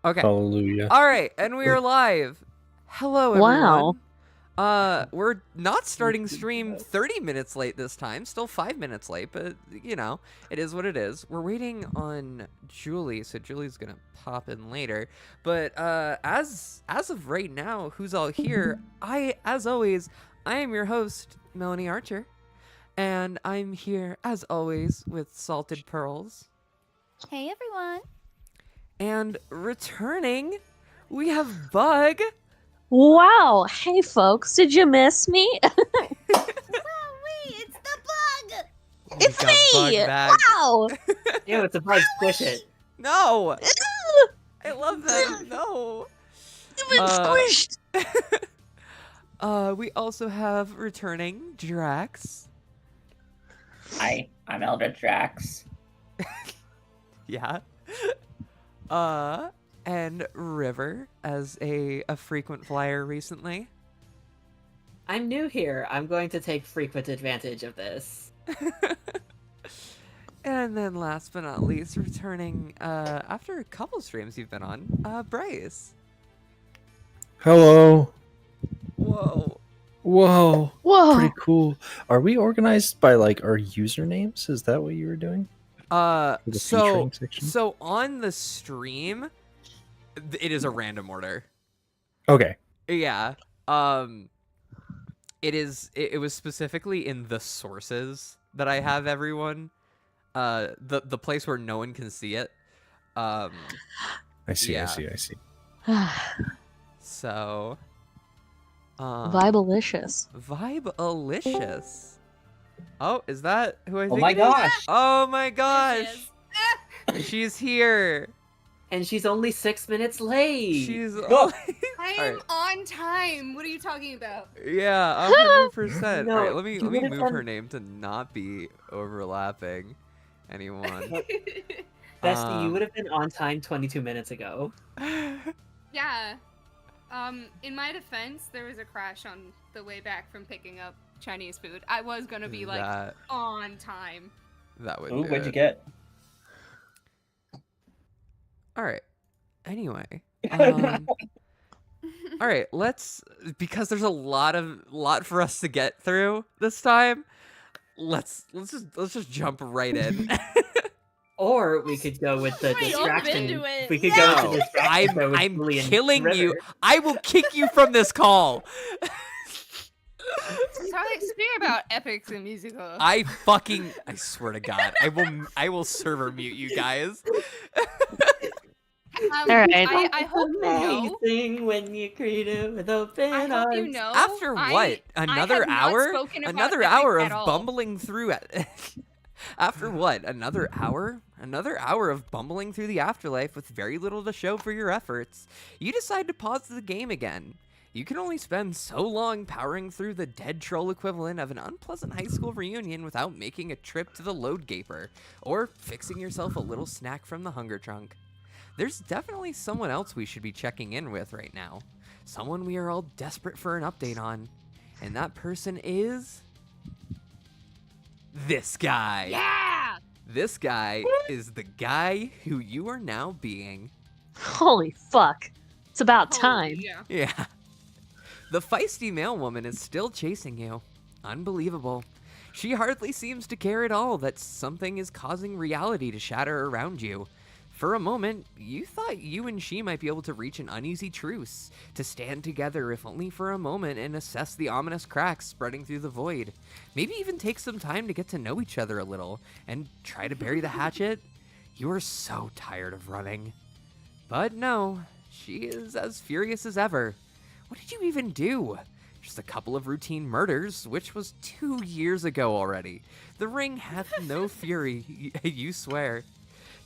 Okay. Hallelujah. All right, and we are live. Hello, Wow. everyone. We're not starting stream 30 minutes late this time. Still 5 minutes late, but you know, it is what it is. We're waiting on Julie, so Julie's gonna pop in later. But as of right now, who's all here? As always, I am your host, Melanie Archer, and I'm here as always with Salted Pearls. Hey everyone. And returning, we have Bug. Wow. Hey, folks. Did you miss me? It's the bug. It's got Bug me. back. Wow. Ew, it's a bug. Squish it. No, I love that. No. You've been squished. We also have returning Drax. Hi, I'm Elder Drax. Yeah. And River as a frequent flyer recently. I'm new here. I'm going to take frequent advantage of this. And then last but not least, returning after a couple streams you've been on, Bryce. Hello. Whoa. Whoa. Whoa. Pretty cool. Are we organized by like our usernames? Is that what you were doing? The featuring section? So on the stream, it is a random order. Okay. Yeah. It was specifically in the sources that I have everyone. The place where no one can see it. I see. Yeah. I see. So. Vibalicious. Vibe-alicious. Oh, is that who I think? Oh my it is? gosh! Oh my gosh! She's here. And she's only 6 minutes late. She's Look. I All am right. on time. What are you talking about? Yeah, 100%. No, All right, let me you would've move done- her name to not be overlapping anyone. Bestie, you would have been on time 22 minutes ago. Yeah. In my defense, there was a crash on the way back from picking up Chinese food. I was gonna be like on time. That would Ooh, do what'd you it. get? All right. Anyway. All right, because there's a lot for us to get through this time. Let's just jump right in. Or we could go with the Right, jump distraction. into it. We could go with No, the distraction. show with I'm Julie and killing River. you. I will kick you from this call. Speak about epics and musicals. I swear to God, I will server mute you guys. All right. I hope you know. Amazing when you're creative with open I hope arms. you know. After what? Another have not hour? spoken about Another epics hour at of all. bumbling through it. After what? Another hour? Another hour of bumbling through the afterlife with very little to show for your efforts. You decide to pause the game again. You can only spend so long powering through the dead troll equivalent of an unpleasant high school reunion without making a trip to the load gaper, or fixing yourself a little snack from the hunger trunk. There's definitely someone else we should be checking in with right now. Someone we are all desperate for an update on. And that person is... this guy. Yeah. This guy is the guy who you are now being. Holy fuck. It's about Holy time. yeah. Yeah. The feisty male woman is still chasing you. Unbelievable. She hardly seems to care at all that something is causing reality to shatter around you. For a moment, you thought you and she might be able to reach an uneasy truce, to stand together if only for a moment and assess the ominous cracks spreading through the void. Maybe even take some time to get to know each other a little, and try to bury the hatchet. You are so tired of running. But no, she is as furious as ever. What did you even do? Just a couple of routine murders, which was 2 years ago already. The ring hath no fury, you swear.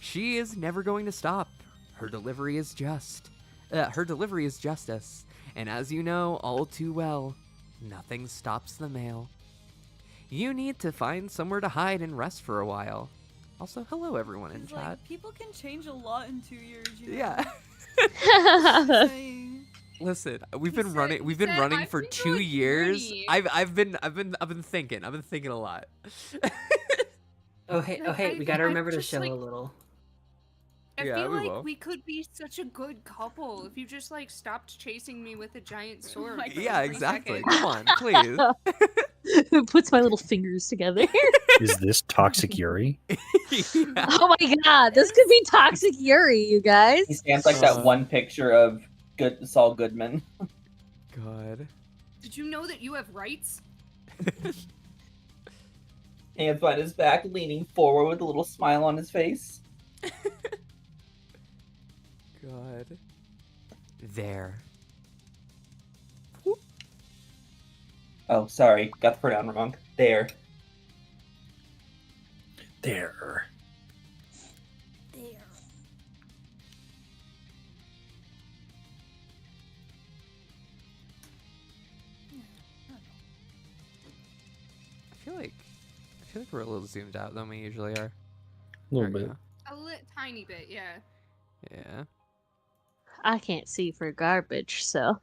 She is never going to stop. Her delivery is justice. And as you know all too well, nothing stops the mail. You need to find somewhere to hide and rest for a while. Also, hello everyone in chat. Like, people can change a lot in 2 years, you know? Yeah. Saying. Listen, we've been said- running. We've he been said, running "I've for been 2 doing years. Bernie." I've been thinking. I've been thinking a lot. Oh hey, Like, we I gotta remember to just, show like- a little. I Yeah, feel we like will. we could be such a good couple if you just like stopped chasing me with a giant sword. my for Yeah, 3 exactly. seconds. Come on, please. Who puts my little fingers together? Is this Toxic Yuri? Yeah. Oh my god, this could be Toxic Yuri, you He guys. stands like that Uh. one picture of Saul Goodman. God. Did you know that you have rights? Hands behind his back, leaning forward with a little smile on his face. God. There. Oh, sorry. Got the pronoun wrong. There. There. I feel like we're a little zoomed out than we usually are. A little Aren't bit. you? Tiny bit, yeah. Yeah. I can't see for garbage, so.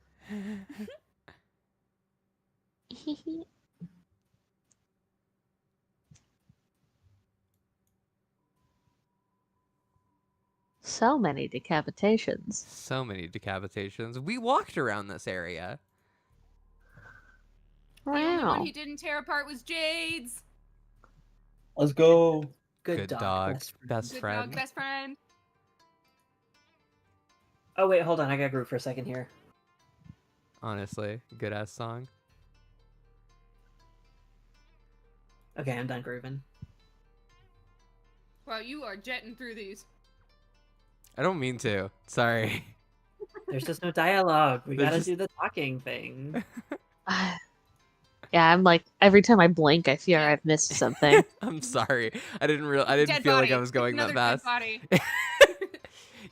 So many decapitations. So many decapitations. We walked around this area. The only one Wow. he didn't tear apart was Jade's. Let's go. Good, dog. Best Good friend. dog, best friend. Oh wait, hold on. I got groove for a second here. Honestly, good ass song. Okay, I'm done grooving. Wow, you are jetting through these. I don't mean to. Sorry. There's just no dialogue. We There's gotta just- do the talking thing. Yeah, I'm like, every time I blink, I fear I've missed something. I'm sorry. I didn't Dead feel like body. I was going that Another fast. dead body.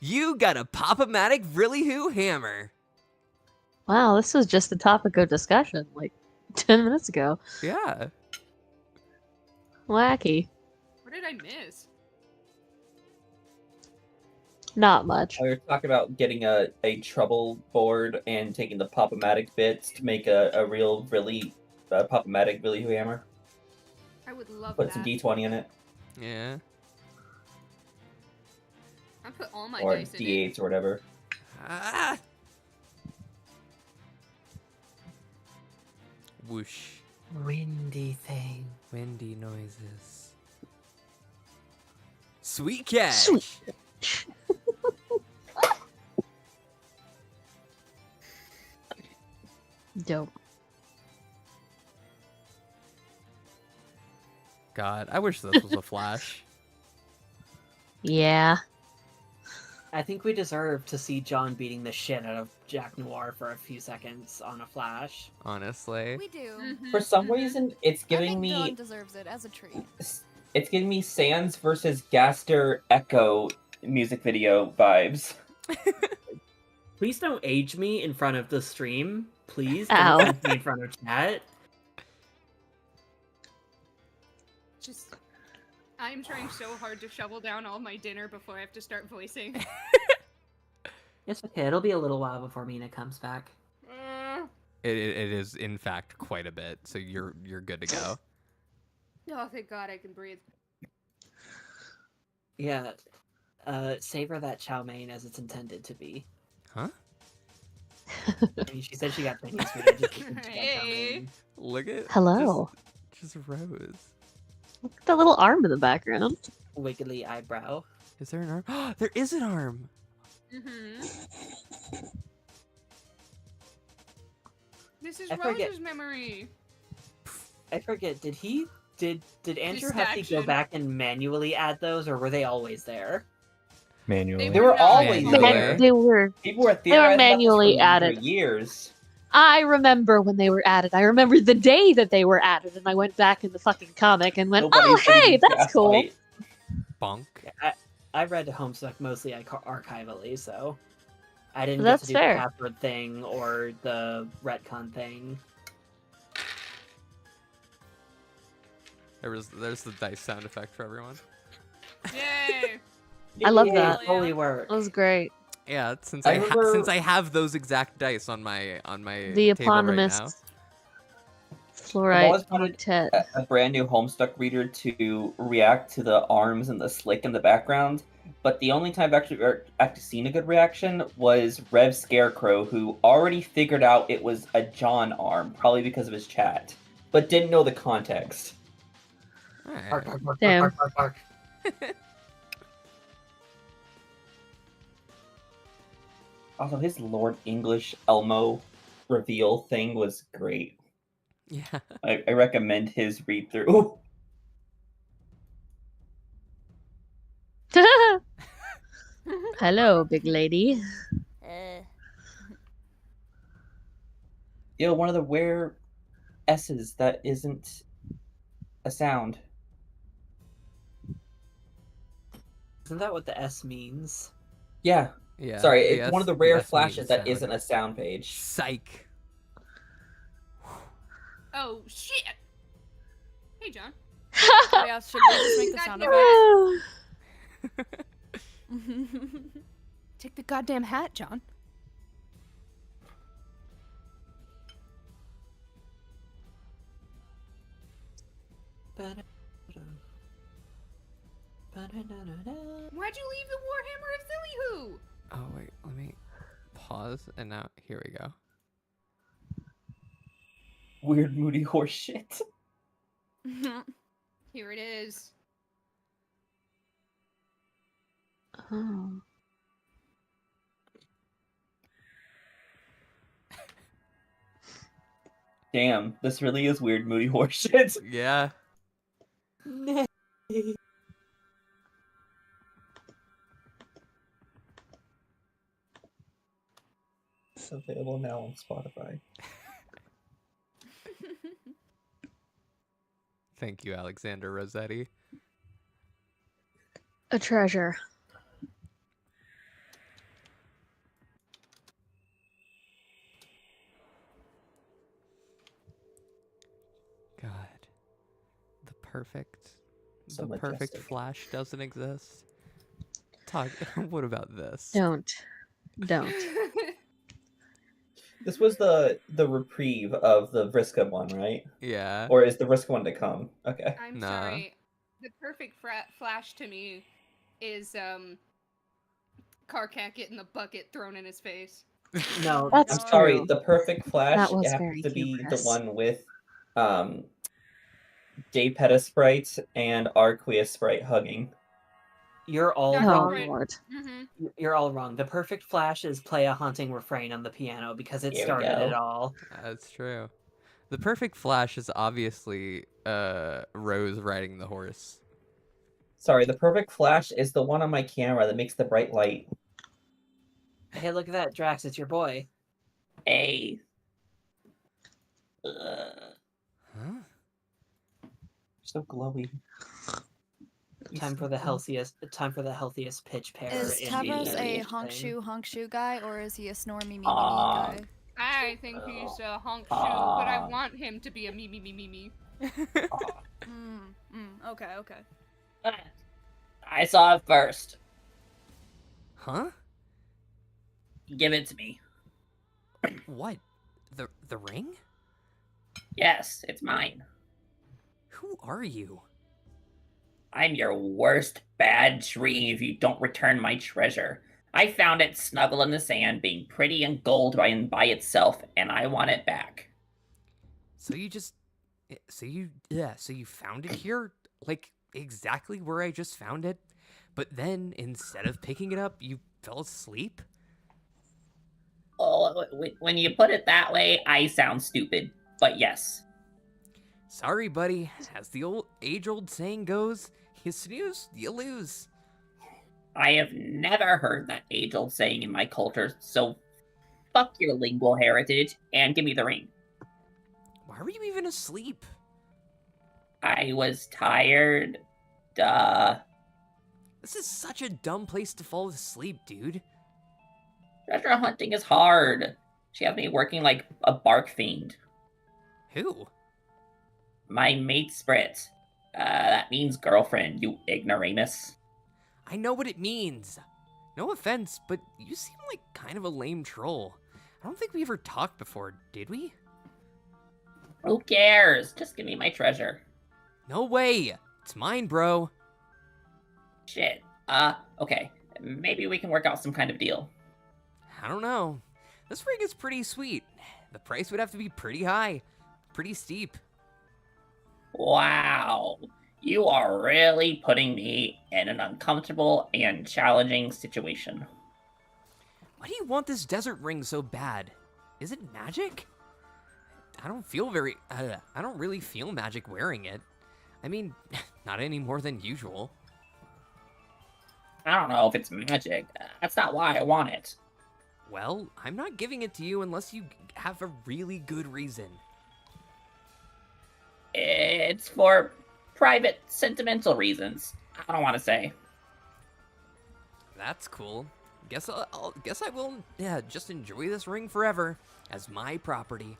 You got a Pop-O-Matic Really Who hammer. Wow, this was just the topic of discussion like 10 minutes ago. Yeah. Wacky. What did I miss? Not much. We were talking about getting a trouble board and taking the Pop-O-Matic bits to make a real, really Pop-O-Matic Really Who hammer. I would love Put that. some D20 in it. Yeah. I put all my Or dice in it. D8s or whatever. Ah. Whoosh. Windy thing. Windy noises. Sweet catch. Sweet. Dope. God, I wish this was a Flash. Yeah. I think we deserve to see John beating the shit out of Jack Noir for a few seconds on a flash. Honestly. We do. Mhm, For some mhm. reason, it's I giving think me Dawn deserves it as a treat. it's giving me Sans versus Gaster Echo music video vibes. Please don't age me in front of the stream. Please Ow. don't age me in front of chat. Just, I'm trying so hard to shovel down all my dinner before I have to start voicing. It's okay. It'll be a little while before Mina comes back. It is in fact quite a bit, so you're good to go. Oh, thank God I can breathe. Yeah. Savor that chow mein as it's intended to be. Huh? I mean, she said she got Chinese food. I just think she got chow Hey. mein. Look at Hello. Just Rose. Look at that little arm in the background. Wiggly eyebrow. Is there an arm? There is an arm. Mm-hmm. This is I forget- Rose's memory. I forget. Did Andrew have to go Distraction. back and manually add those, or were they always there? Manually. They were not always manually. there. They were. People were They were theorizing about this manually for added. years. I remember when they were added. I remember the day that they were added, and I went back in the fucking comic and went, Nobody "Oh, said hey, you that's cool." gaslight. Bonk. I read Homestuck mostly archivally, so I didn't That's get to do fair. the password thing or the retcon thing. There's the dice sound effect for everyone. Yay! I love Yay, that. Holy work. That was great. Yeah, since I I remember- since I have those exact dice on my The table right now. eponymous Fluorite always wanted octet. a brand new Homestuck reader to react to the arms and the slick in the background, but the only time I've actually seen a good reaction was Rev Scarecrow, who already figured out it was a John arm, probably because of his chat, but didn't know the context. Alright. Bark, bark, bark, Damn. bark, bark, bark, bark. Also, his Lord English Elmo reveal thing was great. Yeah. I recommend his read through. Hello, big lady. Yo, one of the rare S's that isn't a sound. Isn't that what the S means? Yeah. Yeah. Sorry, the it's one of the S- rare S flashes means that sound. isn't a sound page. Psych. Oh shit! Hey, John. Yeah, should we just make the sound effects? Take the goddamn hat, John. Why'd you leave the Warhammer of Silly Oh wait, let me pause and now here we go. Weird moody horse shit. Who? Here it is. Oh. Damn, this really is weird moody horse shit. Yeah. It's available now on Spotify. Thank you, Alexander Rossetti. A treasure. God. The perfect So the perfect majestic. flash doesn't exist. Talk what about this? Don't. This was the reprieve of the Vriska one, right? Yeah. Or is the Vriska one to come? Okay. I'm Nah. sorry. The perfect flash to me is Carcat getting the bucket thrown in his face. No, That's I'm sorry, true. the perfect flash That was happens very to be humorous. the one with J Peta Sprite and Arquia Sprite hugging. you're all That's Oh, wrong. right. Lord. Mm-hmm. You're all wrong. The perfect flash is play a haunting refrain on the piano because it Here we started go. it all. That's true. The perfect flash is obviously Rose riding the horse. Sorry, the perfect flash is the one on my camera that makes the bright light. Hey, look at that, Drax, it's your boy. Hey. Huh? So glowy. Time for the healthiest pitch pair. Is in Tavros the a thing. honk shoe guy, or is he a snore me me Ah. guy? I think he's a honk shoe, but I want him to be a me. Okay. I saw it first. Huh? Give it to me. What? The ring? Yes, it's mine. Who are you? I'm your worst bad dream if you don't return my treasure. I found it snuggled in the sand, being pretty and gold by itself, and I want it back. So you found it here? Like exactly where I just found it? But then instead of picking it up, you fell asleep? Oh, when you put it that way, I sound stupid. But yes. Sorry, buddy. As the age-old saying goes, you snooze, you lose. I have never heard that age-old saying in my culture, so fuck your lingual heritage and give me the ring. Why were you even asleep? I was tired. Duh. This is such a dumb place to fall asleep, dude. Treasure hunting is hard. She has me working like a bark fiend. Who? My mate Sprit. That means girlfriend, you ignoramus. I know what it means. No offense, but you seem like kind of a lame troll. I don't think we ever talked before, did we? Who cares? Just give me my treasure. No way! It's mine, bro. Shit. Okay. Maybe we can work out some kind of deal. I don't know. This ring is pretty sweet. The price would have to be pretty high. Pretty steep. Wow. You are really putting me in an uncomfortable and challenging situation. Why do you want this desert ring so bad? Is it magic? I don't really feel magic wearing it. I mean, not any more than usual. I don't know if it's magic. That's not why I want it. Well, I'm not giving it to you unless you have a really good reason. It's for private, sentimental reasons. I don't want to say. That's cool. Guess I will, just enjoy this ring forever as my property.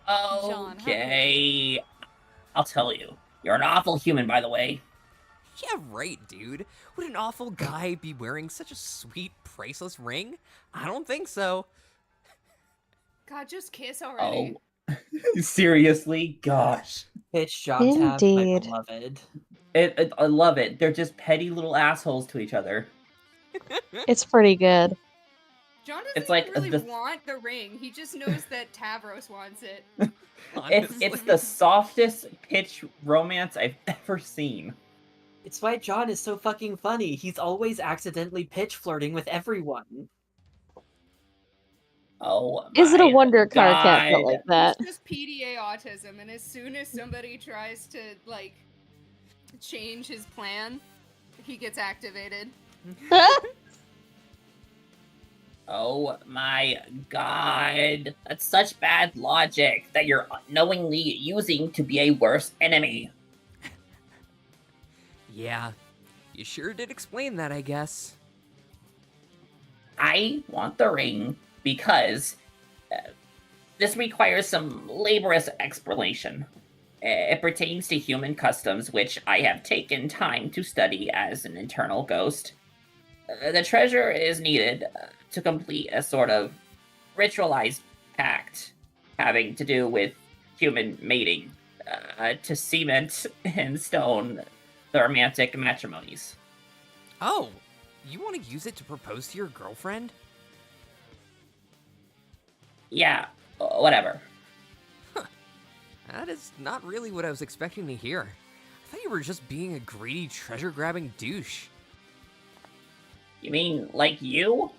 John, Okay. I'll tell you. You're an awful human, by the way. Yeah, right, dude. Would an awful guy be wearing such a sweet, priceless ring? I don't think so. God, just kiss already. Oh. Seriously? Gosh. Pitch job tab, my Indeed. beloved. I love it. They're just petty little assholes to each other. It's pretty good. John doesn't It's like even really the- want the ring. He just knows that Tavros wants it. It's the Honestly. softest pitch romance I've ever seen. It's why John is so fucking funny. He's always accidentally pitch flirting with everyone. Oh, Is it a my wonder car cat built God. like that? It's just PDA autism, and as soon as somebody tries to, like, change his plan, he gets activated. Oh my God. That's such bad logic that you're knowingly using to be a worse enemy. Yeah, you sure did explain that, I guess. I want the ring because this requires some laborious explanation. It pertains to human customs, which I have taken time to study as an internal ghost. The treasure is needed to complete a sort of ritualized pact having to do with human mating, to cement in stone the romantic matrimonies. Oh, you want to use it to propose to your girlfriend? Yeah, whatever. That is not really what I was expecting to hear. I thought you were just being a greedy, treasure-grabbing douche. You mean like you?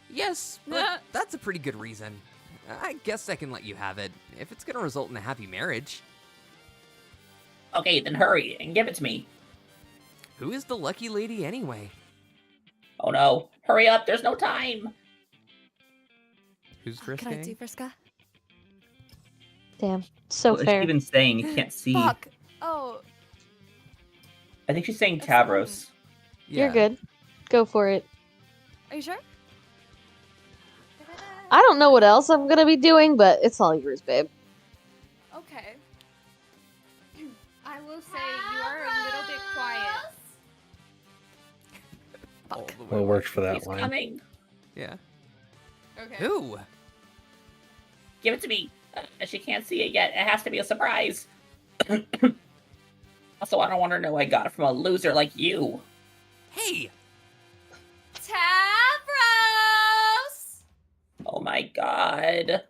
Yes, but that's a pretty good reason. I guess I can let you have it, if it's gonna result in a happy marriage. Okay, then hurry and give it to me. Who is the lucky lady anyway? Oh no, hurry up, there's no time! Who's What can I do, risking? Friska? Damn, so What is fair. she even saying? You can't see. Fuck. Oh, I think she's saying That's Tavros. You're good. Go for it. are you sure? I don't know what else I'm gonna be doing, but it's all yours, babe. Okay. I will say you are a little bit quiet. All the way Well, it worked for that He's line. coming. Yeah. Okay. Who? Give it to me. She can't see it yet. It has to be a surprise. Also, I don't want her to know I got it from a loser like you. Hey! Tavros! Oh my God.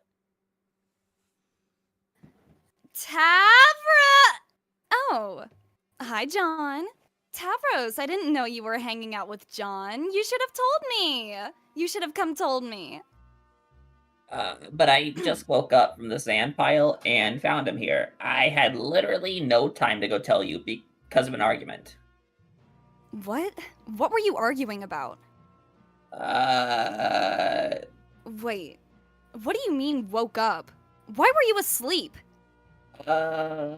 Oh. Hi, John. Tavros, I didn't know you were hanging out with John. You should have told me. You should have come told me. But I just woke up from the sand pile and found him here. I had literally no time to go tell you because of an argument. What? What were you arguing about? Wait. What do you mean woke up? Why were you asleep? Damn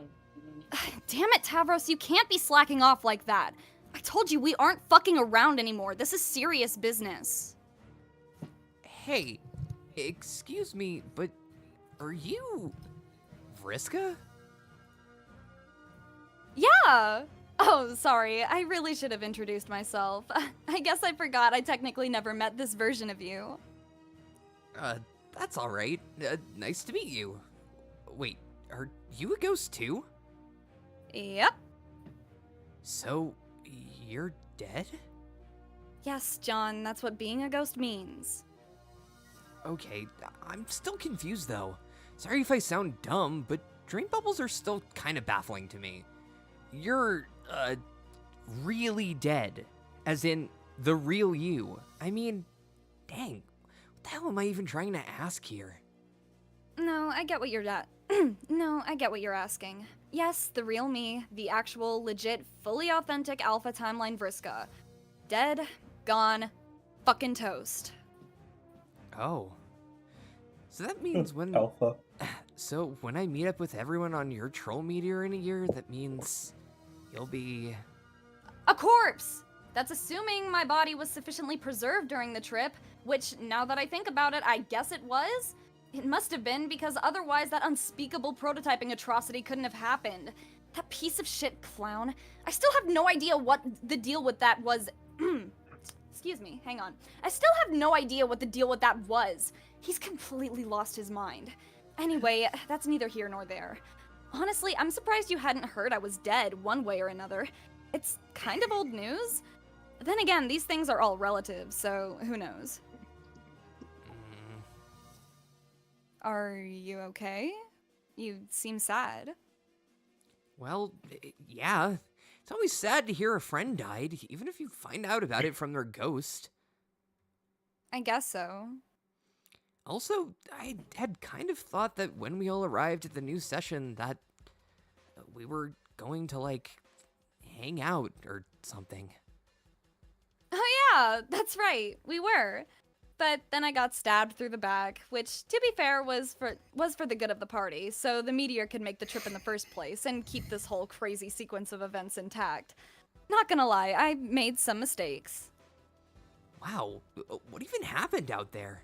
it, Tavros, you can't be slacking off like that. I told you we aren't fucking around anymore. This is serious business. Hey, excuse me, but are you Vriska? Yeah! Oh, sorry. I really should have introduced myself. I guess I forgot I technically never met this version of you. That's all right. Nice to meet you. Wait, are you a ghost too? Yep. So, you're dead? Yes, John, that's what being a ghost means. Okay, I'm still confused though. Sorry if I sound dumb, but drain bubbles are still kind of baffling to me. You're, really dead. As in, the real you. I mean, dang, what the hell am I even trying to ask here? No, I get what you're No, I get what you're asking. Yes, the real me, the actual, legit, fully authentic Alpha Timeline Vriska. Dead, gone, fucking toast. Oh. So that means when... Alpha. So when I meet up with everyone on your troll meteor in a year, that means you'll be... A corpse! That's assuming my body was sufficiently preserved during the trip, which, now that I think about it, I guess it was. It must have been, because otherwise that unspeakable prototyping atrocity couldn't have happened. That piece of shit clown. I still have no idea what the deal with that was. Excuse me, hang on. I still have no idea what the deal with that was. He's completely lost his mind. Anyway, that's neither here nor there. Honestly, I'm surprised you hadn't heard I was dead one way or another. It's kind of old news. Then again, these things are all relative, so who knows? Are you okay? You seem sad. Well, yeah. It's always sad to hear a friend died, even if you find out about it from their ghost. I guess so. Also, I had kind of thought that when we all arrived at the new session that we were going to, like, hang out or something. Oh yeah, that's right, we were. But then I got stabbed through the back, which, to be fair, was for the good of the party, so the meteor could make the trip in the first place and keep this whole crazy sequence of events intact. Not gonna lie, I made some mistakes. Wow, what even happened out there?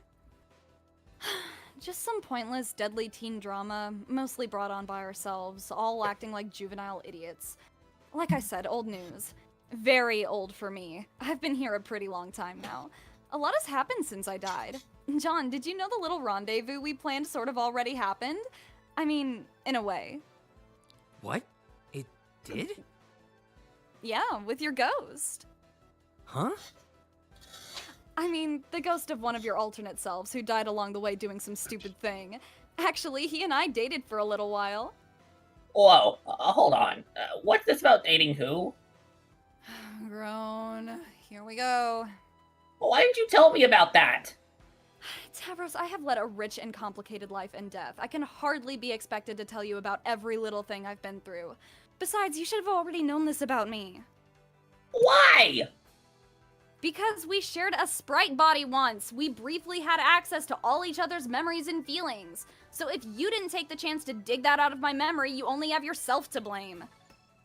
Just some pointless, deadly teen drama, mostly brought on by ourselves, all acting like juvenile idiots. Like I said, old news. Very old for me. I've been here a pretty long time now. A lot has happened since I died. John, did you know the little rendezvous we planned sort of already happened? I mean, in a way. What? It did? Yeah, with your ghost. Huh? I mean, the ghost of one of your alternate selves who died along the way doing some stupid thing. Actually, he and I dated for a little while. Whoa, hold on. What's this about dating who? Groan. Here we go. Why didn't you tell me about that? Tavros, I have led a rich and complicated life and death. I can hardly be expected to tell you about every little thing I've been through. Besides, you should have already known this about me. Why? Because we shared a sprite body once. We briefly had access to all each other's memories and feelings. So if you didn't take the chance to dig that out of my memory, you only have yourself to blame.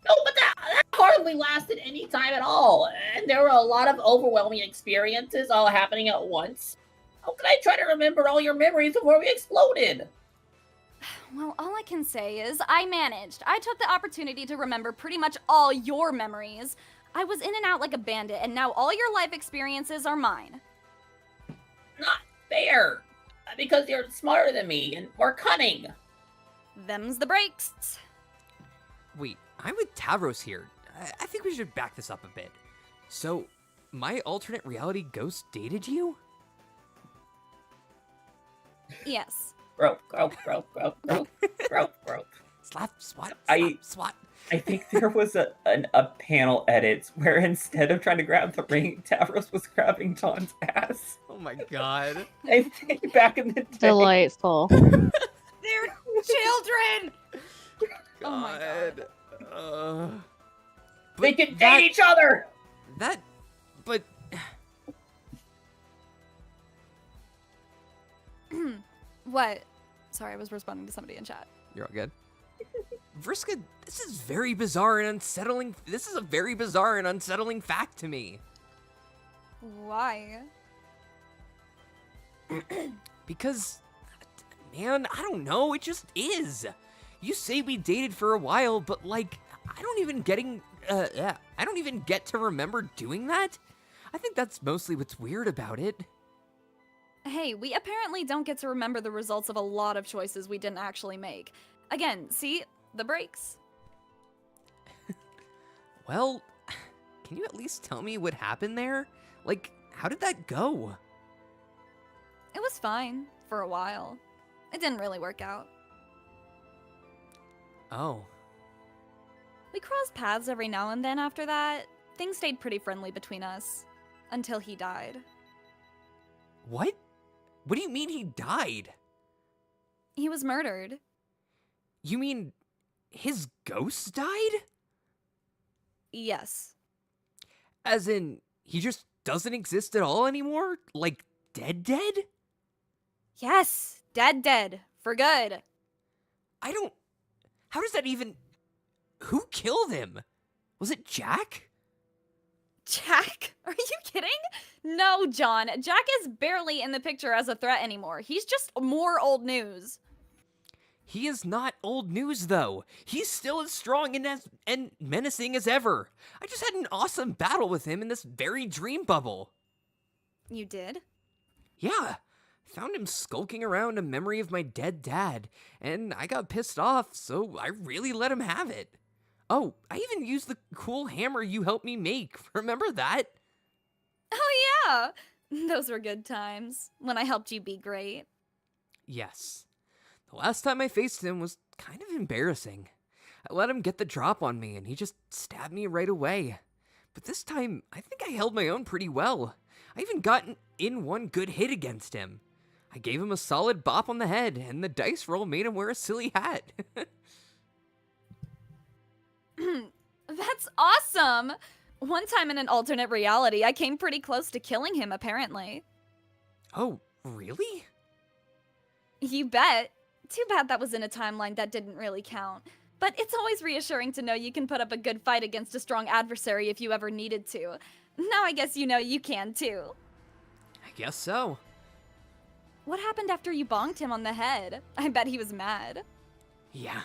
No, but that hardly lasted any time at all, and there were a lot of overwhelming experiences all happening at once. How could I try to remember all your memories before we exploded? Well, all I can say is I managed. I took the opportunity to remember pretty much all your memories. I was in and out like a bandit, and now all your life experiences are mine. Not fair, because you're smarter than me and more cunning. Them's the breaks. Wait, I'm with Tavros here. I think we should back this up a bit. So, my alternate reality ghost dated you? Yes. Rope. Slap, swat, swat. I think there was a panel edit where instead of trying to grab the ring, Tavros was grabbing John's ass. Oh my god. I think back in the day. Delightful. They're children! God. Oh my god. They can date each other! But... What? Sorry, I was responding to somebody in chat. You're all good. Vriska, this is very bizarre and unsettling. This is a very bizarre and unsettling fact to me. Why? Because, man, I don't know. It just is. You say we dated for a while, but like, I don't even get to remember doing that. I think that's mostly what's weird about it. Hey, we apparently don't get to remember the results of a lot of choices we didn't actually make. Again, see? The breaks. Well, can you at least tell me what happened there? Like, how did that go? It was fine, for a while. It didn't really work out. Oh. We crossed paths every now and then after that. Things stayed pretty friendly between us. Until he died. What? What do you mean he died? He was murdered. You mean his ghost died? Yes. As in, he just doesn't exist at all anymore? Like, dead? Yes! Dead. For good. How does that even... Who killed him? Was it Jack? Jack? Are you kidding? No, John. Jack is barely in the picture as a threat anymore. He's just more old news. He is not old news, though. He's still as strong and menacing as ever. I just had an awesome battle with him in this very dream bubble. You did? Yeah. Found him skulking around a memory of my dead dad, and I got pissed off, so I really let him have it. Oh, I even used the cool hammer you helped me make. Remember that? Oh, yeah. Those were good times. When I helped you be great. Yes. The last time I faced him was kind of embarrassing. I let him get the drop on me, and he just stabbed me right away. But this time, I think I held my own pretty well. I even got in one good hit against him. I gave him a solid bop on the head, and the dice roll made him wear a silly hat. That's awesome! One time in an alternate reality, I came pretty close to killing him, apparently. Oh, really? You bet. Too bad that was in a timeline that didn't really count. But it's always reassuring to know you can put up a good fight against a strong adversary if you ever needed to. Now I guess you know you can too. I guess so. What happened after you bonked him on the head? I bet he was mad. Yeah,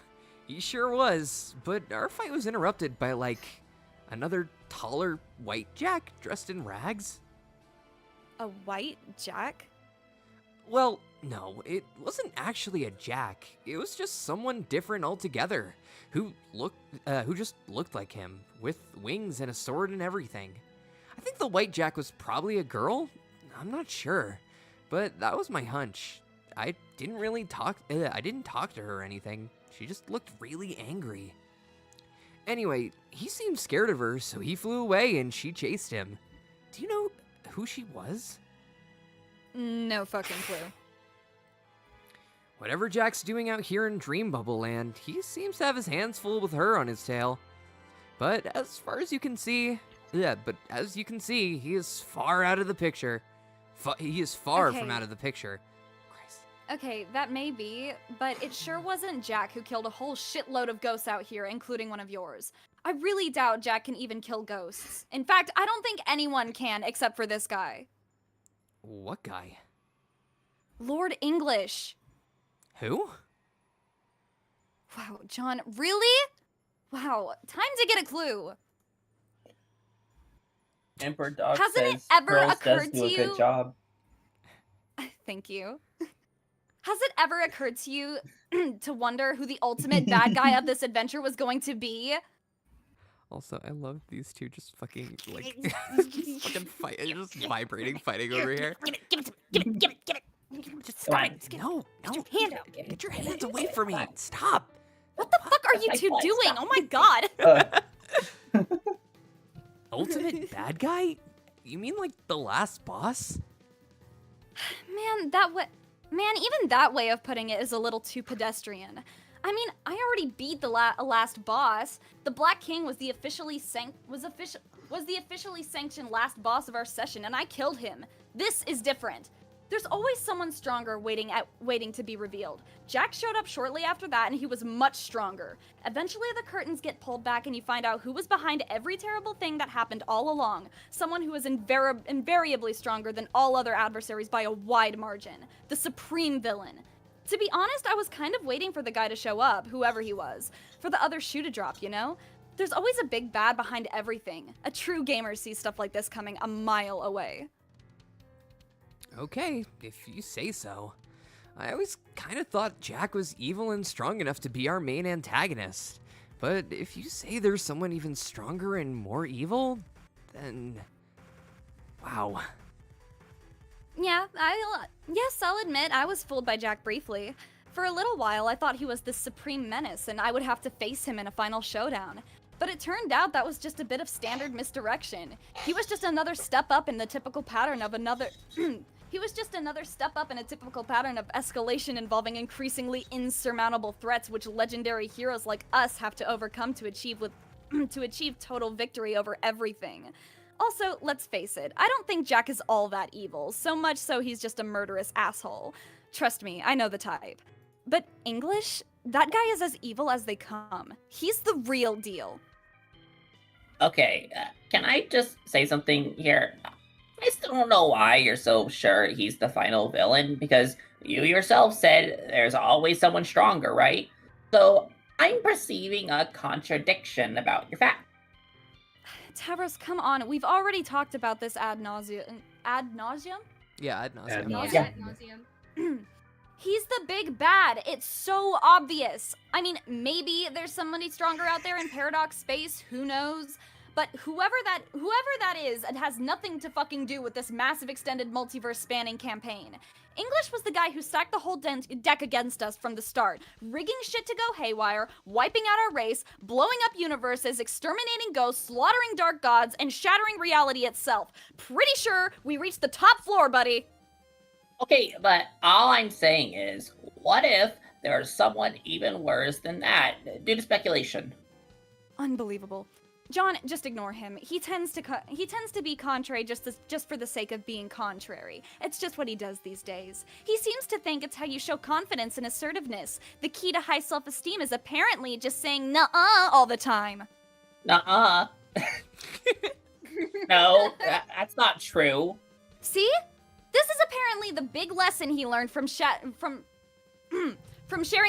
he sure was. But our fight was interrupted by, like, another taller white Jack dressed in rags. A white Jack? Well, no, it wasn't actually a Jack. It was just someone different altogether, who just looked like him, with wings and a sword and everything. I think the white Jack was probably a girl. I'm not sure, but that was my hunch. I didn't talk to her or anything. She just looked really angry. Anyway, he seemed scared of her, so he flew away and she chased him. Do you know who she was? No fucking clue. Whatever Jack's doing out here in Dream Bubble Land, he seems to have his hands full with her on his tail. But as you can see, he is far out of the picture. He is far from out of the picture. Christ. Okay, that may be, but it sure wasn't Jack who killed a whole shitload of ghosts out here, including one of yours. I really doubt Jack can even kill ghosts. In fact, I don't think anyone can except for this guy. What guy? Lord English. Who? Wow, John, really? Wow, time to get a clue. Emperor Dog Hasn't it says ever Girls occurred does do to a good you- job. Thank you. Has it ever occurred to you to wonder who the ultimate bad guy of this adventure was going to be? Also, I love these two just fucking, like, just vibrating, fighting over here. Give it to me. Just stop it. No. Hand out. Get your hands away from me. Stop. What the fuck are you two doing? Oh my god. Ultimate bad guy? You mean like the last boss? Man, even that way of putting it is a little too pedestrian. I mean, I already beat the last boss. The Black King was the officially sanctioned last boss of our session, and I killed him. This is different. There's always someone stronger waiting to be revealed. Jack showed up shortly after that, and he was much stronger. Eventually, the curtains get pulled back, and you find out who was behind every terrible thing that happened all along. Someone who is invariably stronger than all other adversaries by a wide margin. The supreme villain. To be honest, I was kind of waiting for the guy to show up, whoever he was. For the other shoe to drop, you know? There's always a big bad behind everything. A true gamer sees stuff like this coming a mile away. Okay, if you say so. I always kind of thought Jack was evil and strong enough to be our main antagonist. But if you say there's someone even stronger and more evil, then... Wow. Yeah, I'll admit I was fooled by Jack briefly. For a little while, I thought he was the supreme menace and I would have to face him in a final showdown. But it turned out that was just a bit of standard misdirection. He was just another step up in the typical pattern of escalation involving increasingly insurmountable threats which legendary heroes like us have to overcome to achieve total victory over everything. Also, let's face it, I don't think Jack is all that evil, so much so he's just a murderous asshole. Trust me, I know the type. But English? That guy is as evil as they come. He's the real deal. Okay, can I just say something here? I still don't know why you're so sure he's the final villain, because you yourself said there's always someone stronger, right? So I'm perceiving a contradiction about your fact. Tavros, come on. We've already talked about this ad nauseum? Yeah, ad nauseam. Yeah, ad nauseam. He's the big bad. It's so obvious. I mean, maybe there's somebody stronger out there in Paradox space, who knows? But whoever that is, it has nothing to fucking do with this massive extended multiverse spanning campaign. English was the guy who stacked the whole deck against us from the start, rigging shit to go haywire, wiping out our race, blowing up universes, exterminating ghosts, slaughtering dark gods, and shattering reality itself. Pretty sure we reached the top floor, buddy. Okay, but all I'm saying is, what if there's someone even worse than that, due to speculation? Unbelievable. John, just ignore him. He tends to be contrary just for the sake of being contrary. It's just what he does these days. He seems to think it's how you show confidence and assertiveness. The key to high self-esteem is apparently just saying nuh-uh all the time. Nuh-uh. No, that's not true. See? This is apparently the big lesson he learned from sharing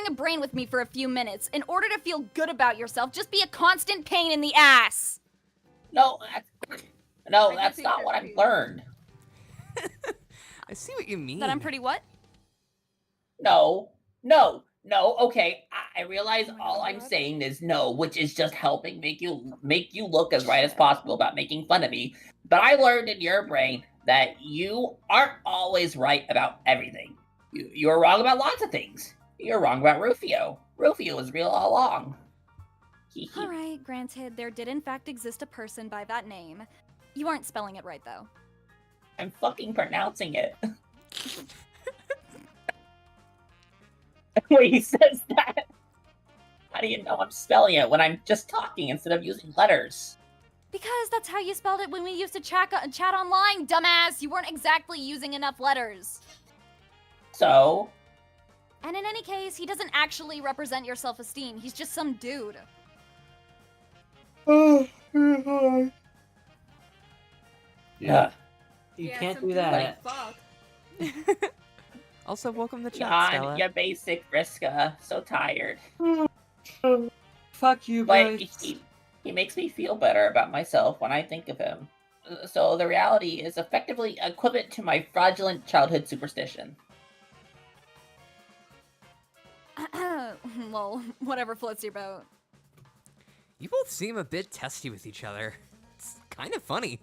a brain with me for a few minutes. In order to feel good about yourself, just be a constant pain in the ass. No, that's not what I've learned. I see what you mean. That I'm pretty what? No, okay, I realize all I'm saying is no, which is just helping make you look as right as possible about making fun of me. But I learned in your brain that you aren't always right about everything. You're wrong about lots of things. You're wrong about Rufio. Rufio was real all along. Alright, granted, there did in fact exist a person by that name. You aren't spelling it right, though. I'm fucking pronouncing it. Wait, he says that? How do you know I'm spelling it when I'm just talking instead of using letters? Because that's how you spelled it when we used to chat online, dumbass! You weren't exactly using enough letters. So? And in any case, he doesn't actually represent your self-esteem. He's just some dude. Yeah. You Yeah, can't some do dude that. like fuck. Also, welcome to chat, John, Stella. you basic Vriska. So tired. Fuck you, But guys. he makes me feel better about myself when I think of him. So the reality is effectively equivalent to my fraudulent childhood superstition. Well, whatever floats your boat. You both seem a bit testy with each other. It's kind of funny.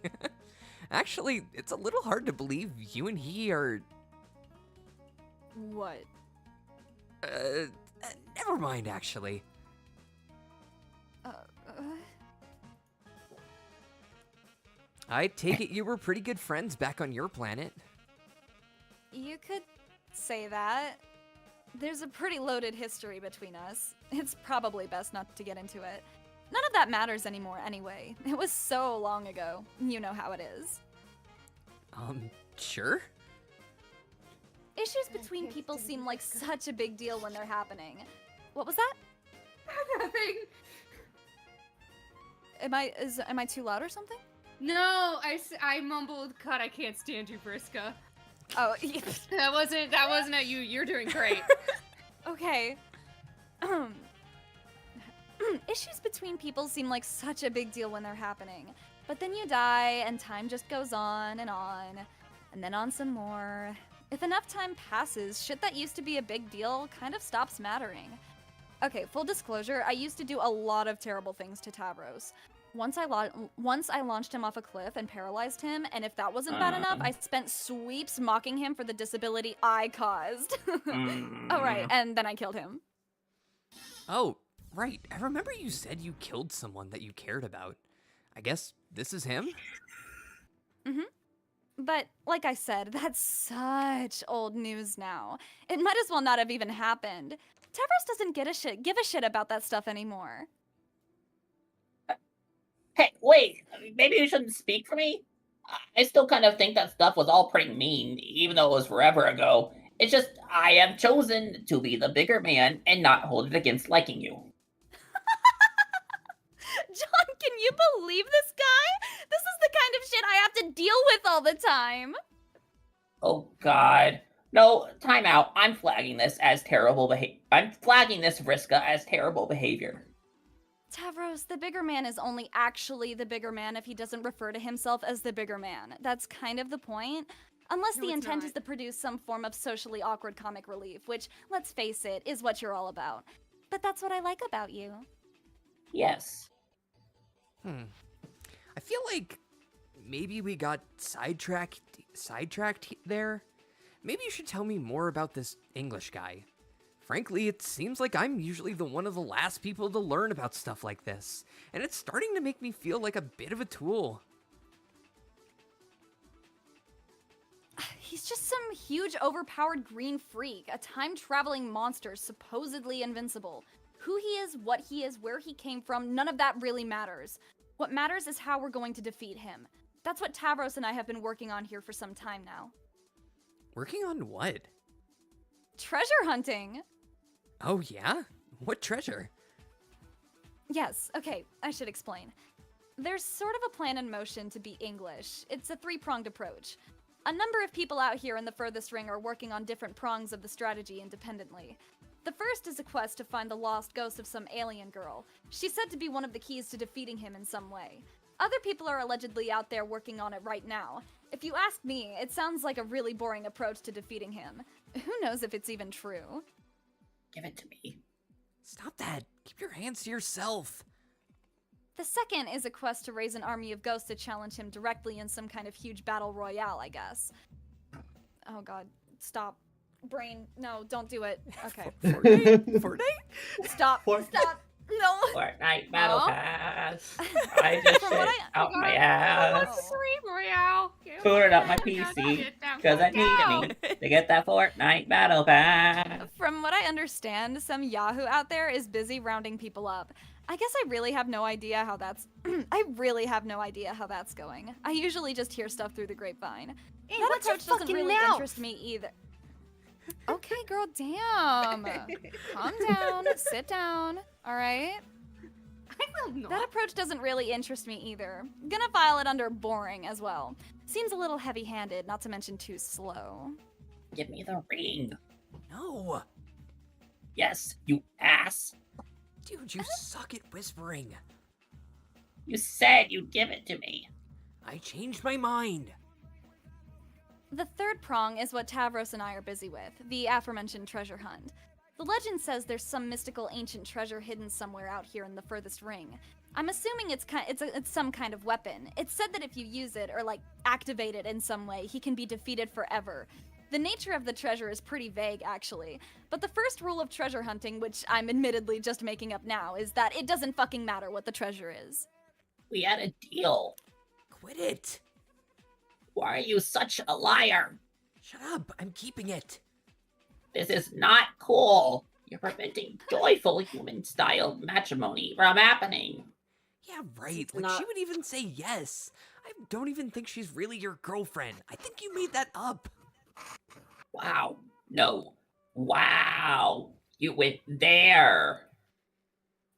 Actually, it's a little hard to believe you and he are... What? Never mind, actually. I take it you were pretty good friends back on your planet. You could say that. There's a pretty loaded history between us. It's probably best not to get into it. None of that matters anymore anyway. It was so long ago. You know how it is. Sure? Issues between people seem like such a big deal when they're happening. What was that? Nothing. Am I too loud or something? No, I mumbled, God, I can't stand you, Vriska. Oh, That wasn't at you. You're doing great. okay. Issues between people seem like such a big deal when they're happening. But then you die, and time just goes on. and then on some more. If enough time passes, shit that used to be a big deal kind of stops mattering. Okay, full disclosure, I used to do a lot of terrible things to Tavros. Once I launched him off a cliff and paralyzed him, and if that wasn't bad enough, I spent sweeps mocking him for the disability I caused. Oh, right, and then I killed him. Oh, right. I remember you said you killed someone that you cared about. I guess this is him? Mm-hmm. But, like I said, that's such old news now. It might as well not have even happened. Tavros doesn't give a shit about that stuff anymore. Hey, wait, maybe you shouldn't speak for me? I still kind of think that stuff was all pretty mean, even though it was forever ago. It's just, I have chosen to be the bigger man and not hold it against liking you. John, can you believe this guy? This is the kind of shit I have to deal with all the time. Oh, God. No, time out. I'm flagging this as terrible behavior. I'm flagging this, Vriska, as terrible behavior. Tavros, the bigger man is only actually the bigger man if he doesn't refer to himself as the bigger man. That's kind of the point. Unless the intent is to produce some form of socially awkward comic relief, which, let's face it, is what you're all about. But that's what I like about you. Yes. I feel like maybe we got sidetracked there. Maybe you should tell me more about this English guy. Frankly, it seems like I'm usually the one of the last people to learn about stuff like this, and it's starting to make me feel like a bit of a tool. He's just some huge, overpowered green freak, a time-traveling monster, supposedly invincible. Who he is, what he is, where he came from, none of that really matters. What matters is how we're going to defeat him. That's what Tavros and I have been working on here for some time now. Working on what? Treasure hunting! Oh yeah? What treasure? Yes, okay, I should explain. There's sort of a plan in motion to be English. It's a three-pronged approach. A number of people out here in the furthest ring are working on different prongs of the strategy independently. The first is a quest to find the lost ghost of some alien girl. She's said to be one of the keys to defeating him in some way. Other people are allegedly out there working on it right now. If you ask me, it sounds like a really boring approach to defeating him. Who knows if it's even true? Give it to me. Stop that. Keep your hands to yourself. The second is a quest to raise an army of ghosts to challenge him directly in some kind of huge battle royale, I guess. Oh god, stop. Brain, no, don't do it. Okay. Fortnite? Stop, stop. No. Fortnite Battle Pass. I just shit out my ass. Put it up my PC because I need to get that Fortnite Battle Pass. From what I understand, some Yahoo out there is busy rounding people up. I guess I really have no idea how that's going. I usually just hear stuff through the grapevine. Hey, that what's your approach doesn't fucking really mouth? interest me either. Okay, girl, damn. Calm down. Sit down. All right? I will not. That approach doesn't really interest me either. Gonna file it under boring as well. Seems a little heavy-handed, not to mention too slow. Give me the ring. No. Yes, you ass. Dude, you suck at whispering. You said you'd give it to me. I changed my mind. The third prong is what Tavros and I are busy with, the aforementioned treasure hunt. The legend says there's some mystical ancient treasure hidden somewhere out here in the furthest ring. I'm assuming it's some kind of weapon. It's said that if you use it or activate it in some way, he can be defeated forever. The nature of the treasure is pretty vague, actually. But the first rule of treasure hunting, which I'm admittedly just making up now, is that it doesn't fucking matter what the treasure is. We had a deal. Quit it. Why are you such a liar? Shut up. I'm keeping it. This is not cool. You're preventing joyful human-style matrimony from happening. Yeah, right. She would even say yes. I don't even think she's really your girlfriend. I think you made that up. Wow. No. Wow. You went there.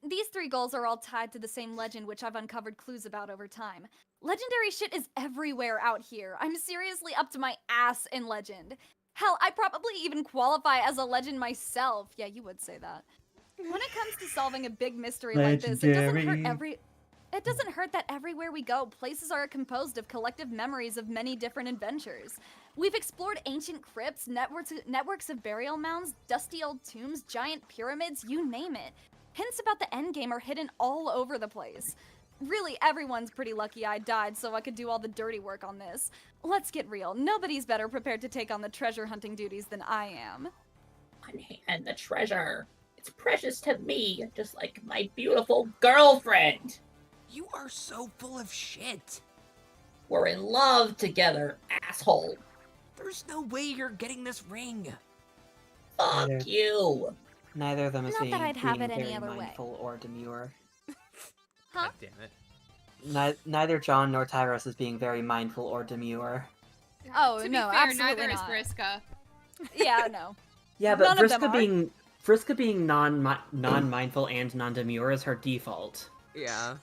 These three goals are all tied to the same legend, which I've uncovered clues about over time. Legendary shit is everywhere out here. I'm seriously up to my ass in legend. Hell, I probably even qualify as a legend myself. Yeah, you would say that. When it comes to solving a big mystery like this, it doesn't hurt It doesn't hurt that everywhere we go, places are composed of collective memories of many different adventures. We've explored ancient crypts, networks of burial mounds, dusty old tombs, giant pyramids, you name it. Hints about the endgame are hidden all over the place. Really, everyone's pretty lucky I died so I could do all the dirty work on this. Let's get real, nobody's better prepared to take on the treasure hunting duties than I am. And the treasure. It's precious to me, just like my beautiful girlfriend. You are so full of shit. We're in love together, asshole. There's no way you're getting this ring. Fuck you. Neither of them is Not being, that I'd have being it any very other way. mindful or demure. Huh? God damn it. Neither John nor Tyros is being very mindful or demure. Oh, To be no, fair, absolutely neither not. is Vriska. Yeah, no. Yeah, but None of them are. Vriska being non-mindful and non-demure is her default. Yeah.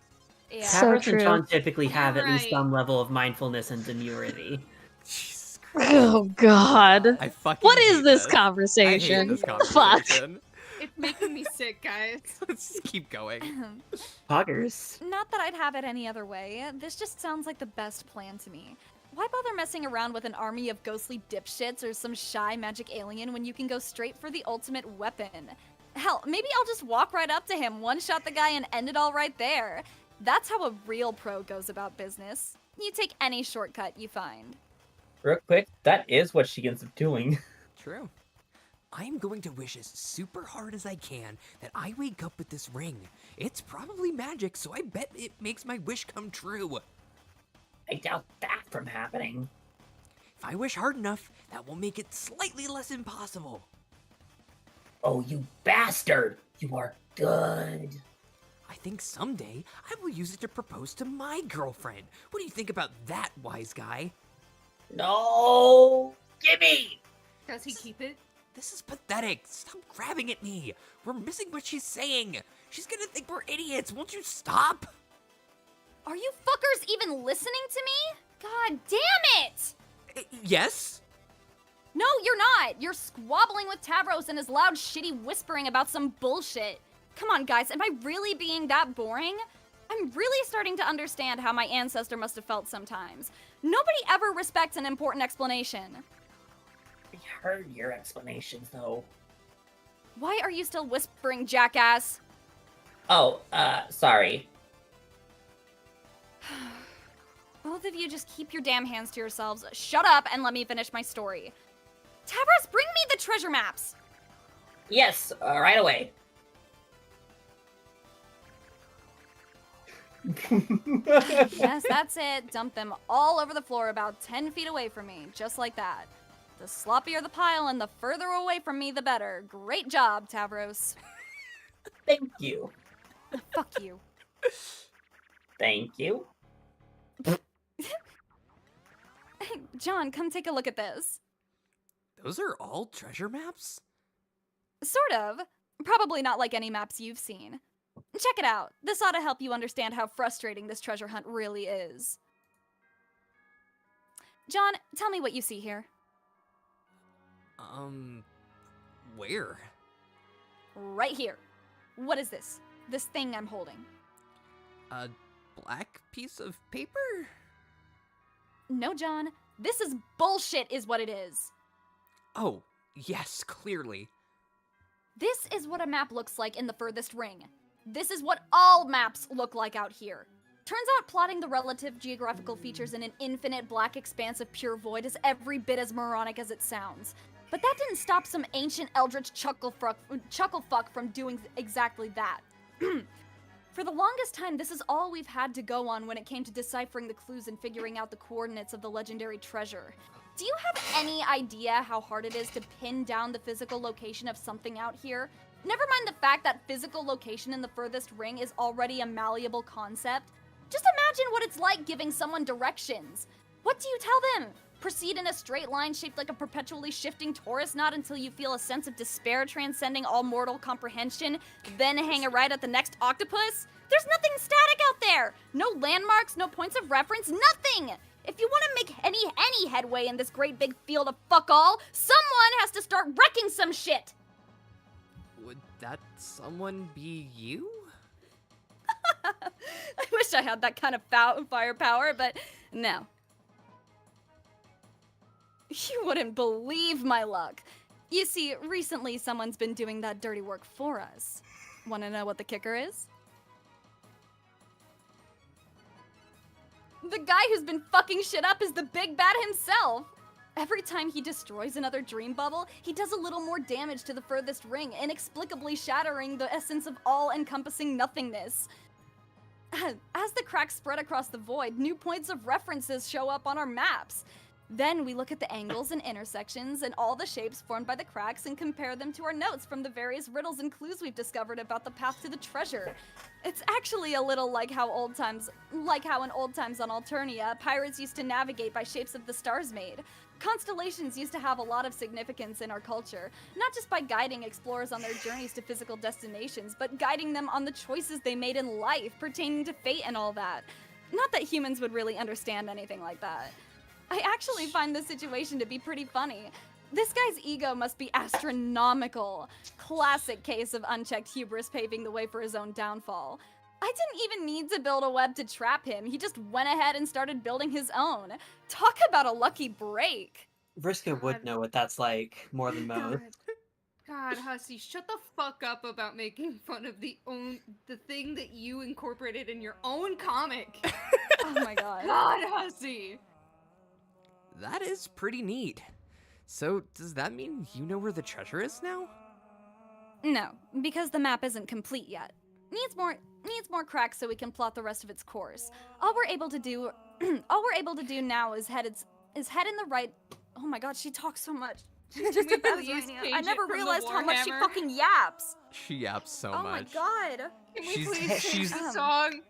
Yeah. So Tyros true. and John typically have at least Right. some level of mindfulness and demurity. Jesus Christ. Oh God. I fucking What is hate this I conversation? hate this Fuck. conversation. It's making me sick, guys. Let's just keep going. Poggers. Not that I'd have it any other way. This just sounds like the best plan to me. Why bother messing around with an army of ghostly dipshits or some shy magic alien when you can go straight for the ultimate weapon? Hell, maybe I'll just walk right up to him, one-shot the guy, and end it all right there. That's how a real pro goes about business. You take any shortcut you find. Real quick, that is what she ends up doing. True. I am going to wish as super hard as I can that I wake up with this ring. It's probably magic, so I bet it makes my wish come true. I doubt that from happening. If I wish hard enough, that will make it slightly less impossible. Oh, you bastard! You are good. I think someday I will use it to propose to my girlfriend. What do you think about that, wise guy? No! Gimme! Does he keep it? This is pathetic. Stop grabbing at me. We're missing what she's saying. She's gonna think we're idiots. Won't you stop? Are you fuckers even listening to me? God damn it! Yes? No, you're not! You're squabbling with Tavros and his loud, shitty whispering about some bullshit. Come on, guys, am I really being that boring? I'm really starting to understand how my ancestor must have felt sometimes. Nobody ever respects an important explanation. I heard your explanations, though. Why are you still whispering, jackass? Oh, sorry. Both of you just keep your damn hands to yourselves. Shut up and let me finish my story. Tavros, bring me the treasure maps! Yes, right away. Yes, that's it. Dump them all over the floor about 10 feet away from me, just like that. The sloppier the pile and the further away from me, the better. Great job, Tavros. Thank you. Fuck you. Thank you. John, come take a look at this. Those are all treasure maps? Sort of. Probably not like any maps you've seen. Check it out. This ought to help you understand how frustrating this treasure hunt really is. John, tell me what you see here. Where? Right here. What is this? This thing I'm holding. A black piece of paper? No, John. This is bullshit is what it is. Oh, yes, clearly. This is what a map looks like in the furthest ring. This is what all maps look like out here. Turns out plotting the relative geographical features in an infinite black expanse of pure void is every bit as moronic as it sounds. But that didn't stop some ancient eldritch chucklefuck from doing exactly that. For the longest time, this is all we've had to go on when it came to deciphering the clues and figuring out the coordinates of the legendary treasure. Do you have any idea how hard it is to pin down the physical location of something out here? Never mind the fact that physical location in the furthest ring is already a malleable concept. Just imagine what it's like giving someone directions. What do you tell them? Proceed in a straight line shaped like a perpetually shifting torus knot until you feel a sense of despair transcending all mortal comprehension, then hang a right at the next octopus? There's nothing static out there! No landmarks, no points of reference, nothing! If you want to make any headway in this great big field of fuck all, someone has to start wrecking some shit! Would that someone be you? I wish I had that kind of firepower, but no. You wouldn't believe my luck. You see, recently someone's been doing that dirty work for us. Want to know what the kicker is? The guy who's been fucking shit up is the big bad himself. Every time he destroys another dream bubble, he does a little more damage to the furthest ring, inexplicably shattering the essence of all-encompassing nothingness. As the cracks spread across the void, new points of references show up on our maps. Then we look at the angles and intersections and all the shapes formed by the cracks and compare them to our notes from the various riddles and clues we've discovered about the path to the treasure. It's actually a little like how in old times on Alternia, pirates used to navigate by shapes of the stars made. Constellations used to have a lot of significance in our culture, not just by guiding explorers on their journeys to physical destinations, but guiding them on the choices they made in life pertaining to fate and all that. Not that humans would really understand anything like that. I actually find this situation to be pretty funny. This guy's ego must be astronomical. Classic case of unchecked hubris paving the way for his own downfall. I didn't even need to build a web to trap him. He just went ahead and started building his own. Talk about a lucky break. Vriska would know what that's like more than most. God, Hussy, shut the fuck up about making fun of the thing that you incorporated in your own comic. Oh my god. God, Hussy. That is pretty neat. So, does that mean you know where the treasure is now? No, because the map isn't complete yet. Needs more cracks so we can plot the rest of its course. All we're able to do now is head in the right. Oh my god, she talks so much. She's just a Bethania. I never realized how much she fucking yaps. She yaps so Oh much. my god. Can we please change the song?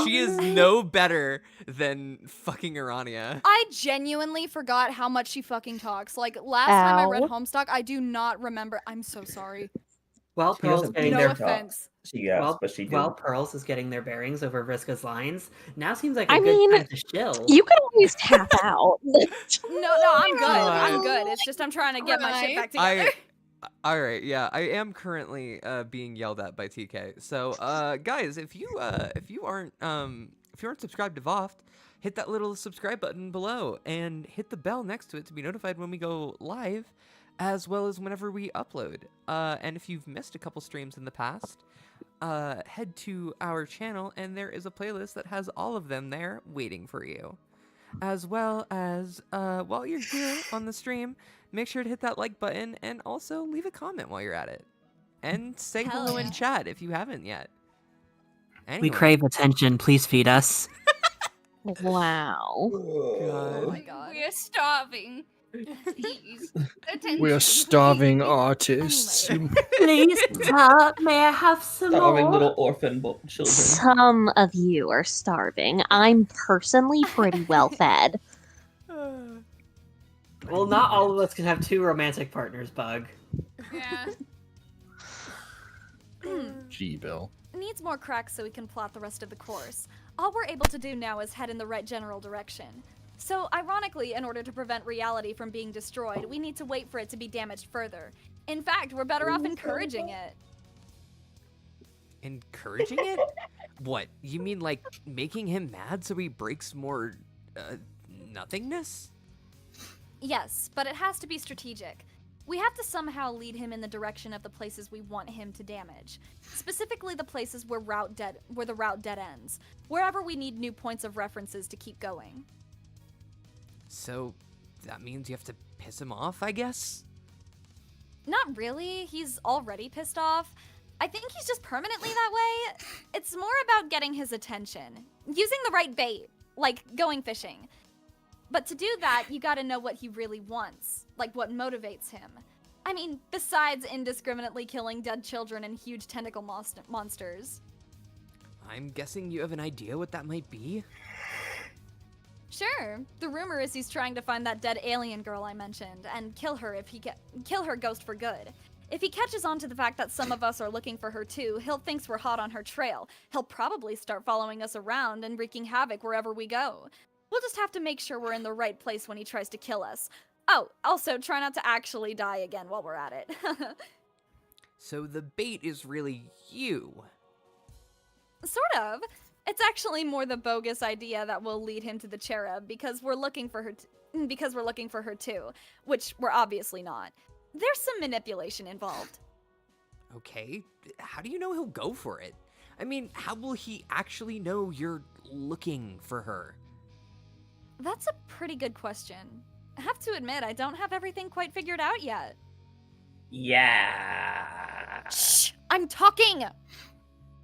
She is no better than fucking Urania. I genuinely forgot how much she fucking talks. Like, last time I read Homestuck, I do not remember. I'm so sorry. Well, Pearl's getting No their offense. Pearls is getting their bearings over Vriska's lines. Now seems like I a mean, good time to chill. You could always tap out. No, I'm good. I'm good. It's just I'm trying to get my shit back together. Alright, yeah, I am currently being yelled at by TK. So, guys, if you aren't subscribed to VOFT, hit that little subscribe button below and hit the bell next to it to be notified when we go live, as well as whenever we upload. And if you've missed a couple streams in the past, head to our channel and there is a playlist that has all of them there waiting for you. As well as, while you're here on the stream, make sure to hit that like button and also leave a comment while you're at it. And say hello in chat if you haven't yet. Anyway. We crave attention. Please feed us. Wow. God. Oh my god. We are starving. Please. Attention. We are starving artists. Please stop. May I have some Starving more? little orphan children. Some of you are starving. I'm personally pretty well fed. Well, not all of us can have two romantic partners, Bug. Yeah. Gee, Bill. Needs more cracks so we can plot the rest of the course. All we're able to do now is head in the right general direction. So, ironically, in order to prevent reality from being destroyed, we need to wait for it to be damaged further. In fact, we're better off encouraging it. Encouraging it? What? You mean like making him mad so he breaks more, nothingness? Yes, but it has to be strategic. We have to somehow lead him in the direction of the places we want him to damage. Specifically the places where the route dead ends. Wherever we need new points of references to keep going. So, that means you have to piss him off, I guess? Not really. He's already pissed off. I think he's just permanently that way. It's more about getting his attention. Using the right bait, like going fishing. But to do that, you gotta know what he really wants, like what motivates him. I mean, besides indiscriminately killing dead children and huge tentacle monsters. I'm guessing you have an idea what that might be? Sure. The rumor is he's trying to find that dead alien girl I mentioned and kill her ghost for good. If he catches on to the fact that some of us are looking for her too, he'll think we're hot on her trail. He'll probably start following us around and wreaking havoc wherever we go. We'll just have to make sure we're in the right place when he tries to kill us. Oh, also try not to actually die again while we're at it. So the bait is really you. Sort of. It's actually more the bogus idea that will lead him to the cherub because we're looking for her too, which we're obviously not. There's some manipulation involved. Okay, how do you know he'll go for it? I mean, how will he actually know you're looking for her? That's a pretty good question. I have to admit, I don't have everything quite figured out yet. Yeah. Shh! I'm talking!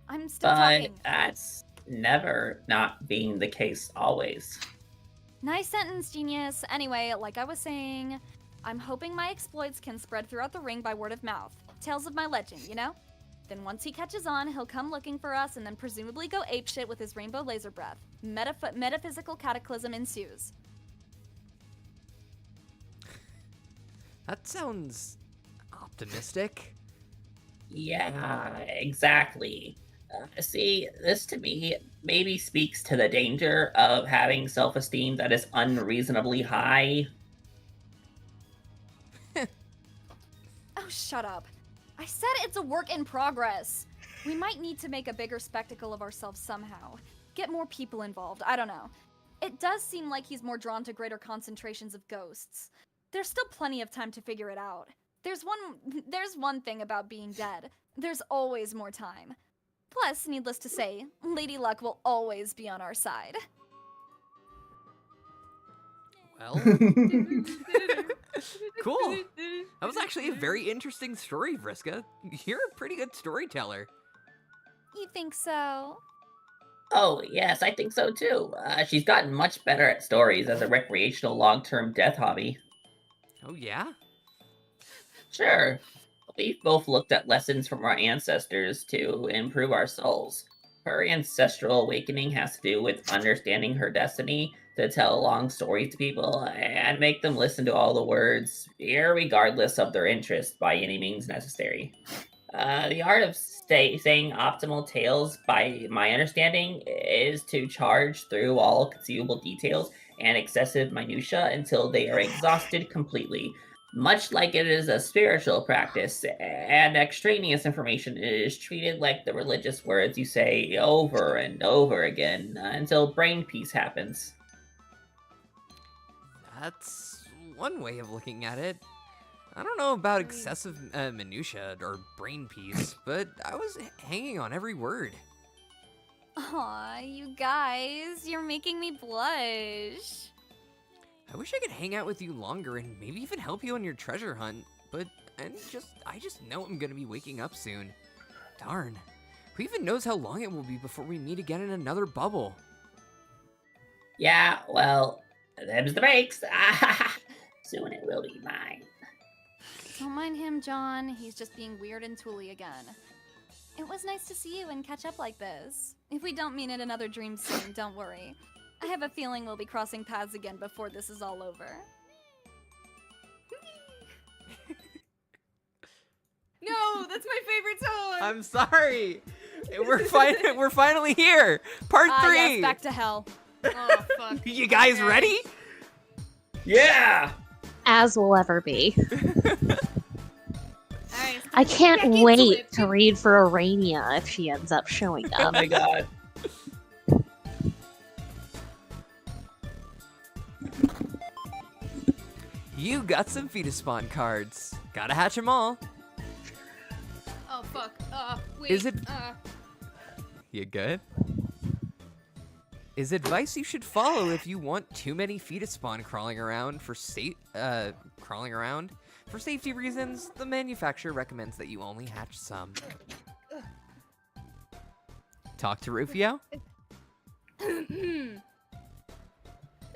I'm still But talking. that's never not being the case always. Nice sentence, genius. Anyway, like I was saying, I'm hoping my exploits can spread throughout the ring by word of mouth. Tales of my legend, you know? Then once he catches on, he'll come looking for us and then presumably go apeshit with his rainbow laser breath. Metaphysical cataclysm ensues. That sounds optimistic. Yeah, exactly. See, this to me maybe speaks to the danger of having self-esteem that is unreasonably high. Oh, shut up. I said it's a work in progress. We might need to make a bigger spectacle of ourselves somehow. Get more people involved, I don't know. It does seem like he's more drawn to greater concentrations of ghosts. There's still plenty of time to figure it out. There's one thing about being dead. There's always more time. Plus, needless to say, Lady Luck will always be on our side. Well, cool. That was actually a very interesting story, Vriska. You're a pretty good storyteller. You think so? Oh, yes, I think so too. She's gotten much better at stories as a recreational long-term death hobby. Oh, yeah? Sure. We've both looked at lessons from our ancestors to improve our souls. Her ancestral awakening has to do with understanding her destiny to tell long stories to people and make them listen to all the words, irregardless of their interest by any means necessary. The art of saying optimal tales, by my understanding, is to charge through all conceivable details and excessive minutiae until they are exhausted completely. Much like it is a spiritual practice, and extraneous information is treated like the religious words you say over and over again until brain peace happens. That's one way of looking at it. I don't know about excessive minutia or brain peace, but I was hanging on every word. Aw, you guys, you're making me blush. I wish I could hang out with you longer and maybe even help you on your treasure hunt, but I just know I'm gonna be waking up soon. Darn. Who even knows how long it will be before we meet again in another bubble? Yeah, well, them's the breaks. Soon it will be mine. Don't mind him, John. He's just being weird and tooly again. It was nice to see you and catch up like this. If we don't meet in another dream soon, don't worry. I have a feeling we'll be crossing paths again before this is all over. No, that's my favorite song. I'm sorry. We're finally here. Part 3. Yes, back to hell. Oh fuck. You guys Okay. ready? Yeah! As will ever be. Alright, I let's can't get back into wait it. to read for Arania if she ends up showing Oh up. my god. You got some Fetus-Spawn cards. Gotta hatch them all. Oh fuck. Wait. Is it- You good? Is advice you should follow if you want too many Fetus-Spawn crawling around for safety reasons. The manufacturer recommends that you only hatch some. Talk to Rufio.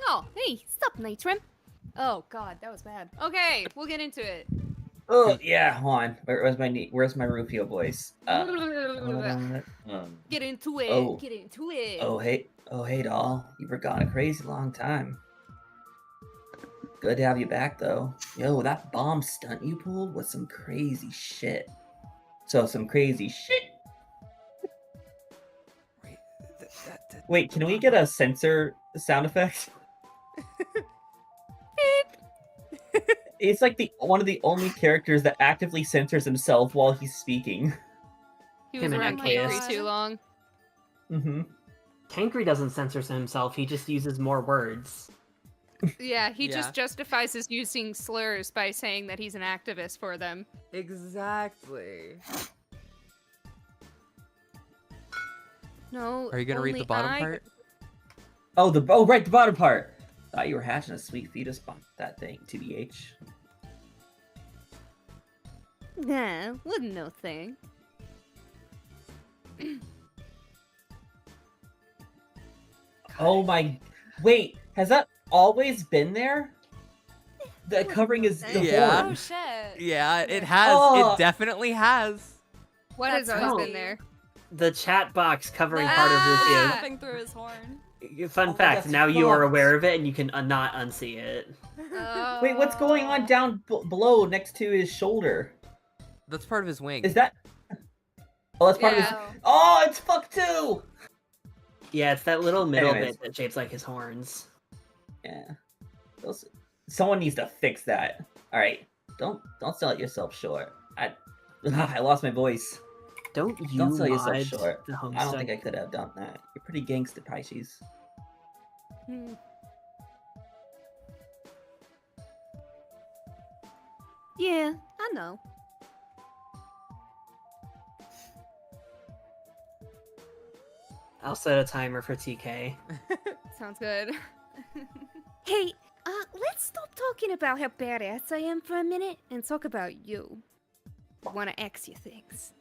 Oh, hey, stop, Nitrim. Oh god, that was bad. Okay, we'll get into it. Oh, yeah, hold on. Where's my Rufio voice? Get into it. Oh. Get into it. Oh, hey, doll. You were gone a crazy long time. Good to have you back, though. Yo, that bomb stunt you pulled was some crazy shit. Wait, can we get a censor sound effect? It's like one of the only characters that actively censors himself while he's speaking. He was Him and around Chaos. K3 too long. Mm-hmm. Kankri doesn't censor himself, he just uses more words. Yeah, he Yeah. just justifies his using slurs by saying that he's an activist for them. Exactly. No. Are you gonna read the bottom part? Oh, right, the bottom part. Thought you were hatching a sweet fetus bomb. That thing, TBH. Nah, wouldn't no thing. Oh my... Wait, has that always been there? The covering is the Yeah. Oh horn. shit. Yeah, it has. Oh. It definitely has. What has That's always right. been there? The chat box covering part of Rufio. Slipping through his horn. Fun Oh, fact, that's now you are fucked. aware of it and you can not unsee it. Wait, what's going on down below next to his shoulder? That's part of his wing. Is that... Oh, that's part of his... Yeah. Oh, it's fucked too! Yeah, it's that little middle Anyways. bit that shapes like his horns. Yeah. Someone needs to fix that. Alright. Don't sell it yourself short. I lost my voice. Don't you Don't sell yourself mod short. the Homestuck? I don't think I could have done that. You're pretty gangster, Pisces. Hmm. Yeah, I know. I'll set a timer for TK. Sounds good. Hey, let's stop talking about how badass I am for a minute and talk about you. I wanna ask you things.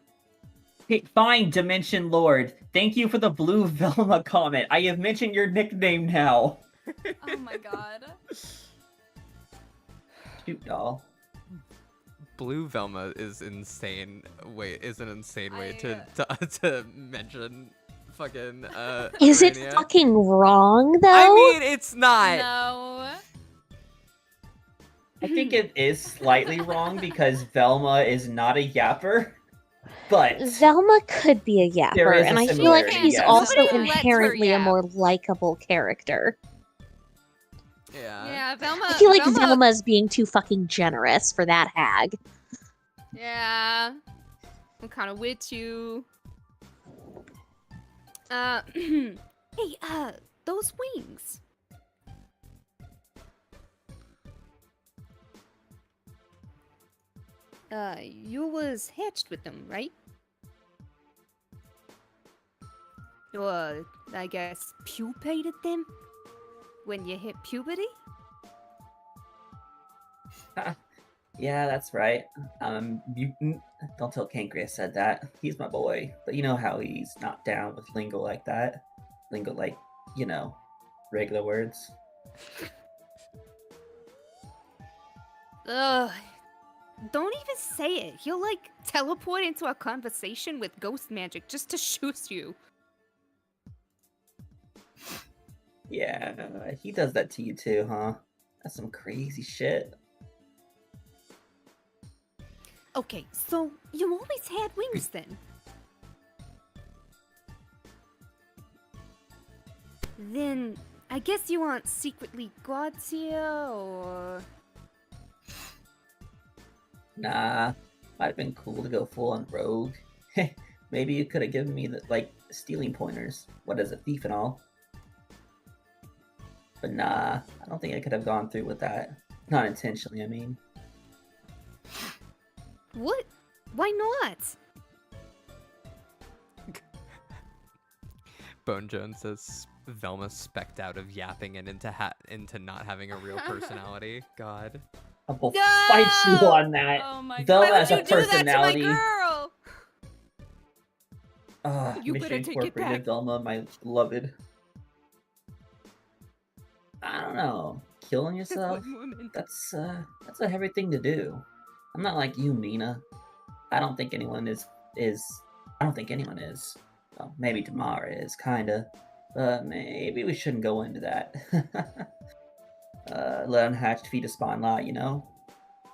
Hey, fine, Dimension Lord. Thank you for the blue Velma comment. I have mentioned your nickname now. Oh my god. Shoot, doll. Blue Velma is insane. Wait, is an insane way to mention fucking Is it Rania. fucking wrong though? I mean, it's not. No. I think it is slightly wrong because Velma is not a yapper, but Velma could be a There yapper, is a and I feel like similarity, she's yes. also Nobody lets her inherently a yap. more likable character. Yeah. Yeah, Velma. I feel like Velma's being too fucking generous for that hag. Yeah. I'm kind of with you. Hey, those wings. You was hatched with them, right? Or, I guess, pupated them? When you hit puberty? yeah, that's right. Mutant. Don't tell Kankri I said that. He's my boy, but you know how he's not down with lingo like that. Lingo like, you know, regular words. Ugh. Don't even say it. He'll, like, teleport into a conversation with ghost magic just to shoot you. Yeah, he does that to you too, huh? That's some crazy shit. Okay, so you always had wings then? Then I guess you aren't secretly gods here, or... Nah, might have been cool to go full on rogue. Maybe you could have given me the, like, stealing pointers. What is a thief and all? But nah, I don't think I could have gone through with that. Not intentionally, I mean. What? Why not? Bone Jones says Velma specked out of yapping and into not having a real personality. God. I will fight you on that. Oh my god. Velma Why has would a you do that to my personality. girl? You Mission better take it Incorporated back. Velma, my beloved. I don't know. Killing yourself? That's a heavy thing to do. I'm not like you, Mina. I don't think anyone is. I don't think anyone is. Well, maybe Tamara is, kinda. But maybe we shouldn't go into that. Let unhatched fetus spawn lot, you know?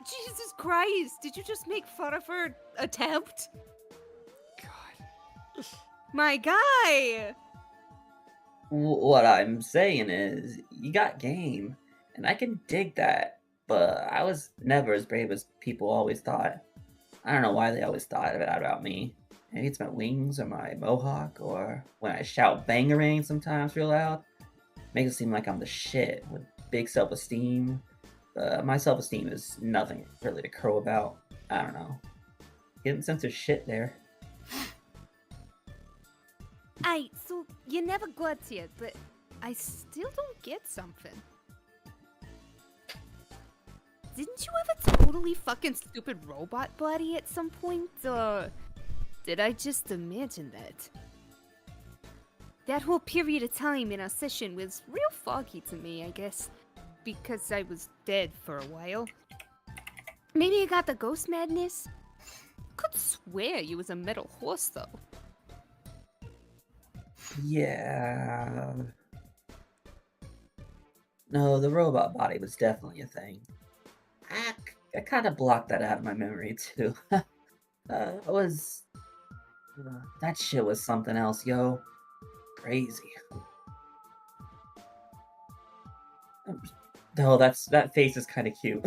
Jesus Christ, did you just make fun of her attempt? God. My guy! What I'm saying is, you got game, and I can dig that, but I was never as brave as people always thought. I don't know why they always thought of it about me. Maybe it's my wings or my mohawk, or when I shout bangarang sometimes real loud. Makes it seem like I'm the shit with big self-esteem. My self-esteem is nothing really to crow about. I don't know. Getting sense of shit there. Aye, so you never got yet, but I still don't get something. Didn't you have a totally fucking stupid robot body at some point, or did I just imagine that? That whole period of time in our session was real foggy to me, I guess, because I was dead for a while. Maybe I got the ghost madness? Could swear you was a metal horse, though. Yeah. No, the robot body was definitely a thing. I kind of blocked that out of my memory, too. That shit was something else, yo. Crazy. Oh, that face is kind of cute.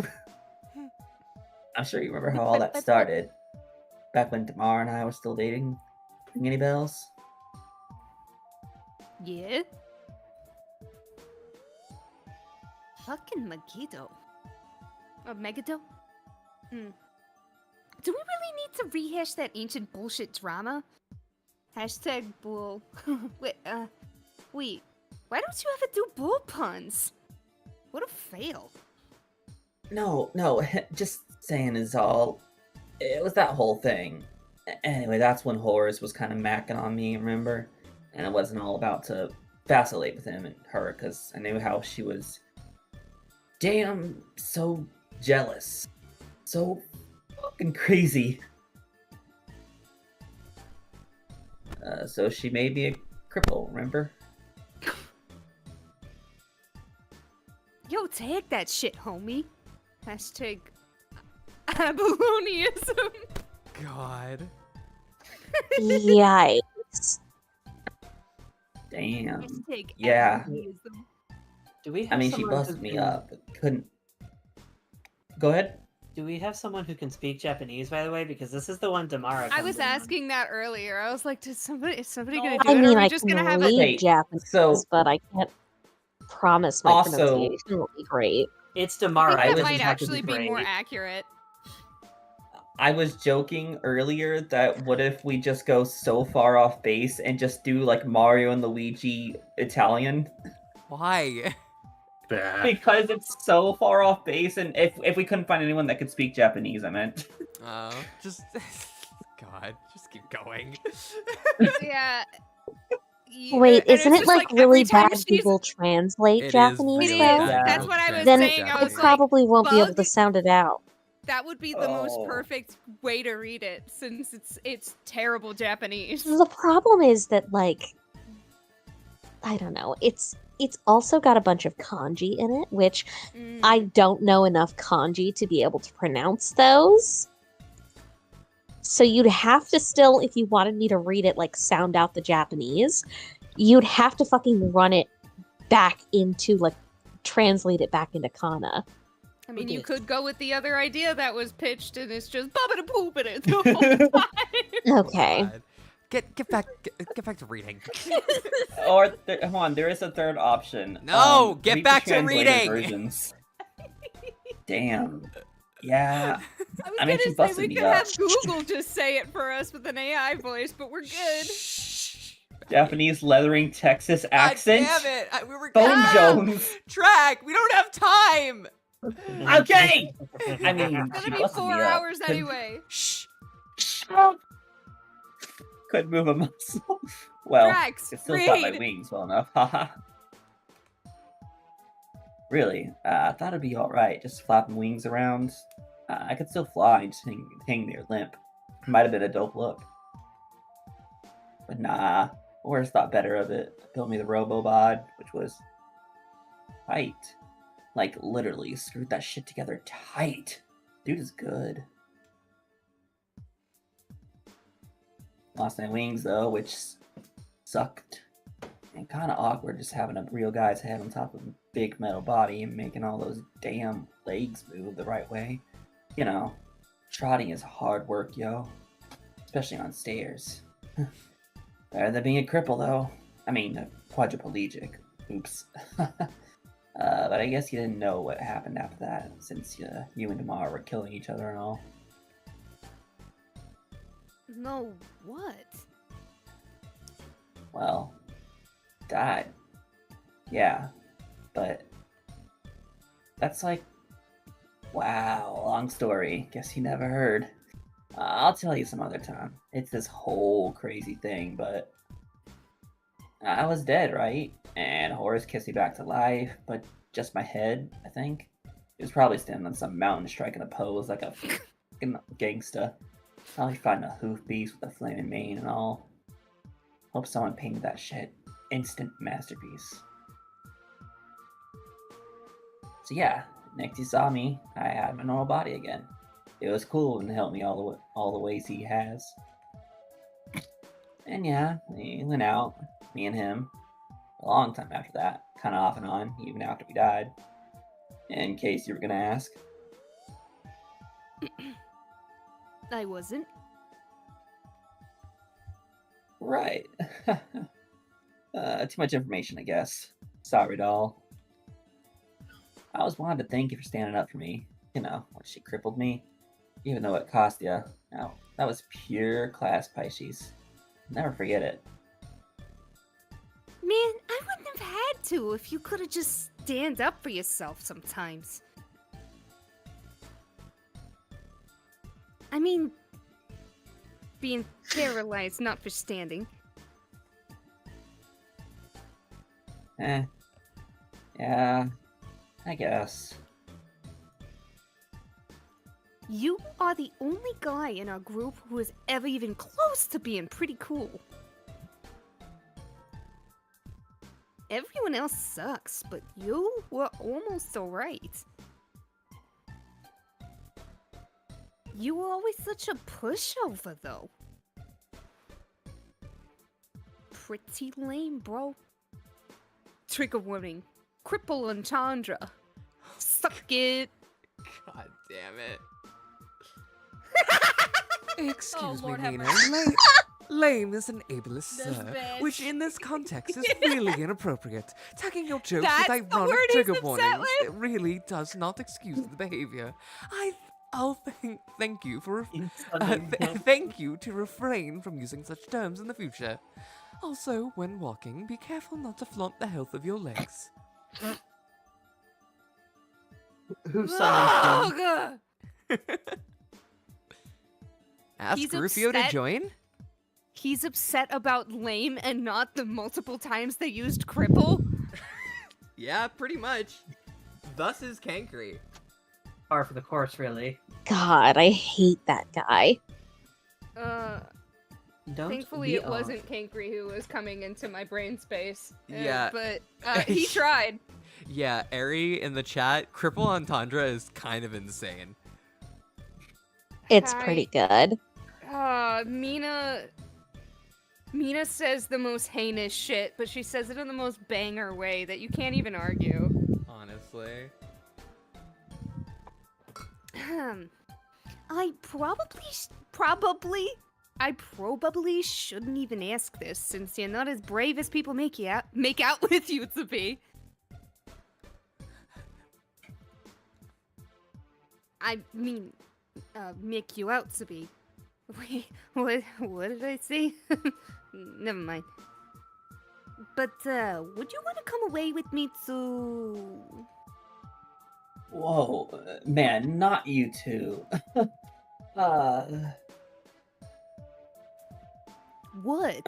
I'm sure you remember how all that started. Back when Damar and I were still dating. Ring any bells? Yeah? Fucking Megiddo. Or Megiddo? Do we really need to rehash that ancient bullshit drama? Hashtag bull. Wait, why don't you ever do bull puns? What a fail. No, just saying is all. It was that whole thing. Anyway, that's when Horace was kind of macking on me, remember? And it wasn't all about to vacillate with him and her, because I knew how she was damn so jealous. So fucking crazy. So she made me a cripple, remember? Yo, take that shit, homie. Hashtag abaloniism. God. Yikes. Damn. Hashtag Yeah. abaloniism. Do we have I mean, she someone who busted me can- up, but couldn't. Go ahead. Do we have someone who can speak Japanese, by the way? Because this is the one Damara. I was comes in on. asking that earlier. I was like, is somebody gonna do I it? Or mean, are we I just can gonna have read a Wait, Japanese, so- but I can't promise my Also- pronunciation will be great. It's I Damara. think I that was might doesn't have to actually be great. more accurate. I was joking earlier that what if we just go so far off base and just do like Mario and Luigi Italian? Why? Because it's so far off base, and if we couldn't find anyone that could speak Japanese, I meant. Just. God, just keep going. Yeah. Wait, and it's isn't it just like every really time bad she's- Google Translate It is Japanese really though? bad Yeah. That's Google what I was Then saying. I it was like, probably won't be able to bug? sound it out. that would be the most Oh. perfect way to read it, since it's terrible Japanese. The problem is that, like, I don't know, it's also got a bunch of kanji in it, which Mm. I don't know enough kanji to be able to pronounce those. So you'd have to still, if you wanted me to read it, like, sound out the Japanese, you'd have to fucking run it back into, like, translate it back into kana. I mean, you could go with the other idea that was pitched, and it's just bubbada poop in it the whole time. Okay. God. Get back to reading. Or hold on, there is a third option. No, get read the back to translated reading. Versions. Damn. Yeah. I was I mean, she gonna say busted we me could up. have Google just say it for us with an AI voice, but we're good. Japanese leathering Texas God accent. damn it! We were Bone Ah! Jones. Track. We don't have time. Okay. I mean, It's she gonna be busted 4 me up. hours Couldn't- anyway. Shh. Couldn't move a muscle. Well, Drax, it still got my read. wings well enough. Haha. Really, I thought it'd be alright just flapping wings around. I could still fly and just hang there limp. Might have been a dope look. But nah, Horace thought better of it. Built me the Robobod, which was tight. Like, literally, screwed that shit together tight. Dude is good. Lost my wings, though, which sucked. And kind of awkward just having a real guy's head on top of a big metal body and making all those damn legs move the right way. You know, trotting is hard work, yo. especially on stairs. Better than being a cripple, though. I mean, a quadriplegic. Oops. But I guess you didn't know what happened after that, since you and Damar were killing each other and all. No, what? Well, died. Yeah, but that's like, wow, long story. Guess you never heard. I'll tell you some other time. It's this whole crazy thing, but I was dead, right? And Horus kissed me back to life, but just my head, I think. He was probably standing on some mountain striking a pose like a fucking gangsta. Probably fighting a hoof beast with a flaming mane and all. Hope someone painted that shit. Instant masterpiece. So yeah, next he saw me, I had my normal body again. It was cool and helped me all the ways he has. And yeah, we went out, me and him, a long time after that, kind of off and on, even after we died. In case you were gonna ask. I wasn't. Right. Too much information, I guess. Sorry, doll. I always wanted to thank you for standing up for me. You know, when she crippled me. Even though it cost you. No, that was pure class, Pisces. Never forget it. Man, I wouldn't have had to if you could have just stand up for yourself sometimes. I mean, being paralyzed, not for standing. Yeah, I guess. You are the only guy in our group who is ever even close to being pretty cool. Everyone else sucks, but you were almost alright. You were always such a pushover, though. Pretty lame, bro. Trigger warning. Cripple entendre. Suck it. God damn it. Excuse Lord me, have Mina. mercy. Lame is an ableist This slur, bitch. which in this context is really inappropriate. Tagging your jokes That's with the ironic word he's trigger upset warnings with? it really does not excuse the behavior. I'll thank you for thank you to refrain from using such terms in the future. Also, when walking, be careful not to flaunt the health of your legs. Who summoned him? Ask He's Rufio to upset. join? He's upset about lame and not the multiple times they used cripple. Yeah, pretty much. Thus is Cankry. Par for the course, really. God, I hate that guy. Don't Thankfully, be it wasn't Kankry who was coming into my brain space. Yeah. But he tried. Yeah, Ari in the chat, Cripple Entendre is kind of insane. It's Hi. pretty good. Mina says the most heinous shit, but she says it in the most banger way that you can't even argue. Honestly. I probably shouldn't even ask this since you're not as brave as people make out with you to be. I mean, make you out to be. Wait, what did I say? Never mind. But, would you want to come away with me to... Whoa, man, not you two. What?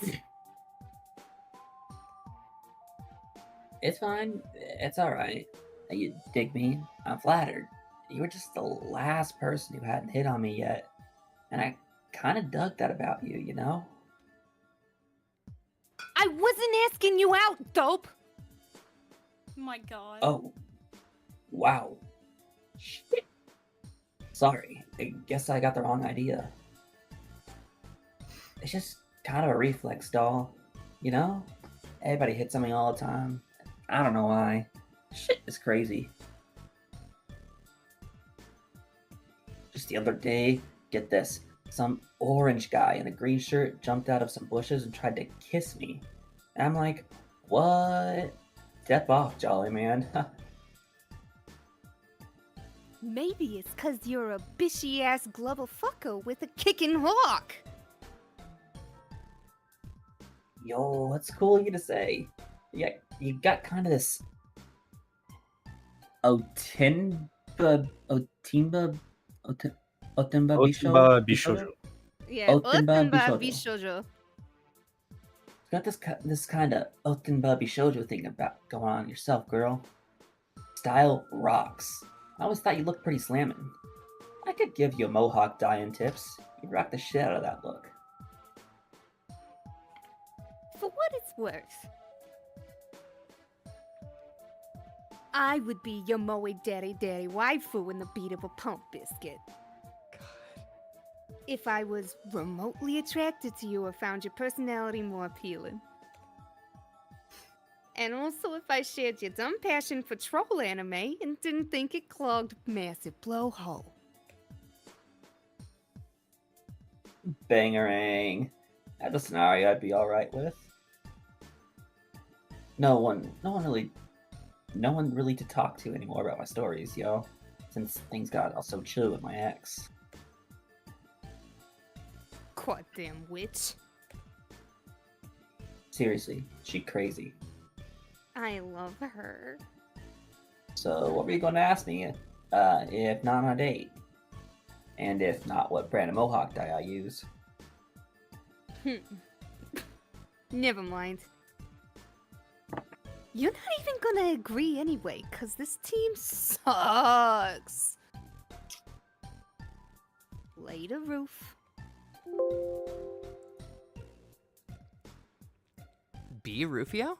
It's fine. It's alright. You dig me? I'm flattered. You were just the last person who hadn't hit on me yet. And I kind of dug that about you, you know? I wasn't asking you out, dope! My god. Oh. Wow. Shit. Sorry. I guess I got the wrong idea. It's just kind of a reflex, doll. You know? Everybody hits on me all the time. I don't know why. Shit is crazy. Just the other day, get this. some orange guy in a green shirt jumped out of some bushes and tried to kiss me. And I'm like, what? Step off, jolly man. Maybe it's cause you're a bishy ass glubber fucker with a kicking hawk. Yo, that's cool of you to say. Yeah, you got kind of this Otimba Otimba Bishojo. Yeah, Otenba Otenba Bishojo. Bishojo. You got this kind of Otenba Bishojo thing about going on yourself, girl. Style rocks. I always thought you looked pretty slamming. I could give you a mohawk dye-in tips. You'd rock the shit out of that look. For what it's worth, I would be your moe daddy waifu in the beat of a pump biscuit. If I was remotely attracted to you or found your personality more appealing. And also if I shared your dumb passion for troll anime and didn't think it clogged massive blowhole. Bangarang. That's a scenario I'd be alright with. No one really to talk to anymore about my stories, yo. Since things got all so chill with my ex. Goddamn witch. Seriously, she crazy. I love her. So what were you gonna ask me? If not on a date? And if not, what brand of mohawk dye I use? Never mind. You're not even gonna agree anyway, cause this team sucks. Later, Roof. B. Rufio?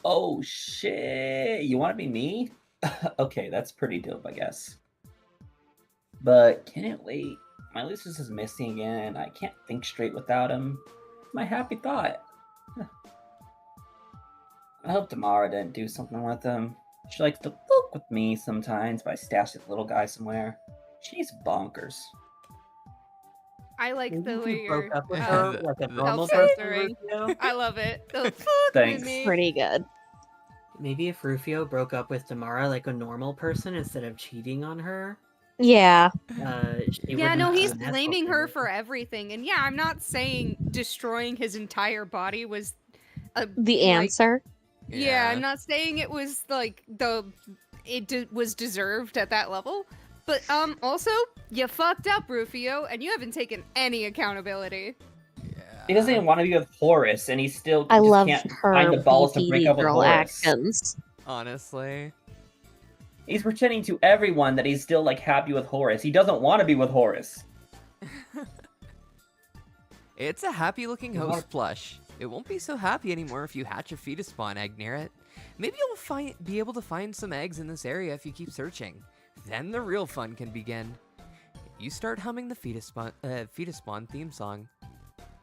Oh shit! You want to be me? Okay, that's pretty dope, I guess. But can it wait? My Lucius is missing again. I can't think straight without him. My happy thought. I hope Tamara didn't do something with him. She likes to fuck with me sometimes by stashing the little guy somewhere. She's bonkers. I like the way You broke you're up with her like a normal self-censoring. person, Rufio. I love it. The fuck Thanks. with me. Pretty good. Maybe if Rufio broke up with Tamara like a normal person instead of cheating on her. Yeah. Yeah, no, he's blaming blaming her for everything. And yeah, I'm not saying destroying his entire body was The like, answer. Yeah, I'm not saying it was like was deserved at that level. But also, you fucked up, Rufio, and you haven't taken any accountability. He doesn't even want to be with Horace, and he still I just love can't her find the balls to break BPD up with girl Horace. actions. Honestly. He's pretending to everyone that he's still like happy with Horace. He doesn't want to be with Horace. It's a happy-looking host plush. It won't be so happy anymore if you hatch a fetus spawn egg near it. Maybe you'll be able to find some eggs in this area if you keep searching. Then the real fun can begin. You start humming the fetus spawn theme song.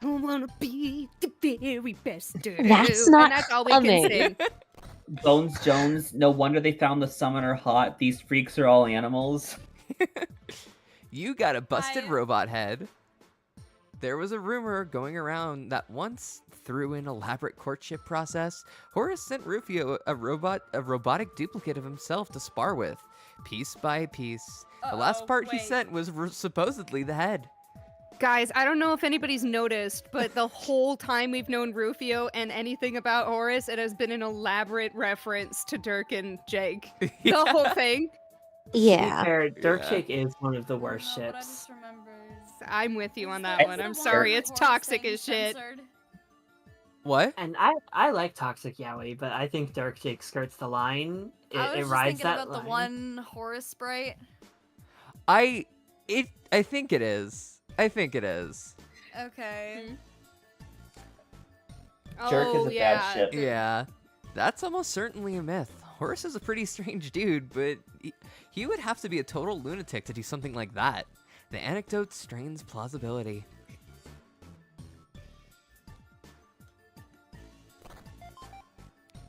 I wanna be the very best. That's not And that's all we humming. can sing. Bones Jones, no wonder they found the summoner hot. These freaks are all animals. You got a busted robot head. There was a rumor going around that once, through an elaborate courtship process, Horace sent Rufio a robotic duplicate of himself to spar with, piece by piece. The last part he sent was supposedly the head. Guys, I don't know if anybody's noticed, but the whole time we've known Rufio and anything about Horace, it has been an elaborate reference to Dirk and Jake. The whole thing. Yeah. Dirk Jake is one of the worst ships. I'm with you on that one. I'm sorry, it's toxic as shit. What? And I like Toxic Yaoi, but I think Dirk Jake skirts the line. It I was just rides thinking that about line. the one Horus sprite. I think it is. I think it is. Okay. Jerk is a bad ship. Yeah. That's almost certainly a myth. Horace is a pretty strange dude, but he would have to be a total lunatic to do something like that. The anecdote strains plausibility.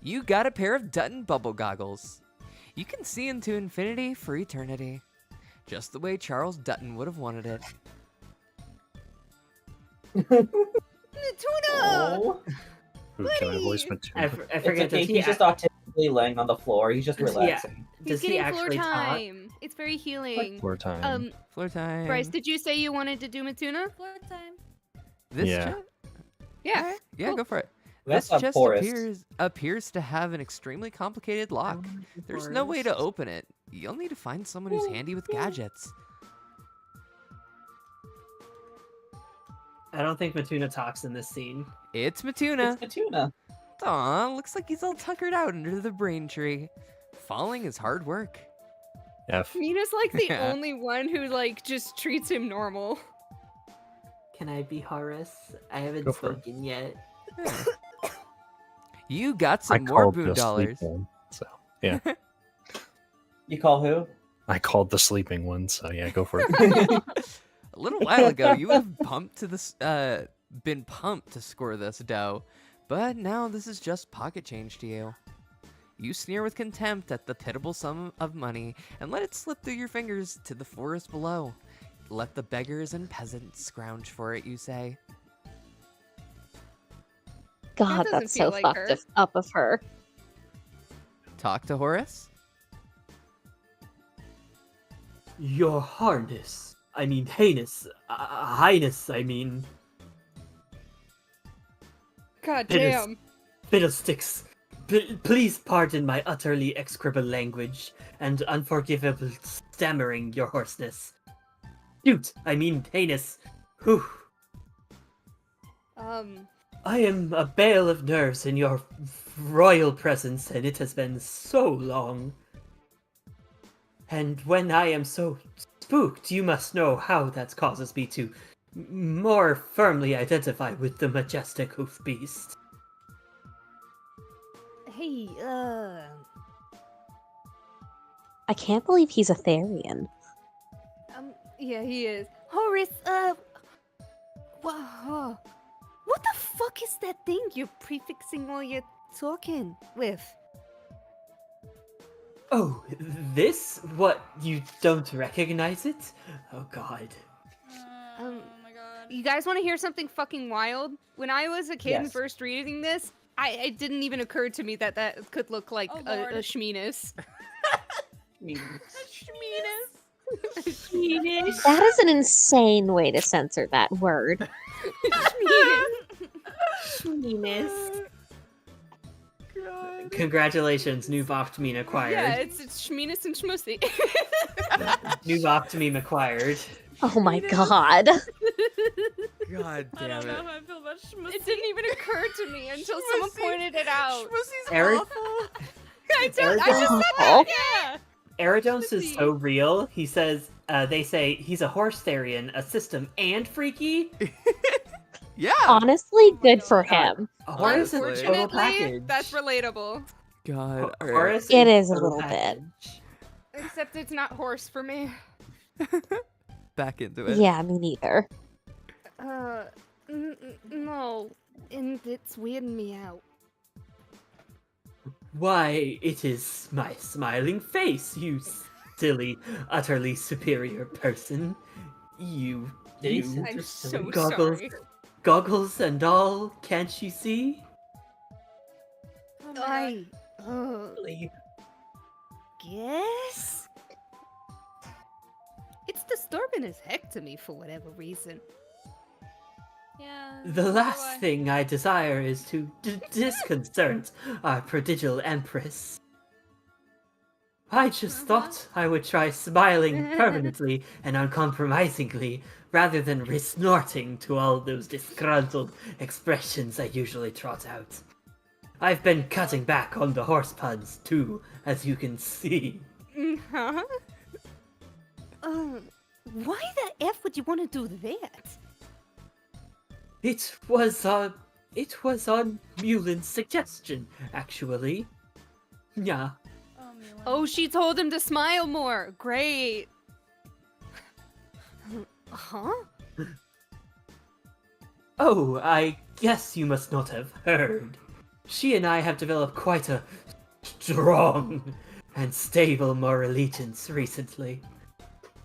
You got a pair of Dutton bubble goggles. You can see into infinity for eternity. just the way Charles Dutton would have wanted it. Tuna! Oh. Ooh, can I voice I Matuna? forget. It's okay. Does he He's just autistically laying on the floor. He's just Does he- relaxing. He's does he getting floor actually talk? time. It's very healing. Floor time. Floor time. Bryce, did you say you wanted to do Matuna? Floor time. This Yeah. chest? Yeah. Yeah, Cool. go for it. That's This a chest forest. appears to have an extremely complicated lock. There's no way to open it. You'll need to find someone who's handy with gadgets. I don't think Matuna talks in this scene. It's Matuna. It's Matuna. Aw, looks like he's all tuckered out under the brain tree. Falling is hard work. F. Mina's like the Yeah. only one who like just treats him normal. Can I be Horace? I haven't Go for it. spoken yet. Yeah. You got I some more called boon the dollars. sleeping one, so yeah. You call who? I called the sleeping one, so yeah, go for it. A little while ago, you would have been pumped to score this dough, but now this is just pocket change to you. You sneer with contempt at the pitiable sum of money and let it slip through your fingers to the forest below. Let the beggars and peasants scrounge for it, you say. God, doesn't that's feel so like fucked her. up of her. Talk to Horace? Your Highness. I mean, Highness. Highness, I mean. God It is- damn. Fiddlesticks. Please pardon my utterly execrable language and unforgivable stammering, your hoarseness. Shoot, I mean, Highness. Whew. I am a bale of nerves in your royal presence, and it has been so long. And when I am so spooked, you must know how that causes me to more firmly identify with the majestic hoof beast. Hey, I can't believe he's a Therian. Yeah, he is. Horace, what the fuck is that thing you're prefixing while you're talking with? Oh, this? What, you don't recognize it? Oh god. Oh my god. You guys want to hear something fucking wild? When I was a kid and Yes. first reading this, it didn't even occur to me that that could look like Oh, a Lord. shmeenus. That is an insane way to censor that word. Shmeenus. Congratulations, new VOFT meme acquired. Yeah, it's shmeenus and schmussy. New VOFT meme acquired. Oh my god. God I damn don't know it. how I feel about schmussy. It didn't even occur to me until someone Schmussy. pointed it out. Schmussy's Eric- awful. I just said Oh. that, yeah. Eridos is Schmussy. so real. He says, they say he's a horse Therian, a system, and freaky. Yeah. Honestly, my good for God. him. A horse is a total Unfortunately, package. that's relatable. God. Alright. Horus It is is a total little bit. package. Except it's not horse for me. Back into it. Yeah, me neither. No. And it's weirding me out. Why, it is my smiling face, you silly, utterly superior person. You, Did he you, say- I'm so goggles, sorry. goggles and all, can't you see? Oh my god. I Really? guess. It's disturbing as heck to me for whatever reason. Yeah. The so do last I. thing I desire is to disconcert our prodigal empress. I just thought I would try smiling permanently and uncompromisingly, rather than resorting to all those disgruntled expressions I usually trot out. I've been cutting back on the horse puns too, as you can see. Huh? Why the F would you want to do that? It was on Mulin's suggestion, actually. Yeah. Oh, Mulan. Oh, she told him to smile more. Great. Huh? Oh, I guess you must not have heard. She and I have developed quite a strong and stable moral allegiance recently.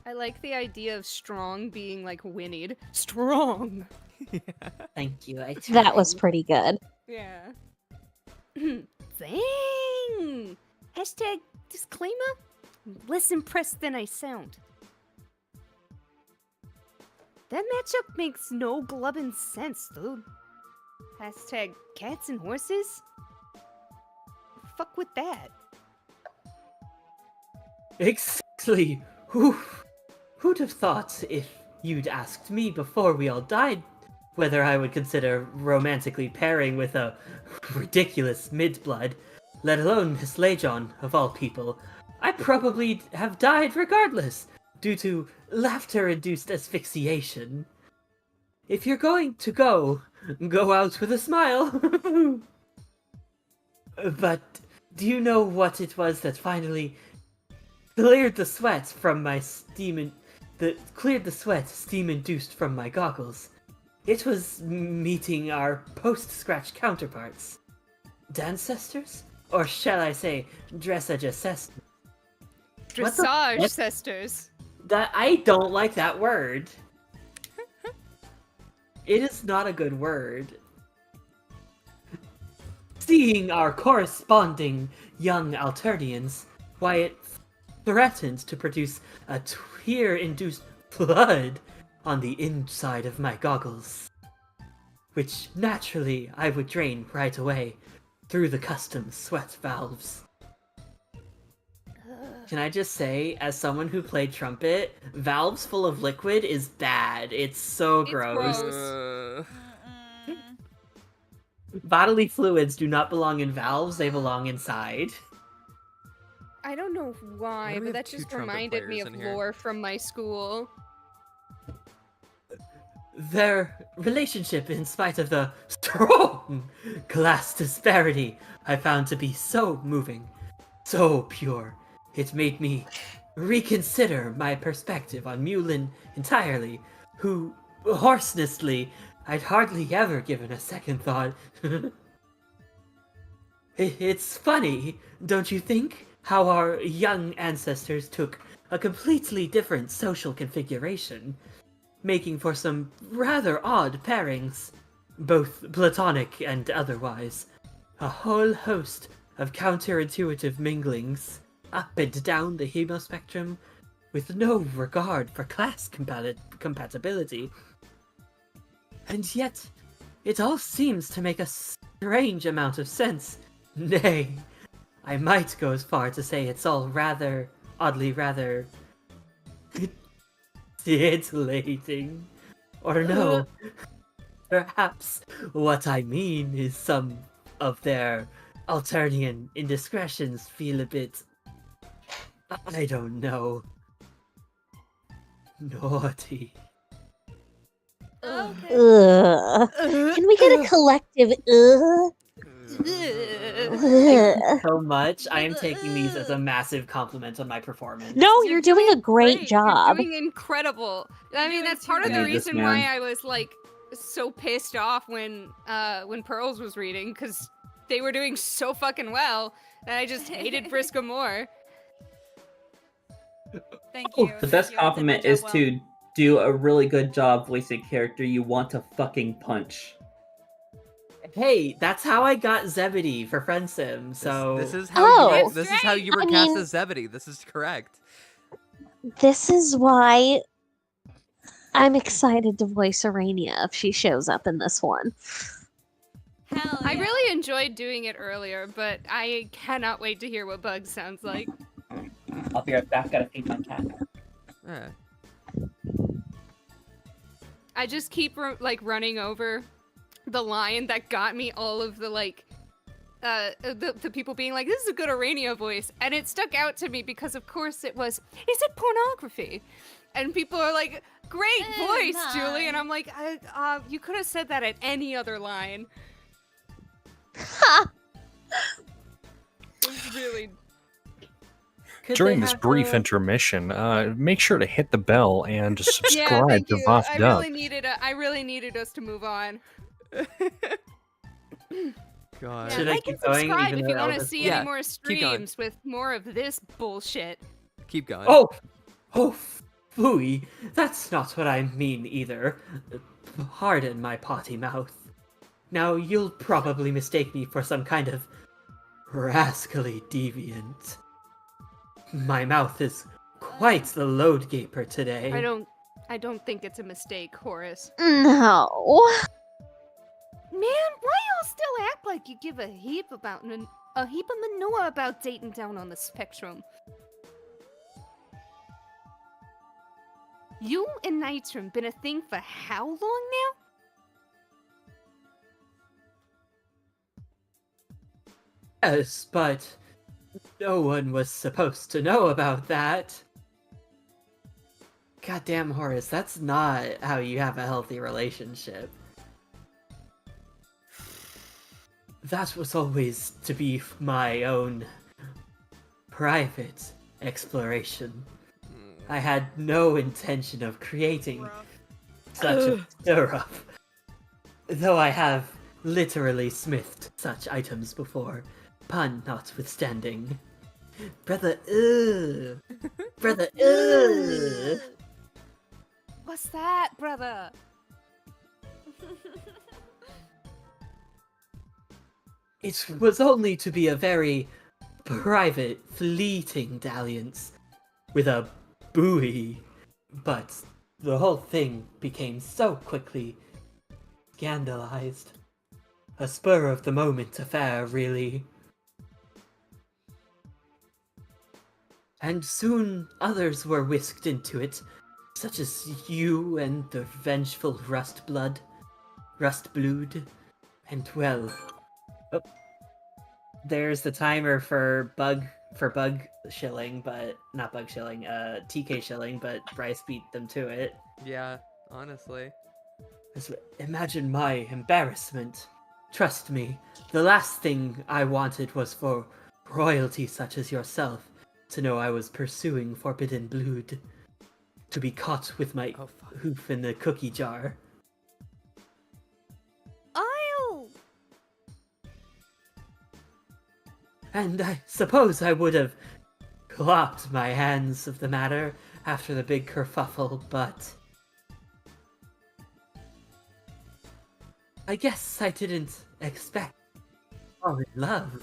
I like the idea of strong being like whinnied. Strong. Thank you. That was pretty good. Yeah. Dang. Hashtag disclaimer. Less impressed than I sound. That matchup makes no blubbing sense, dude. Hashtag cats and horses? Fuck with that. Exactly. Who'd have thought if you'd asked me before we all died whether I would consider romantically pairing with a ridiculous mid-blood, let alone Miss Lejon, of all people, I'd probably have died regardless, due to laughter-induced asphyxiation. If you're going to go out with a smile. But do you know what it was that finally cleared the sweat steam-induced from my goggles? It was meeting our post-scratch counterparts. Dancesters? Or shall I say, dressage-assessors? Dressage sisters. That I don't like that word. It is not a good word. Seeing our corresponding young Alternians, why it threatened to produce a tear-induced flood on the inside of my goggles, which naturally I would drain right away through the custom sweat valves. Can I just say, as someone who played trumpet, valves full of liquid is bad. It's so gross. Bodily fluids do not belong in valves, they belong inside. I don't know why, we but have that two just trumpet reminded me players of in here? lore from my school. Their relationship, in spite of the strong class disparity, I found to be so moving, so pure. It made me reconsider my perspective on Mulin entirely, who, hoarsenessly, I'd hardly ever given a second thought. It's funny, don't you think, how our young ancestors took a completely different social configuration, making for some rather odd pairings, both platonic and otherwise. A whole host of counterintuitive minglings, up and down the hemo spectrum, with no regard for class compatibility. And yet, it all seems to make a strange amount of sense. Nay, I might go as far to say it's all oddly rather titillating. Or no, perhaps what I mean is some of their Alternian indiscretions feel a bit, I don't know, naughty. Ugh. Can we get a collective ugh? Thank you so much. I am taking these as a massive compliment on my performance. No, you're doing a great job. You're doing incredible. I mean, that's part of the I need this, reason why man. I was like so pissed off when Pearls was reading, because they were doing so fucking well that I just hated Vriska more. Thank Oh, you. The best compliment is to do a really good job voicing a character you want to fucking punch. Hey, that's how I got Zebedee for Friend Sim, so... This is how Oh. this is how you were I cast mean- as Zebedee. This is correct. This is why I'm excited to voice Arania if she shows up in this one. Hell I yeah. really enjoyed doing it earlier, but I cannot wait to hear what Bug sounds like. I'll be right back, gotta feed my cat. Yeah. I just keep running over the line that got me all of the the people being like, this is a good Arania voice, and it stuck out to me because of course it was, is it pornography? And people are like, great voice, Julie, and I'm like, you could have said that at any other line. It was really... Could During they this have brief a- intermission, make sure to hit the bell and Yeah, subscribe thank to you. VOFT I Dub. really needed us to move on. God. Should I like keep and going subscribe even if you though want to Elvis- see Yeah, any more keep going. streams with more of this bullshit. Keep going. Oh, buoy. That's not what I mean either. Pardon my potty mouth. Now, you'll probably mistake me for some kind of rascally deviant. My mouth is quite the load gaper today. I don't think it's a mistake, Horace. No. Man, why y'all still act like you give a heap of manure about dating down on the spectrum? You and Nitram been a thing for how long now? Yes, but no one was supposed to know about that. Goddamn, Horace, that's not how you have a healthy relationship. That was always to be my own private exploration. I had no intention of creating such a stir-up. Though I have literally smithed such items before, pun notwithstanding. Brother, Brother, What's that, brother? It was only to be a very private, fleeting dalliance with a buoy, but the whole thing became so quickly scandalized. A spur-of-the-moment affair, really. And soon others were whisked into it, such as you and the vengeful Rustblood, and well... Oh. There's the timer for bug shilling, but not bug shilling, TK shilling, but Bryce beat them to it. Yeah, honestly. Imagine my embarrassment. Trust me, the last thing I wanted was for royalty such as yourself to know I was pursuing forbidden blood, to be caught with my hoof in the cookie jar. I'll... And I suppose I would have clopped my hands of the matter after the big kerfuffle, but... I guess I didn't expect fall in love.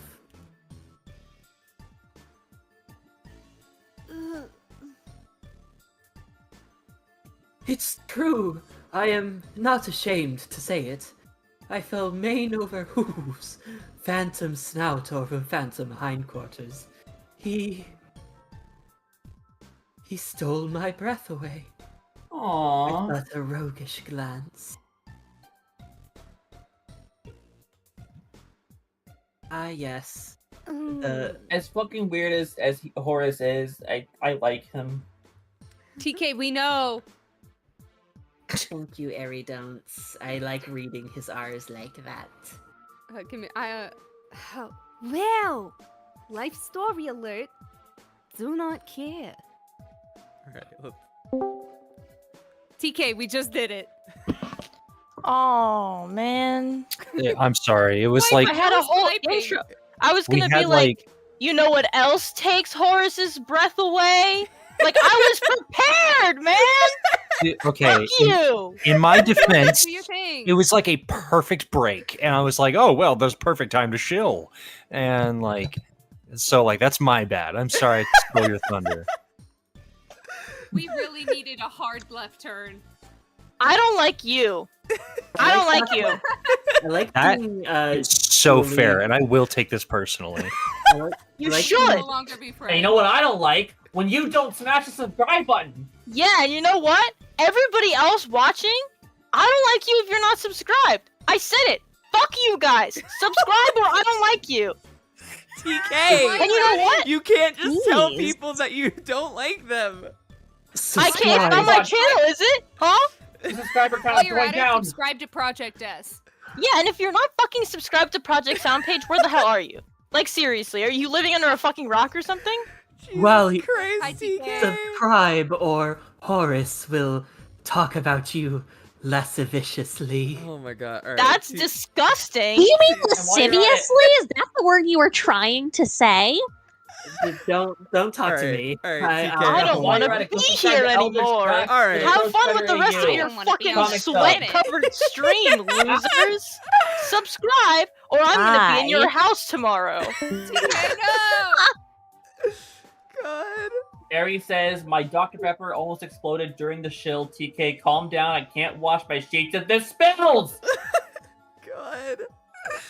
It's true. I am not ashamed to say it. I fell mane over hooves, phantom snout over phantom hindquarters. He stole my breath away. Aww. With but a roguish glance. Ah, yes. As fucking weird as Horace is, I like him. TK, we know. Thank you, Aridon'ts. I like reading his R's like that. Give me. Well, life story alert. Do not care. Alright, TK, we just did it. Oh man. Yeah, I'm sorry. It was Wait, like I had a whole typing. intro. I was we gonna had be like, you know what else takes Horace's breath away? Like I was prepared, man. okay. Fuck you. In my defense, Do your thing. it was like a perfect break, and I was like, "Oh well, there's perfect time to shill," and like, so like that's my bad. I'm sorry to steal your thunder. We really needed a hard left turn. I don't like you. I don't like you. I like That being, It's so bullied. fair, and I will take this personally. You like should. No longer be friends. And you know what I don't like? When you don't smash the subscribe button. Yeah, and you know what? Everybody else watching, I don't like you if you're not subscribed. I said it. Fuck you guys. Subscribe or I don't like you. TK! And you know what? You can't just tell Jeez. people that you don't like them. I can't on my channel, is it? Huh? The subscriber count While is you're going at down. it, subscribe to Project S. Yeah, and if you're not fucking subscribed to Project Soundpage, where the hell are you? Like seriously, are you living under a fucking rock or something? Well, Christ, Hi, TK. subscribe or Horace will talk about you less viciously. Oh my god. Alright. That's disgusting. Do you mean while you're at it- lasciviously? Is that the word you were trying to say? Don't talk to Alright, me. alright, TK. I don't want to Alright, be let's here try the Eldritch anymore. Crack. Alright. Have fun with the rest of You. your I wanna be fucking on Comic sweat-covered stream, losers. Subscribe, or I'm gonna be in your Bye. house tomorrow. TK, no! God. Barry says, my Dr. Pepper almost exploded during the shill. TK, calm down. I can't wash my sheets if this spills! God.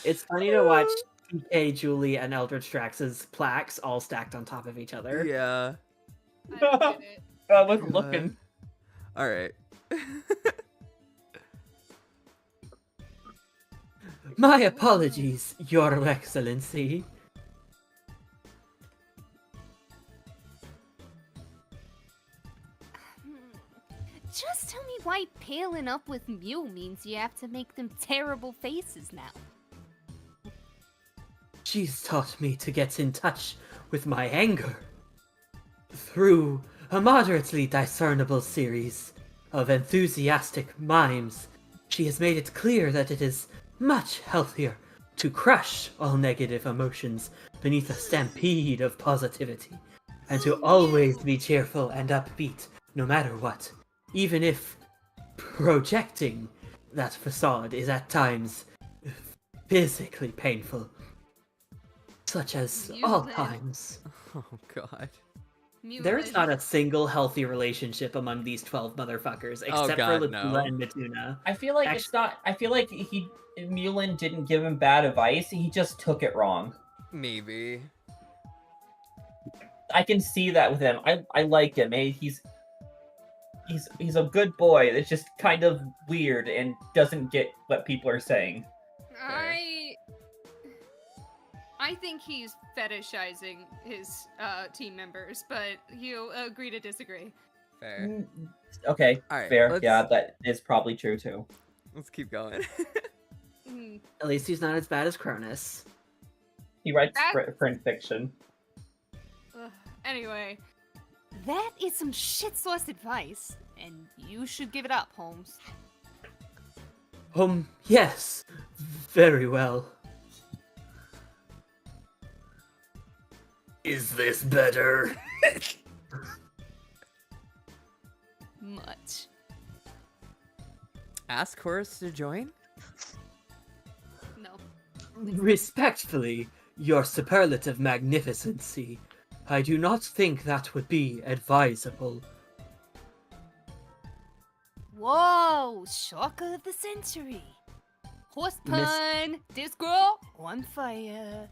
It's funny to watch TK, Julie, and Eldritch Drax's plaques all stacked on top of each other. Yeah. I don't get it. I wasn't looking. Alright. My apologies, Your Excellency. Just tell me why paling up with Mew means you have to make them terrible faces now. She's taught me to get in touch with my anger. Through a moderately discernible series of enthusiastic mimes, she has made it clear that it is much healthier to crush all negative emotions beneath a stampede of positivity, and to always be cheerful and upbeat no matter what, even if projecting that facade is at times physically painful. Such as all Mulan. times. Oh God. There's not a single healthy relationship among these 12 motherfuckers, except God, for no. Latula and Matuna. I feel like it's not. I feel like Mulin didn't give him bad advice. He just took it wrong. Maybe. I can see that with him. I like him. He's a good boy. It's just kind of weird and doesn't get what people are saying. I think he's fetishizing his team members, but you agree to disagree. Fair. Okay, Alright, fair. let's- Yeah, that is probably true too. Let's keep going. Mm. At least he's not as bad as Cronus. He writes That- print fiction. Anyway, That is some shit sauce advice, and you should give it up, Holmes. Yes. Very well. Is this better? Much. Ask Horace to join? no. Respectfully, your superlative magnificency, I do not think that would be advisable. Whoa, shocker of the century. Horse Miss- pun, this girl on fire.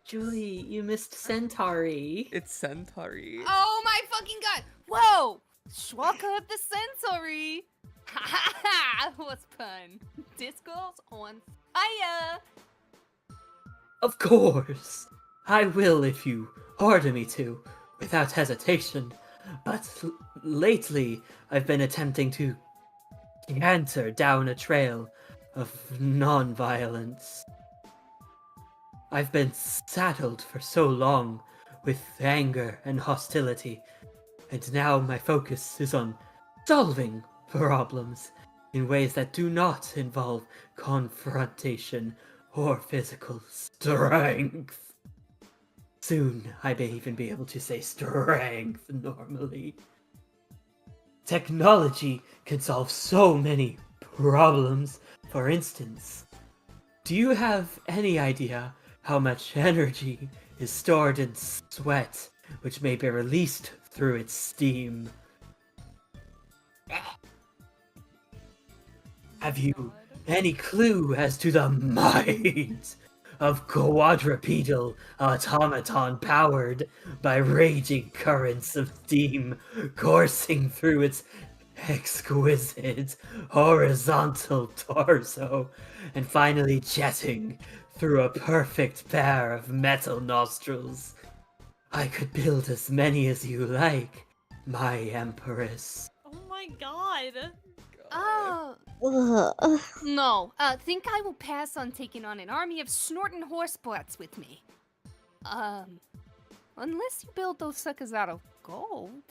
Julie, you missed Centauri. It's Centauri. Oh my fucking god! Whoa, shocker of the century. Ha ha ha, horse pun. This girl's on fire. Of course. I will if you order me to, without hesitation. But lately, I've been attempting to canter down a trail of non-violence. I've been saddled for so long with anger and hostility, and now my focus is on solving problems in ways that do not involve confrontation or physical strength. Soon, I may even be able to say strength normally. Technology can solve so many problems. For instance, do you have any idea how much energy is stored in sweat, which may be released through its steam? Have you any clue as to the might of quadrupedal automaton powered by raging currents of steam coursing through its exquisite horizontal torso and finally jetting through a perfect pair of metal nostrils? I could build as many as you like, my empress. Oh my god. Oh, Ugh. no. Think I will pass on taking on an army of snorting horse butts with me. Unless you build those suckers out of gold.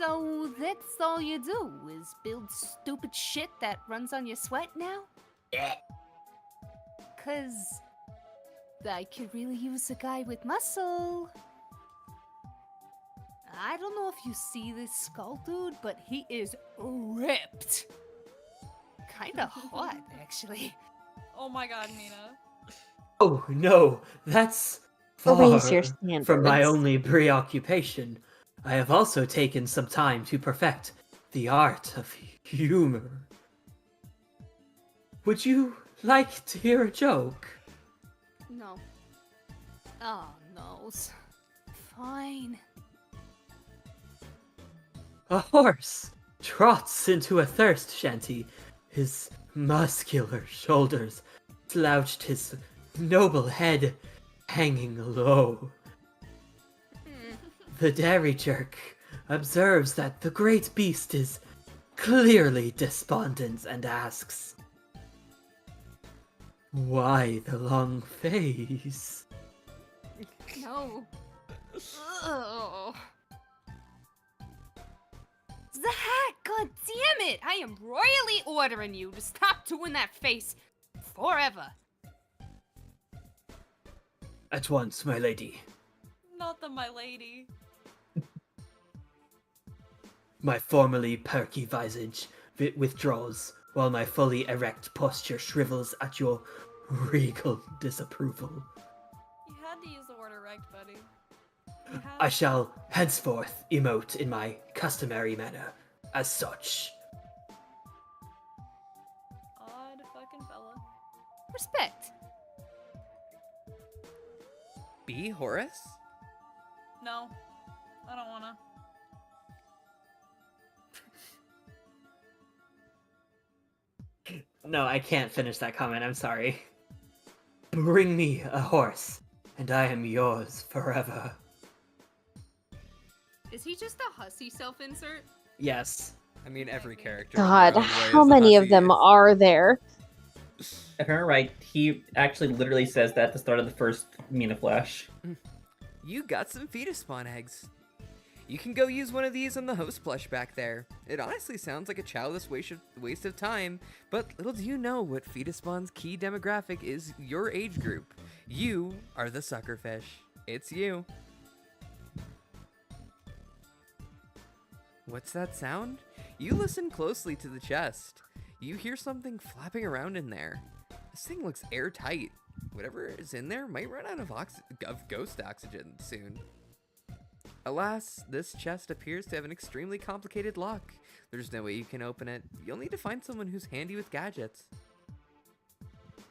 So that's all you do, is build stupid shit that runs on your sweat now? 'Cause I could really use a guy with muscle. I don't know if you see this skull dude, but he is ripped. Kinda hot, actually. Oh my god, Mina. Oh no, that's Raise your far from my standards. only preoccupation. I have also taken some time to perfect the art of humor. Would you like to hear a joke? No. Oh, no. Fine. A horse trots into a thirst shanty, his muscular shoulders slouched, his noble head hanging low. The dairy jerk observes that the great beast is clearly despondent and asks, "Why the long face?" No. Ugh. Zach, god damn it! I am royally ordering you to stop doing that face forever. At once, my lady. Not the my lady. My formerly perky visage withdraws, while my fully erect posture shrivels at your regal disapproval. You had to use the word erect, buddy. You had I shall henceforth emote in my customary manner, as such. Odd fucking fella. Respect. B. Horace? No, I don't wanna. No, I can't finish that comment, I'm sorry. Bring me a horse, and I am yours forever. Is he just a hussy self-insert? Yes. I mean, every character. God, how many of them are there? If I'm right, he actually literally says that at the start of the first Mina Flash. You got some fetus spawn eggs. You can go use one of these on the host plush back there. It honestly sounds like a childless waste of time, but little do you know what fetus spawn's key demographic is your age group. You are the suckerfish. It's you. What's that sound? You listen closely to the chest. You hear something flapping around in there. This thing looks airtight. Whatever is in there might run out of ghost oxygen soon. Alas, this chest appears to have an extremely complicated lock. There's no way you can open it. You'll need to find someone who's handy with gadgets.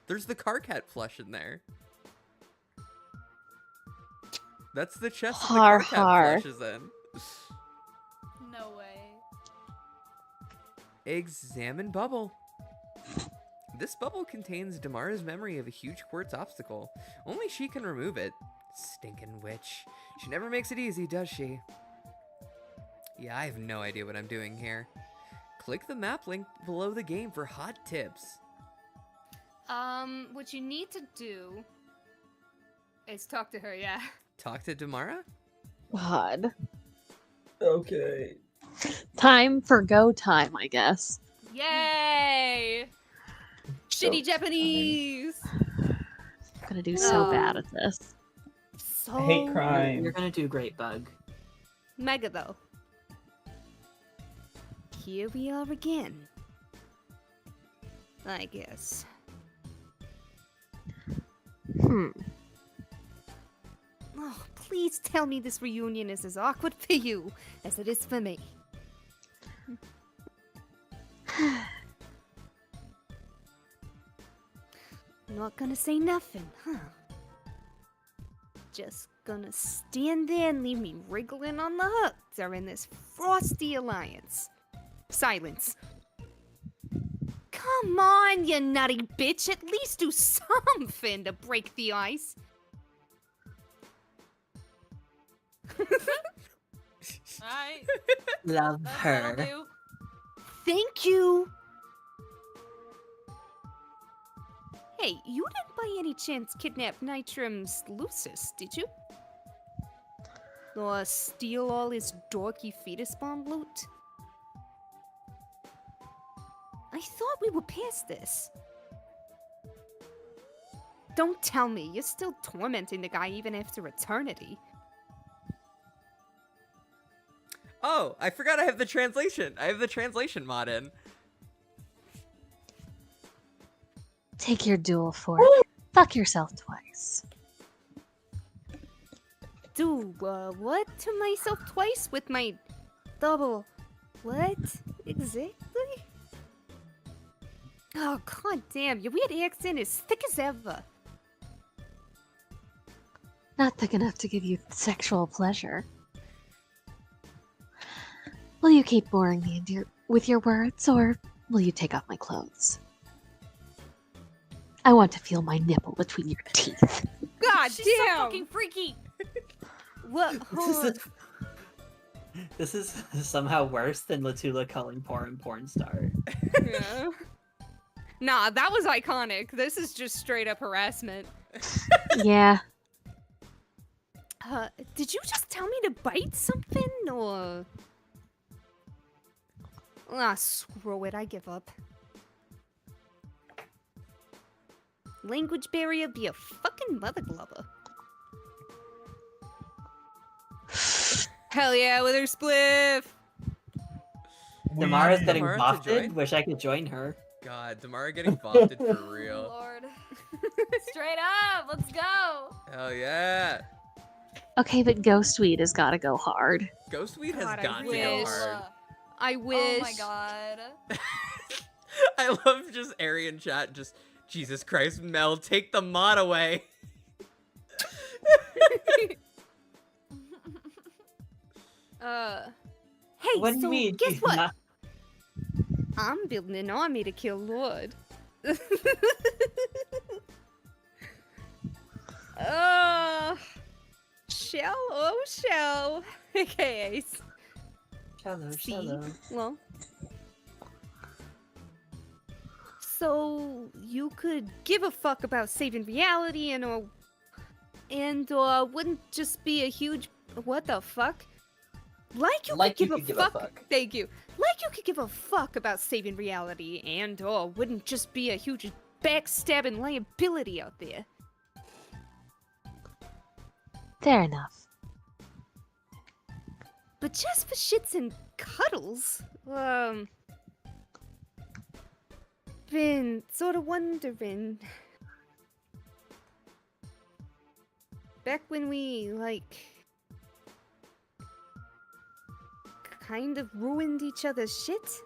There's the Carcat plush in there. That's the chest that the Har Carcat har. plush is in. No way. Examine bubble. This bubble contains Damara's memory of a huge quartz obstacle. Only she can remove it. Stinking witch. She never makes it easy, does she? Yeah, I have no idea what I'm doing here. Click the map link below the game for hot tips. What you need to do is talk to her, yeah. Talk to Damara? God. Okay. Time for go time, I guess. Yay! Shitty Japanese! I'm gonna do so bad at this. So I hate crime. You're gonna do great, Bug. Mega though. Here we are again. I guess. Oh, please tell me this reunion is as awkward for you as it is for me. Not gonna say nothing, huh? Just gonna stand there and leave me wriggling on the hook during this frosty alliance. Silence. Come on, you nutty bitch. At least do something to break the ice. Alright. Love That'll do. Thank you. Hey, you didn't by any chance kidnap Nitram's Lucis, did you? Or steal all his dorky fetus bomb loot? I thought we were past this. don't tell me. You're still tormenting the guy even after eternity. Oh, I forgot I have the translation. I have the translation mod in. Take your duel for fuck yourself twice. Do, what to myself twice with my double... What? Exactly? Oh, god damn, your weird accent is thick as ever. Not thick enough to give you sexual pleasure. Will you keep boring me with your words, or will you take off my clothes? I want to feel my nipple between your teeth. God She's so damn! fucking freaky. What? This is somehow worse than Latula calling porn star. Yeah. Nah, that was iconic. This is just straight up harassment. Yeah. Did you just tell me to bite something, or... Ah, screw it, I give up. Language barrier be a fucking mother glover. Hell yeah, with her spliff! Damara's getting Damara to buffed. join? Wish I could join her. God, Damara getting VOFTed for real. Lord. Straight up, let's go. Hell yeah. Okay, but Ghostweed has got to go hard. Ghostweed has God, I got to go wish. hard. I wish. Oh my god. I love just Aryan chat just, Jesus Christ, Mel, take the mod away. Hey, What do you so mean? guess She's what? not- I'm building an army to kill Lord. Shell, oh Shell, aka Shallow. well. So you could give a fuck about saving reality and wouldn't just be a huge what the fuck? Like you could give a fuck. Thank you. Like you could give a fuck about saving reality and wouldn't just be a huge backstabbing liability out there. Fair enough. But just for shits and cuddles, been sort of wondering. Back when we, like, kind of ruined each other's shit?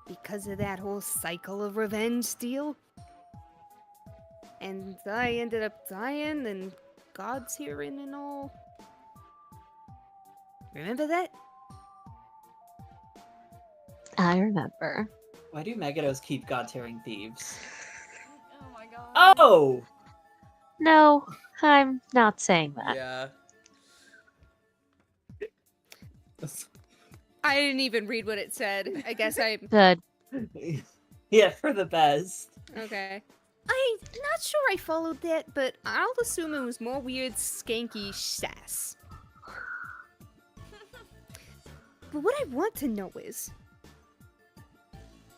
Because of that whole cycle of revenge deal? And I ended up dying, and God's hearing and all. Remember that? I remember. Why do Megados keep god-tearing thieves? Oh my god. Oh! No, I'm not saying that. Yeah. I didn't even read what it said. I guess I... Good. Yeah, for the best. Okay. I'm not sure I followed that, but I'll assume it was more weird, skanky sass. But what I want to know is...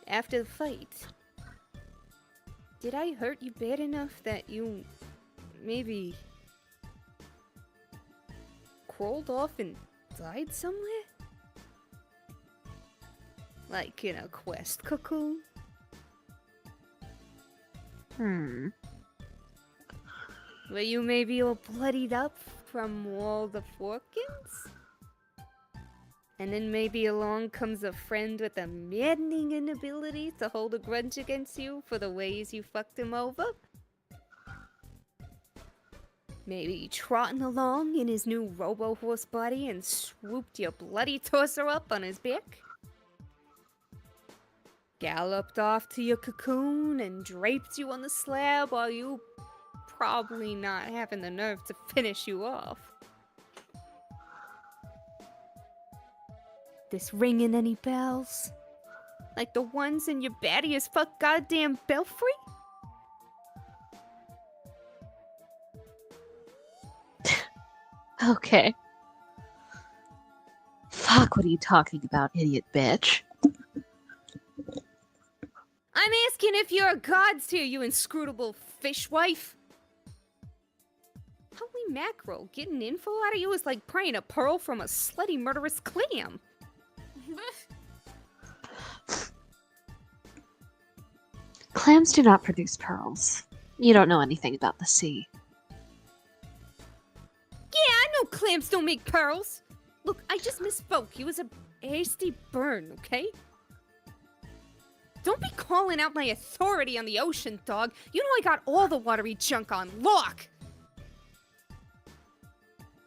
After the fight... Did I hurt you bad enough that you... maybe... crawled off and died somewhere? Like in a quest cocoon? Were you maybe all bloodied up from all the forkins? And then maybe along comes a friend with a maddening inability to hold a grudge against you for the ways you fucked him over? Maybe trotting along in his new robo-horse body and swooped your bloody torso up on his back? Galloped off to your cocoon and draped you on the slab while you probably not having the nerve to finish you off. This ringing any bells? Like the ones in your batty as fuck goddamn belfry? Okay. Fuck, what are you talking about, idiot bitch? I'm asking if you're a god's tier, you inscrutable fishwife. Holy mackerel, getting info out of you is like prying a pearl from a slutty murderous clam. Clams do not produce pearls. You don't know anything about the sea. Yeah, I know clams don't make pearls. Look, I just misspoke. It was a hasty burn, okay? Don't be calling out my authority on the ocean, dog. You know I got all the watery junk on lock.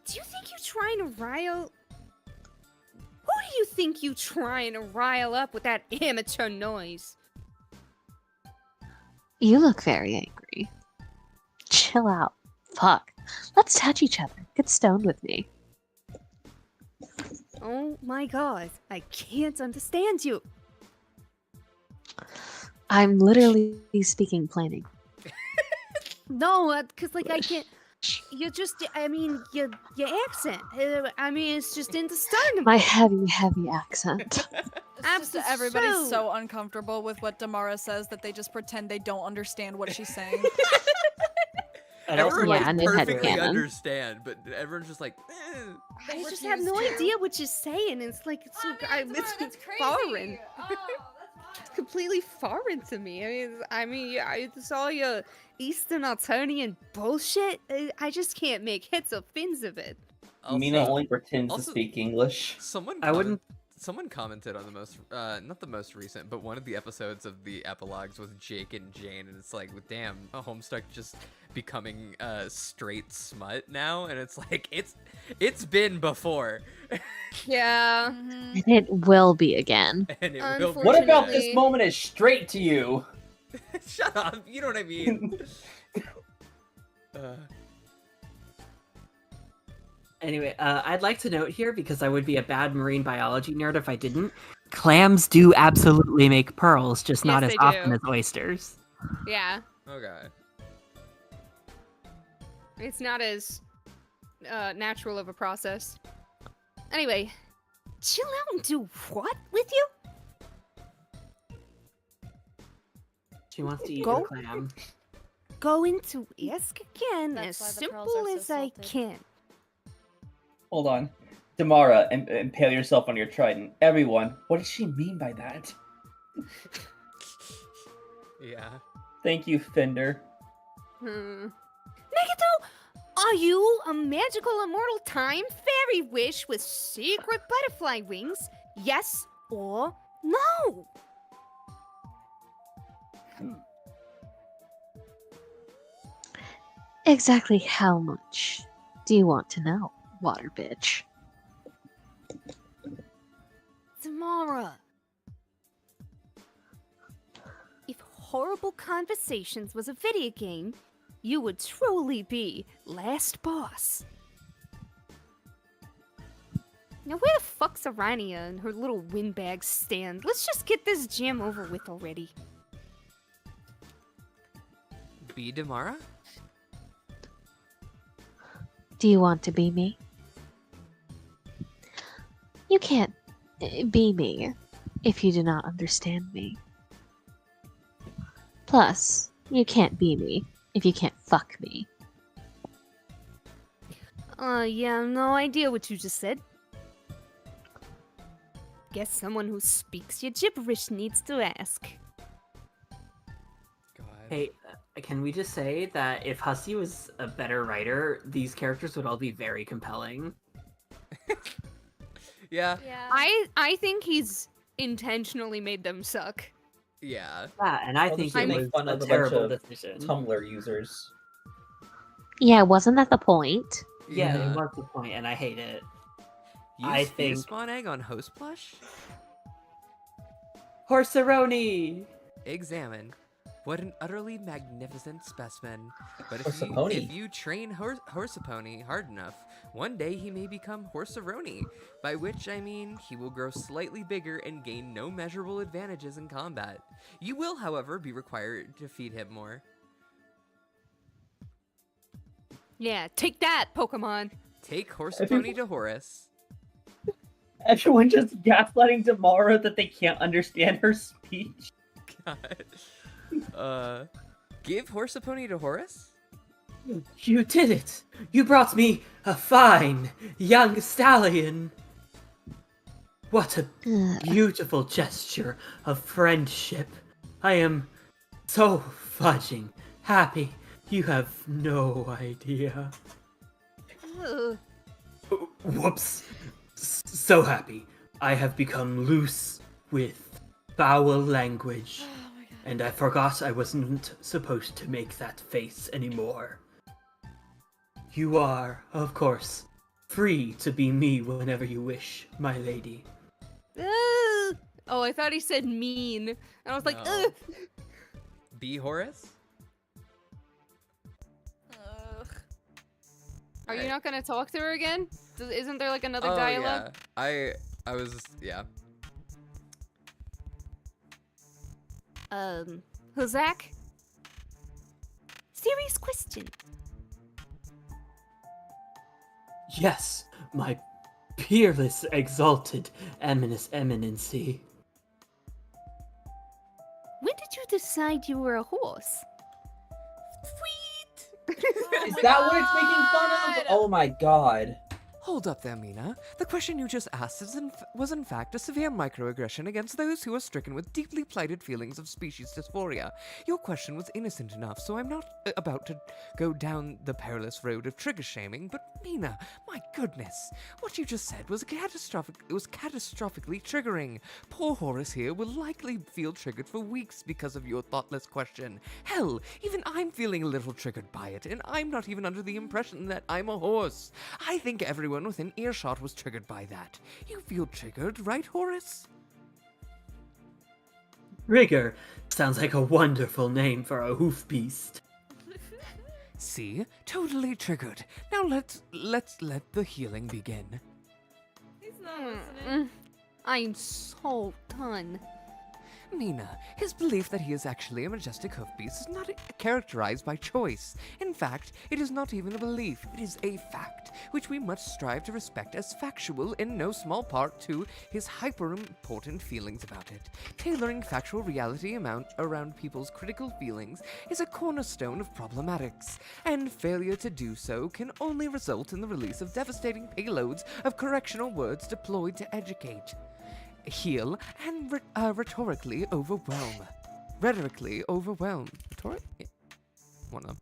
Do you think you're trying to rile... Who do you think you trying to rile up with that amateur noise? You look very angry. Chill out. Fuck. Let's touch each other. Get stoned with me. Oh my god, I can't understand you. I'm literally speaking plain English. No, because like I can't... You just, I mean, your accent. I mean, it's just understandable. My heavy, heavy accent. It's just everybody's so uncomfortable with what Damara says that they just pretend they don't understand what she's saying. Everyone Yeah, and in perfectly headcanon. understand, but everyone's just like, I just have no idea what you're saying. It's like it's so it's foreign. It's completely foreign to me. Yeah, it's all your Eastern Alternian bullshit. I just can't make heads or fins of it. Mina only pretends to also- speak English. Someone commented on the most, not the most recent, but one of the episodes of the epilogues with Jake and Jane, and it's like, damn, a Homestuck just becoming straight smut now, and it's like, it's been before. Yeah. And it will be again. And it will be What about again. this moment is straight to you? Shut up, you know what I mean. Anyway, I'd like to note here, because I would be a bad marine biology nerd if I didn't, clams do absolutely make pearls, just not Yes, as they often do. as oysters. Yeah. Okay. It's not as natural of a process. Anyway, chill out and do what with you? She wants to eat Go? your clam. Going to ask again That's as why the pearls simple are so as I salted. can. Hold on. Damara, impale yourself on your trident. Everyone, what does she mean by that? Yeah. Thank you, Fender. Nagato, are you a magical immortal time fairy wish with secret butterfly wings? Yes or no? Exactly how much do you want to know, water bitch? Tamara. If Horrible Conversations was a video game, you would truly be last boss. Now where the fuck's Arania and her little windbag stand? Let's just get this jam over with already. Be Damara? Do you want to be me? You can't be me if you do not understand me. Plus, you can't be me if you can't fuck me. Yeah, no idea what you just said. Guess someone who speaks your gibberish needs to ask. God. Hey, can we just say that if Hussey was a better writer, these characters would all be very compelling? Yeah. Yeah. I think he's intentionally made them suck. Yeah. Yeah, and I Well, think they it make was fun a of a bunch terrible of decision. Tumblr users. Yeah, wasn't that the point? Yeah, it was the point, and I hate it. I Use think- spawn egg on host plush? Horseroni! Examine. What an utterly magnificent specimen. But if Horsapony. you train Horsapony hard enough, one day he may become Horseroni, by which I mean he will grow slightly bigger and gain no measurable advantages in combat. You will, however, be required to feed him more. Yeah, take that, Pokemon. Take Horsapony to Horus. Everyone just gaslighting Damara that they can't understand her speech. God. Give Horse a Pony to Horace? You did it! You brought me a fine young stallion! What a beautiful gesture of friendship. I am so fudging happy. You have no idea. Ugh. Whoops. So happy. I have become loose with foul language. And I forgot I wasn't supposed to make that face anymore. You are, of course, free to be me whenever you wish, my lady. Ugh. Oh, I thought he said mean. And I was like, No. ugh. Be Horace? Are you not gonna talk to her again? Isn't there like another Oh, dialogue? yeah. I was, yeah. Zach? Serious question. Yes, my peerless, exalted, eminency. When did you decide you were a horse? Is that what it's making fun of? Oh my god. Hold up there, Mina. The question you just asked was in fact a severe microaggression against those who are stricken with deeply plighted feelings of species dysphoria. Your question was innocent enough, so I'm not about to go down the perilous road of trigger shaming, but Mina, my goodness, what you just said was catastrophically triggering. Poor Horace here will likely feel triggered for weeks because of your thoughtless question. Hell, even I'm feeling a little triggered by it, and I'm not even under the impression that I'm a horse. I think everyone within earshot was triggered by that. You feel triggered, right, Horace? Rigger sounds like a wonderful name for a hoof beast. See? Totally triggered. Now let's let the healing begin. He's not listening. I'm so done. Mina, his belief that he is actually a majestic hoof beast is not characterized by choice. In fact, it is not even a belief, it is a fact, which we must strive to respect as factual in no small part to his hyper-important feelings about it. Tailoring factual reality around people's critical feelings is a cornerstone of problematics, and failure to do so can only result in the release of devastating payloads of correctional words deployed to educate, heal, and rhetorically overwhelm. One of them.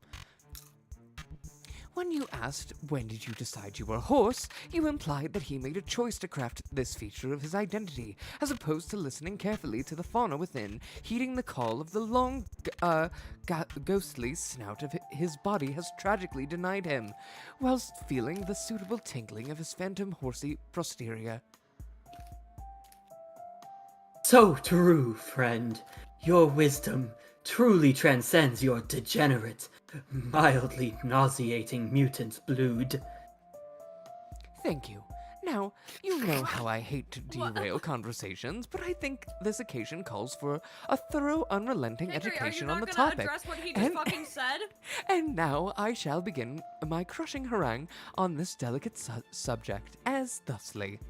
When you asked when did you decide you were a horse, you implied that he made a choice to craft this feature of his identity, as opposed to listening carefully to the fauna within, heeding the call of the long, ghostly snout of his body has tragically denied him, whilst feeling the suitable tinkling of his phantom horsey posterior. So true, friend. Your wisdom truly transcends your degenerate, mildly nauseating mutant blood. Thank you. Now, you know how I hate to derail conversations, but I think this occasion calls for a thorough, unrelenting education on the topic. What he And- fucking said? And now I shall begin my crushing harangue on this delicate subject as thusly.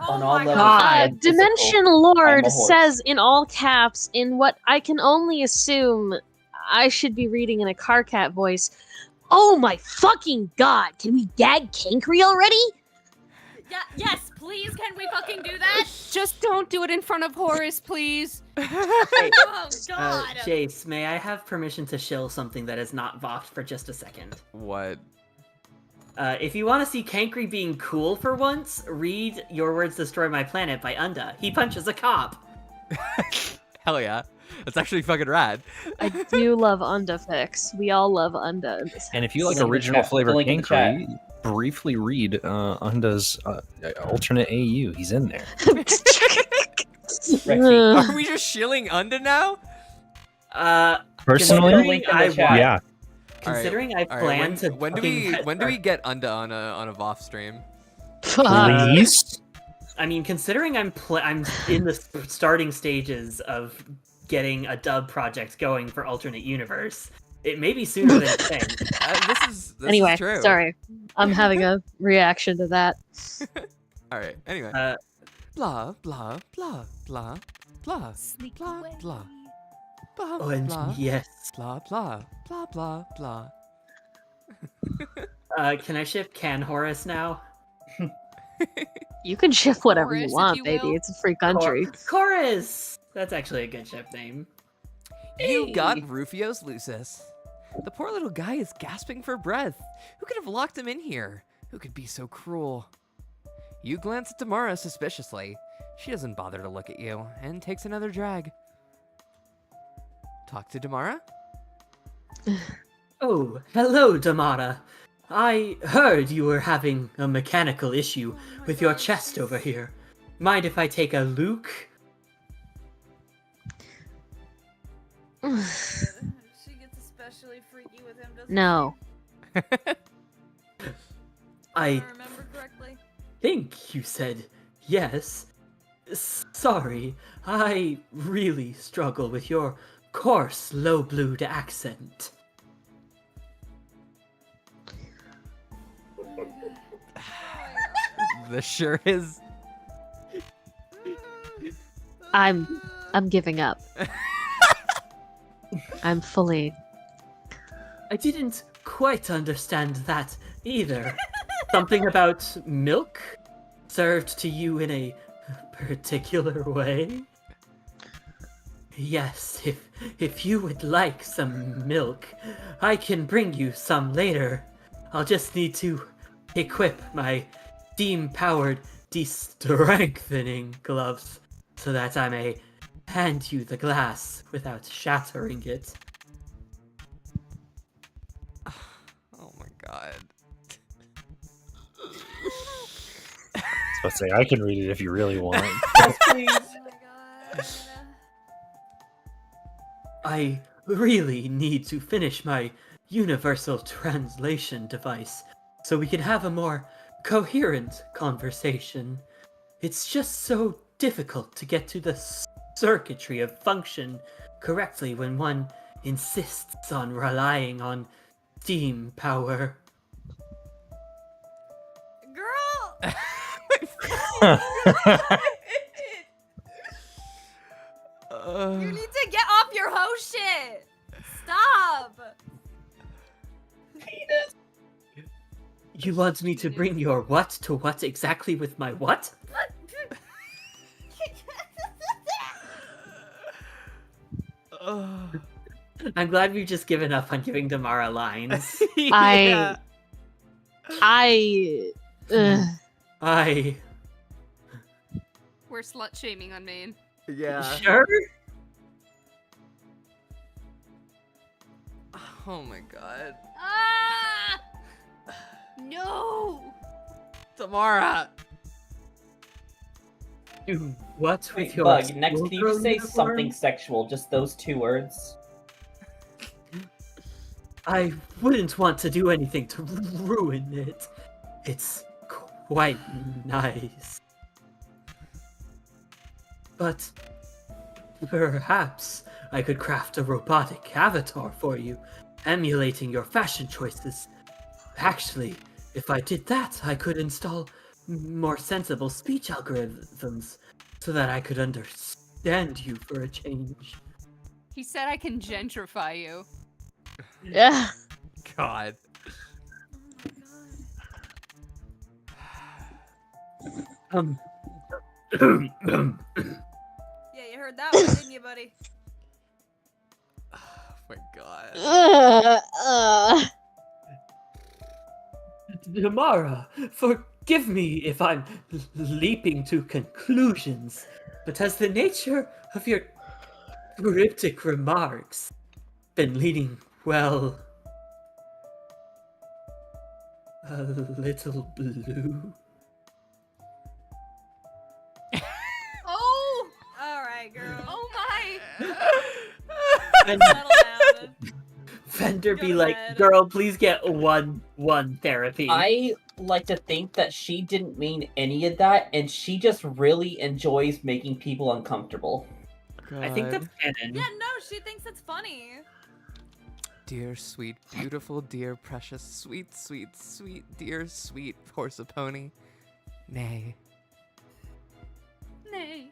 On Oh all my levels, god. and physical, Dimension I'm Lord a horse. says in all caps, in what I can only assume I should be reading in a Carcat voice, "Oh my fucking god, can we gag Kinkry already?" Yeah, yes, please, can we fucking do that? Just don't do it in front of Horace, please. Hey, Oh god. Jace, may I have permission to shill something that is not VOFT for just a second? What? If you want to see Kankry being cool for once, read Your Words Destroy My Planet by Unda. He punches a cop. Hell yeah. That's actually fucking rad. I do love Unda Fix. We all love Unda in this And if you like Link in the original chat. flavor Link in the chat. Kinkry, briefly read Unda's alternate AU. He's in there. Are we just shilling Unda now? Personally, considering I chat. want- yeah. Considering I All right, plan to when do we get Unda on a VOF stream? Please. I mean, considering I'm in the starting stages of getting a dub project going for Alternate Universe, it may be sooner than you think. This Anyway, is true. sorry. I'm having a reaction to that. All right. Anyway. Blah blah blah blah blah Sneaky blah way. blah. Blah, Oh, and blah, yes. blah, blah, blah, blah, blah. Can I ship Can Horus now? You can ship whatever Chorus, you if want, you baby. will. It's a free country. Chorus! That's actually a good ship name. You got Hey. Rufio's Lucis. The poor little guy is gasping for breath. Who could have locked him in here? Who could be so cruel? You glance at Tamara suspiciously. She doesn't bother to look at you and takes another drag. Talk to Damara? Oh, hello, Damara. I heard you were having a mechanical issue with your chest over here. Mind if I take a look? She gets especially freaky with him, doesn't No. she? I If I remember correctly. think you said yes. Sorry, I really struggle with your coarse, low-blued accent. This sure is. I'm giving up. I'm fully. I didn't quite understand that either. Something about milk served to you in a particular way? Yes, if you would like some milk, I can bring you some later. I'll just need to equip my steam-powered de-strengthening gloves so that I may hand you the glass without shattering it. Oh my god. I was about to say, I can read it if you really want. Yes, please. Oh my god. I really need to finish my universal translation device so we can have a more coherent conversation. It's just so difficult to get to the circuitry of function correctly when one insists on relying on steam power. Girl! You need to get off your hoe shit! Stop! You want me to bring your what to what exactly with my what? I'm glad we've just given up on giving Damara lines. I. We're slut shaming on Maine. Yeah. Sure? Oh my god. Ah! No! Tamara! Do what with Wait, your Bug, next can you just say uniform? something sexual? Just those 2 words? I wouldn't want to do anything to ruin it. It's quite nice. But perhaps I could craft a robotic avatar for you, emulating your fashion choices. Actually, if I did that, I could install more sensible speech algorithms so that I could understand you for a change. He said I can gentrify you. Yeah. God. Yeah, you heard that one, didn't you, buddy? Oh my god. Damara, forgive me if I'm leaping to conclusions, but has the nature of your cryptic remarks been leaning, well, a little blue? Oh! Alright, girl. Oh my! And Settle down. Fender Go be to like, bed. girl, please get one therapy. I like to think that she didn't mean any of that, and she just really enjoys making people uncomfortable. I think that's canon. Yeah, no, she thinks it's funny. Dear, sweet, beautiful, dear, precious, sweet, sweet, sweet, dear, sweet horse a pony. Nay. Nay.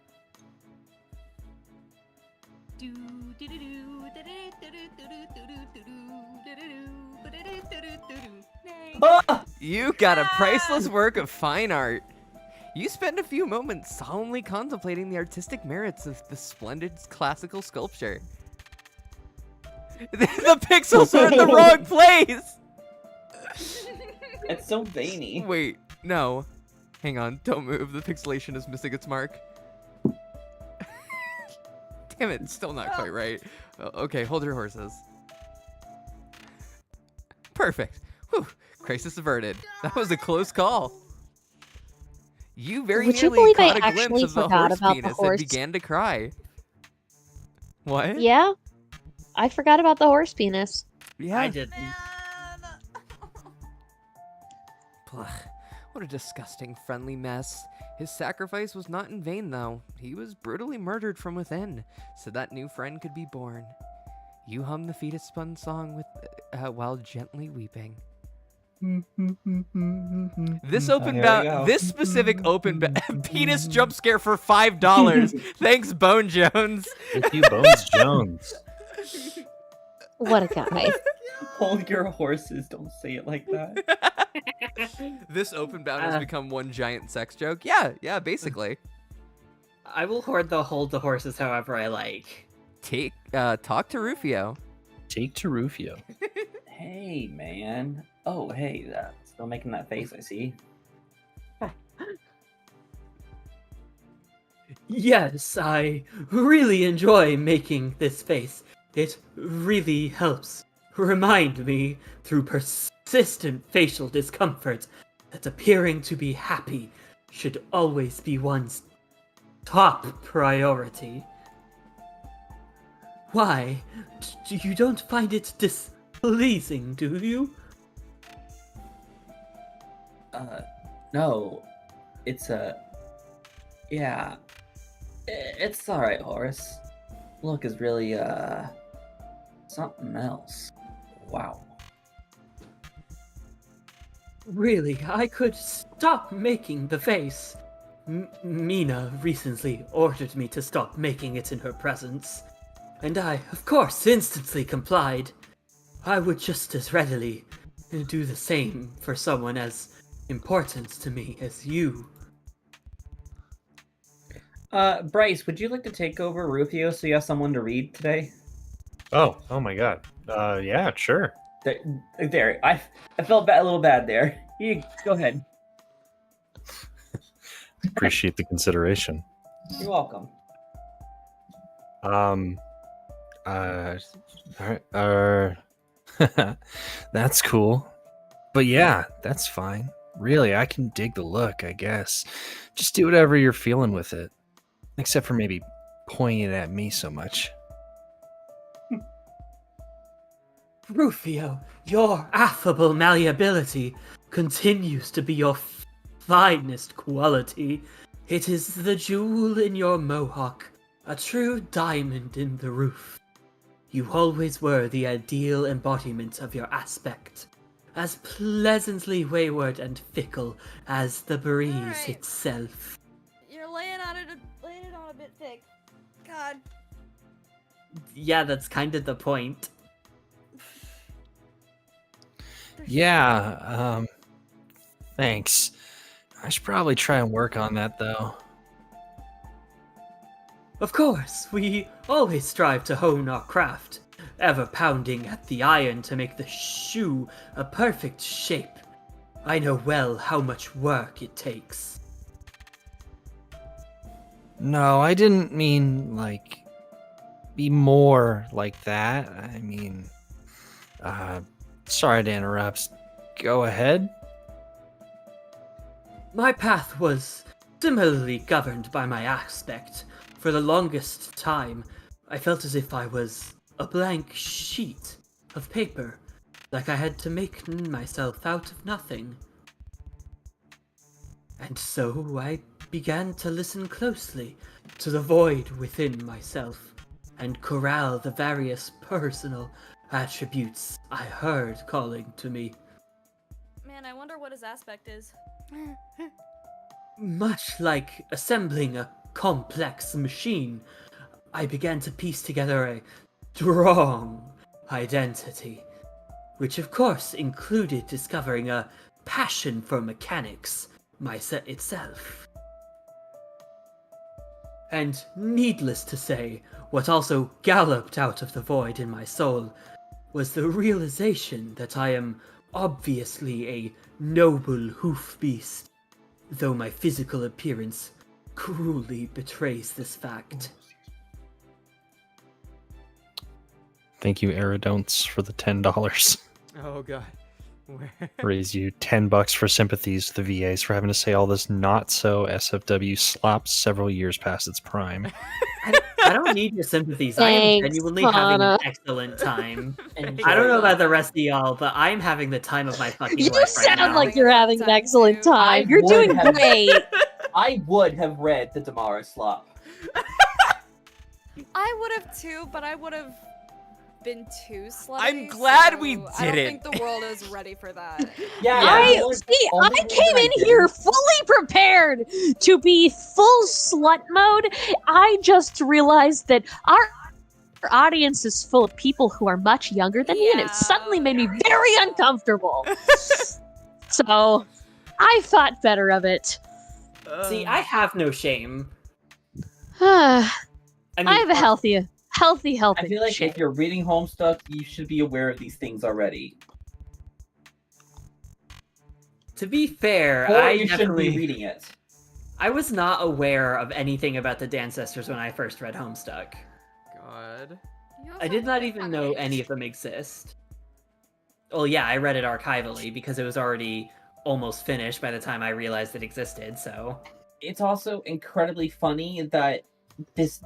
You got a priceless work of fine art. You spend a few moments solemnly contemplating the artistic merits of the splendid classical sculpture. The pixels are in the wrong place! It's so veiny. Wait, no. Hang on, don't move. The pixelation is missing its mark. Damn it, still not quite right. Okay, hold your horses. Perfect. Whew, crisis averted. That was a close call. You very Would you nearly believe I caught a glimpse actually of the forgot horse about the penis horse? and began to cry. What? Yeah, I forgot about the horse penis. Yeah. I didn't. Ugh, what a disgusting friendly mess. His sacrifice was not in vain, though. He was brutally murdered from within, so that new friend could be born. You hum the fetus spun song with, while gently weeping. This open Here we go. this specific penis jump scare for $5. Thanks, Bone Jones. Thank you, Bones Jones. What a guy. Hold your horses. Don't say it like that. This open bound has become one giant sex joke. Yeah, basically. I will hold the horses however I like. Talk to Rufio. Take to Rufio. Hey, man. Oh, hey, still making that face, I see. Yes, I really enjoy making this face. It really helps remind me through persistent facial discomfort that appearing to be happy should always be one's top priority. Why? You don't find it displeasing, do you? No. It's yeah. It's alright, Horace. Look is really, something else. Wow. Really, I could stop making the face. Mina recently ordered me to stop making it in her presence, and I, of course, instantly complied. I would just as readily do the same for someone as important to me as you. Bryce, would you like to take over Rufio so you have someone to read today? Oh my god. Yeah, sure. There, I felt a little bad there. You go ahead. Appreciate the consideration. You're welcome. Alright, that's cool. But yeah, that's fine. Really, I can dig the look, I guess. Just do whatever you're feeling with it. Except for maybe pointing it at me so much. Rufio, your affable malleability continues to be your finest quality. It is the jewel in your mohawk, a true diamond in the roof. You always were the ideal embodiment of your aspect, as pleasantly wayward and fickle as the breeze Alright. itself. You're laying it on a bit thick. God. Yeah, that's kind of the point. Yeah, thanks. I should probably try and work on that, though. Of course, we always strive to hone our craft, ever pounding at the iron to make the shoe a perfect shape. I know well how much work it takes. No, I didn't mean, like, be more like that. I mean, sorry to interrupt. Go ahead. My path was similarly governed by my aspect. For the longest time, I felt as if I was a blank sheet of paper, like I had to make myself out of nothing. And so I began to listen closely to the void within myself, and corral the various personal attributes I heard calling to me. Man, I wonder what his aspect is. Much like assembling a complex machine, I began to piece together a strong identity, which of course included discovering a passion for mechanics, my set itself. And needless to say, what also galloped out of the void in my soul was the realization that I am obviously a noble hoof beast, though my physical appearance cruelly betrays this fact. Thank you, Aerodonts, for the $10. Oh god. Raise you $10 for sympathies to the VAs for having to say all this not so SFW slop several years past its prime. I don't need your sympathies. I am Thanks, genuinely having Hana. an excellent time. I don't know about the rest of y'all, but I'm having the time of my fucking You life right sound now. like you're having an excellent time. You're would doing have- great. I would have read the Damara slop. I would have too, but I would have been too slutty. I'm glad we I don't didn't. think the world is ready for that. I came in here fully prepared to be full slut mode. I just realized that our audience is full of people who are much younger than me, and it suddenly made me very uncomfortable. So I thought better of it. See, I have no shame. I mean, have a healthy I feel like shame. if you're reading Homestuck, you should be aware of these things already. To be fair, Or I you shouldn't definitely be reading it. I was not aware of anything about the Dancestors when I first read Homestuck. God. I did not even know any of them exist. Well, yeah, I read it archivally because it was already almost finished by the time I realized it existed, so... It's also incredibly funny that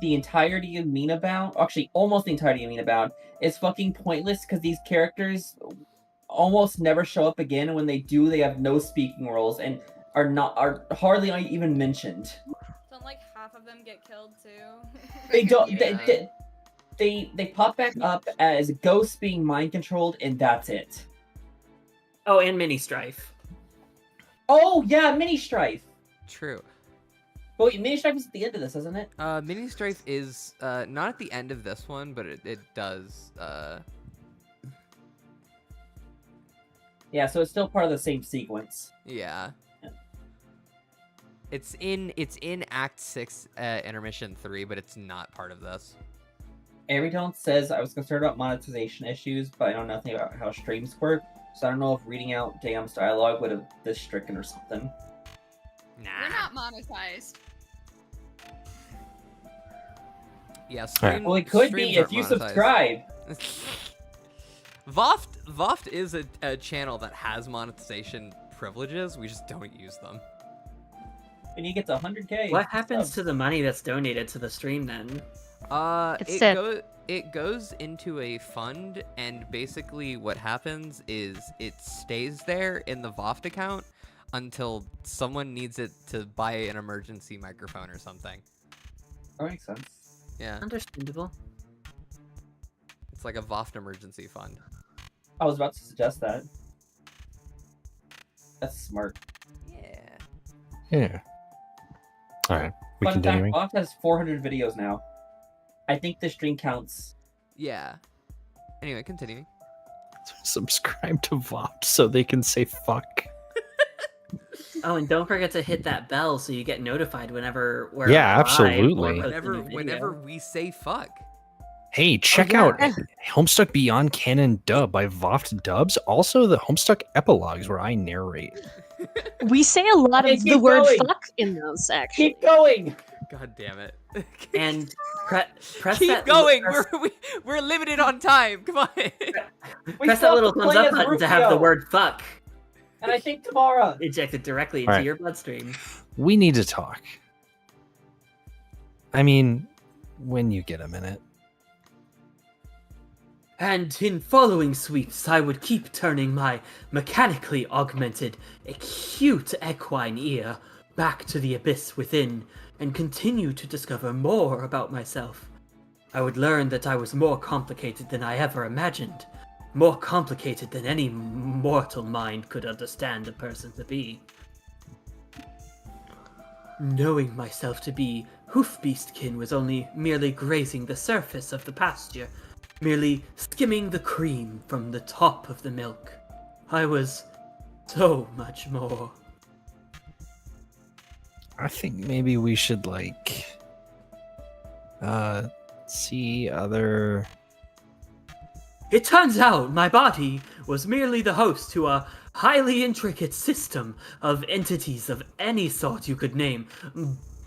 the entirety of Mina Bound, actually almost the entirety of Mina Bound, is fucking pointless because these characters almost never show up again, and when they do, they have no speaking roles and are hardly even mentioned. Don't like half of them get killed too? They don't. They pop back up as ghosts being mind controlled, and that's it. Oh, and Mini Strife. Oh yeah, Mini Strife. True. Well, Mini Strife is at the end of this, isn't it? Mini Strife is not at the end of this one, but it does. Yeah, so it's still part of the same sequence. Yeah. It's in Act 6, Intermission 3, but it's not part of this. Aerodon says, I was concerned about monetization issues, but I know nothing about how streams work, so I don't know if reading out Dam's dialogue would have this stricken or something. We're not monetized. Yeah, Well, it could be if you subscribe. VOFT is a channel that has monetization privileges. We just don't use them. And he gets 100k. What happens to the money that's donated to the stream then? It goes into a fund, and basically what happens is it stays there in the VOFT account until someone needs it to buy an emergency microphone or something. That makes sense. Yeah. Understandable. It's like a VOFT emergency fund. I was about to suggest that. That's smart. Yeah. All right. We Fun continuing? fact, VOFT has 400 videos now. I think the stream counts. Yeah. Anyway, continuing. Subscribe to VOFT so they can say fuck. Oh, and don't forget to hit that bell so you get notified whenever we're Yeah, live or absolutely. posting a video. Whenever we say fuck. Hey, check out Homestuck Beyond Canon Dub by VOFT Dubs. Also, the Homestuck Epilogues where I narrate. We say a lot Okay, of the keep word going. fuck in those sections. Keep going! God damn it. And press Keep that going. press- We're limited on time. Come on. Press that little thumbs up button to have the word fuck And I think Tamara ejected directly into Alright. your bloodstream. We need to talk. I mean, when you get a minute. And in following sweeps, I would keep turning my mechanically augmented, acute equine ear back to the abyss within and continue to discover more about myself. I would learn that I was more complicated than I ever imagined, more complicated than any mortal mind could understand a person to be. Knowing myself to be Hoofbeastkin was only merely grazing the surface of the pasture, merely skimming the cream from the top of the milk. I was so much more. I think maybe we should see other. It turns out my body was merely the host to a highly intricate system of entities of any sort you could name.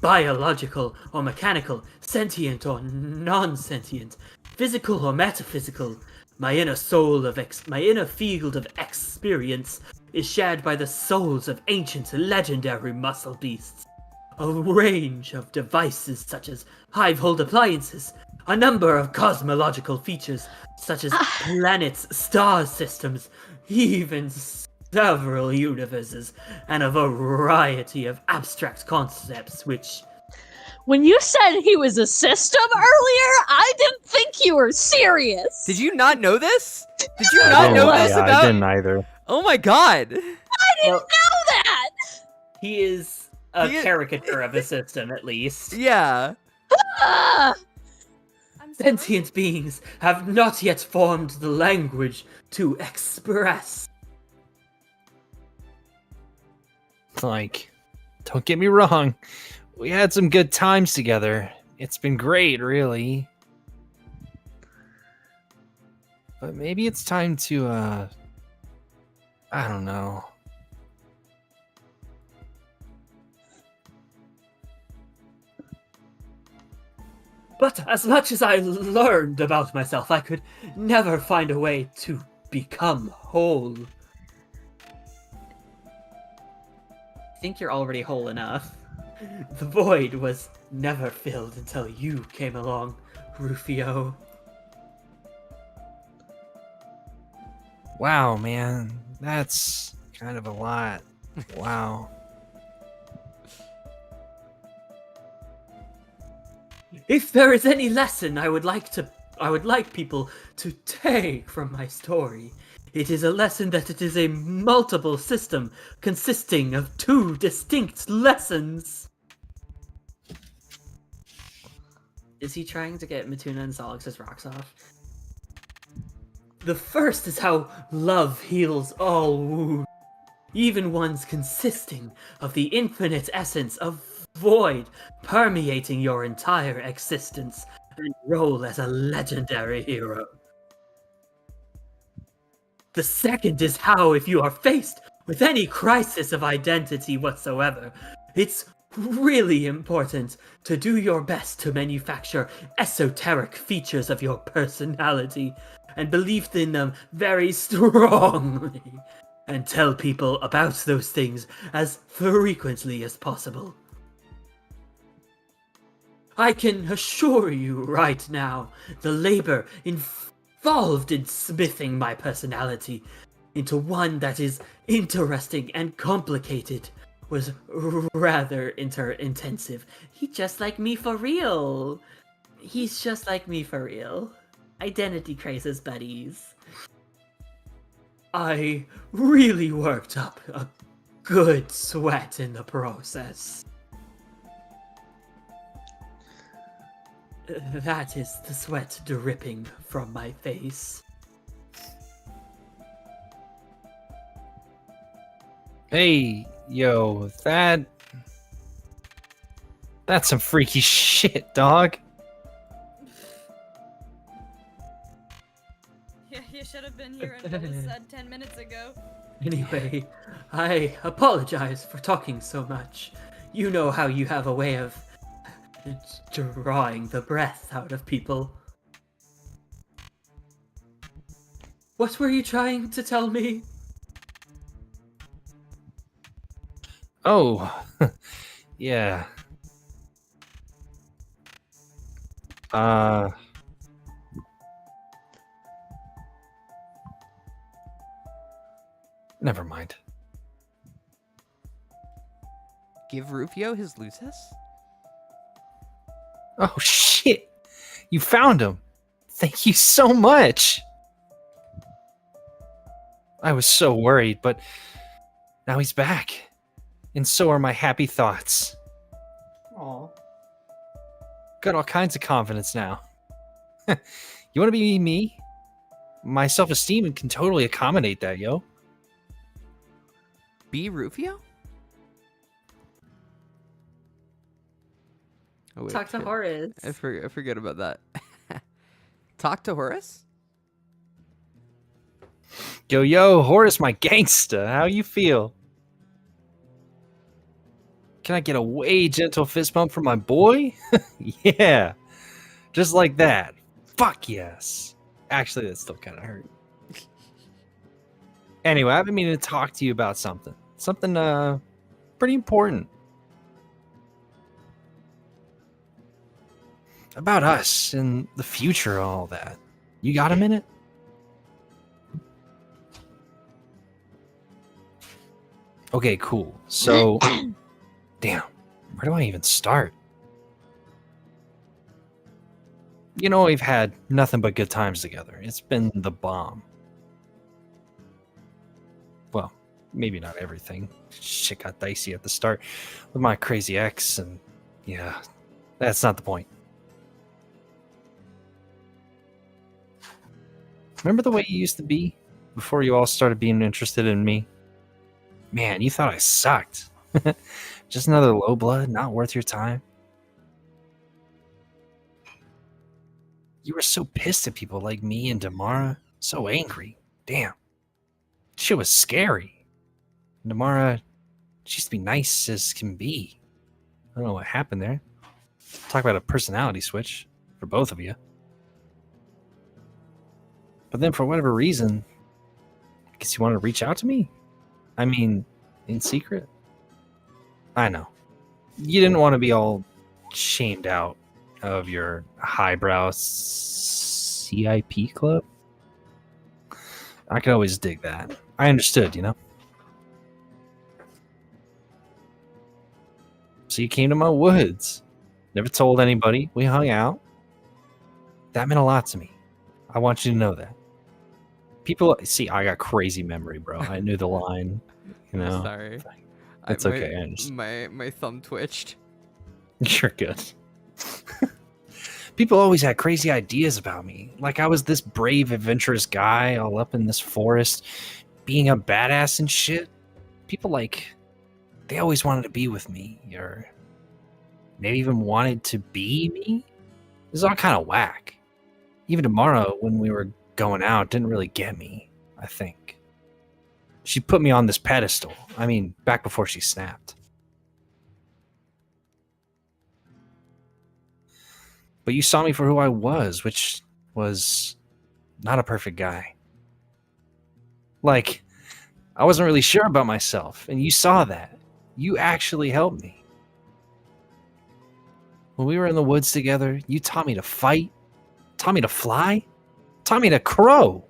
Biological or mechanical, sentient or non-sentient, physical or metaphysical. My inner field of experience is shared by the souls of ancient legendary muscle beasts. A range of devices such as hive-hold appliances, a number of cosmological features such as planets, star systems, even several universes, and a variety of abstract concepts which... When you said he was a system earlier, I didn't think you were serious. Did you not know this? Did you not know this about? I didn't either. Oh my god! I didn't know that. He is a caricature of a system, at least. Yeah. Sentient beings have not yet formed the language to express. Don't get me wrong. We had some good times together. It's been great, really. But maybe it's time to, I don't know. But as much as I learned about myself, I could never find a way to become whole. I think you're already whole enough. The void was never filled until you came along, Rufio. Wow, man. That's kind of a lot. Wow. If there is any lesson I would like people to take from my story, it is a lesson that it is a multiple system consisting of two distinct lessons. Is he trying to get Matuna and Solix's rocks off? The first is how love heals all wounds, even ones consisting of the infinite essence of void permeating your entire existence and role as a legendary hero. The second is how, if you are faced with any crisis of identity whatsoever, it's really important to do your best to manufacture esoteric features of your personality and believe in them very strongly, and tell people about those things as frequently as possible. I can assure you right now, the labor involved in smithing my personality into one that is interesting and complicated was rather intensive. He's just like me for real. Identity crisis buddies. I really worked up a good sweat in the process. That is the sweat dripping from my face. Hey, yo, that's some freaky shit, dog. Yeah, you should have been here until it was said 10 minutes ago. Anyway, I apologize for talking so much. You know how you have a way of drawing the breath out of people. What were you trying to tell me? Oh, yeah. Never mind. Give Rufio his Lucis? Oh, shit. You found him. Thank you so much. I was so worried, but now he's back. And so are my happy thoughts. Aw. Got all kinds of confidence now. You want to be me? My self-esteem can totally accommodate that, yo. Be Rufio? Oh, wait, Talk to shit. Horace. I forget about that. Talk to Horace? Yo, Horace, my gangsta. How you feel? Can I get a way gentle fist bump from my boy? Yeah. Just like that. Fuck yes. Actually, that still kind of hurt. Anyway, I've been meaning to talk to you about something. Something, pretty important. About us and the future and all that. You got a minute? Okay, cool. So, damn, where do I even start? You know, we've had nothing but good times together. It's been the bomb. Well, maybe not everything. Shit got dicey at the start with my crazy ex, and yeah, that's not the point. Remember the way you used to be before you all started being interested in me? Man, you thought I sucked. Just another low blood, not worth your time. You were so pissed at people like me and Damara. So angry. Damn. Shit was scary. And Damara, she used to be nice as can be. I don't know what happened there. Talk about a personality switch for both of you. But then for whatever reason, I guess you wanted to reach out to me? I mean, in secret? I know. You didn't want to be all shamed out of your highbrow CIP club? I could always dig that. I understood, you know? So you came to my woods. Never told anybody. We hung out. That meant a lot to me. I want you to know that. People see, I got crazy memory, bro. I knew the line, you know. Sorry. It's okay. I understand. My thumb twitched. You're good. People always had crazy ideas about me. Like I was this brave, adventurous guy all up in this forest, being a badass and shit. People they always wanted to be with me, or maybe even wanted to be me. This is all kind of whack. Even tomorrow, when we were going out, didn't really get me, I think. She put me on this pedestal. I mean, back before she snapped. But you saw me for who I was, which was not a perfect guy. Like, I wasn't really sure about myself, and you saw that. You actually helped me. When we were in the woods together, you taught me to fight, taught me to fly, taught me to crow.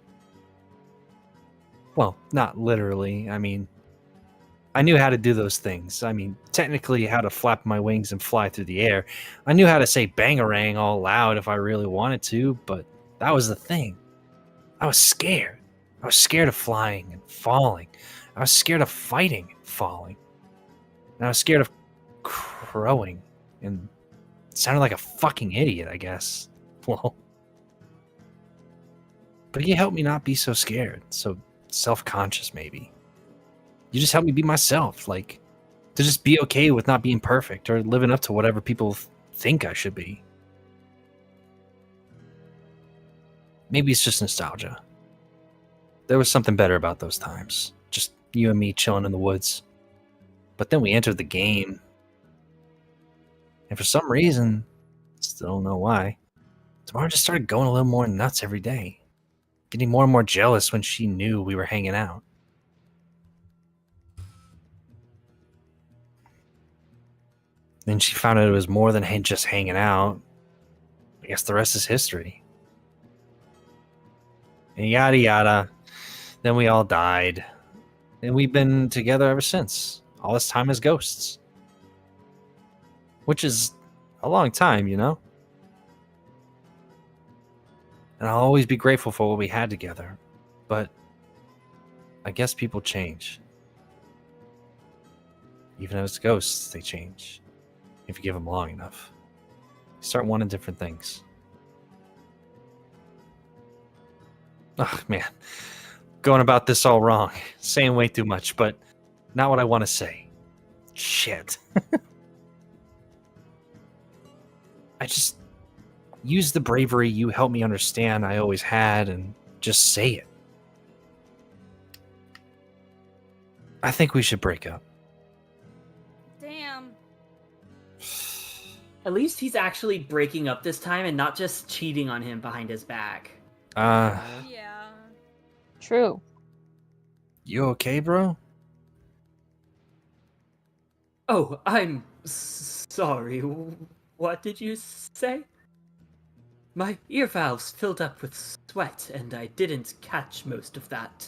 Well, not literally. I mean, I knew how to do those things. I mean, technically how to flap my wings and fly through the air. I knew how to say bangarang all loud if I really wanted to, but that was the thing. I was scared. I was scared of flying and falling. I was scared of fighting and falling. And I was scared of crowing and sounded like a fucking idiot, I guess. Well, but you helped me not be so scared, so self-conscious maybe. You just helped me be myself, like to just be okay with not being perfect or living up to whatever people think I should be. Maybe it's just nostalgia. There was something better about those times. Just you and me chilling in the woods. But then we entered the game. And for some reason, still don't know why, Tamara just started going a little more nuts every day. Getting more and more jealous when she knew we were hanging out. Then she found out it was more than just hanging out. I guess the rest is history. And yada yada. Then we all died. And we've been together ever since. All this time as ghosts. Which is a long time, you know? And I'll always be grateful for what we had together. But I guess people change. Even as ghosts, they change. If you give them long enough. start wanting different things. Oh, man. Going about this all wrong. Saying way too much, but not what I want to say. Shit. I just use the bravery you helped me understand I always had and just say it. I think we should break up. Damn. At least he's actually breaking up this time and not just cheating on him behind his back. Yeah. True. You okay, bro? Oh, I'm sorry. What did you say? My ear valves filled up with sweat, and I didn't catch most of that.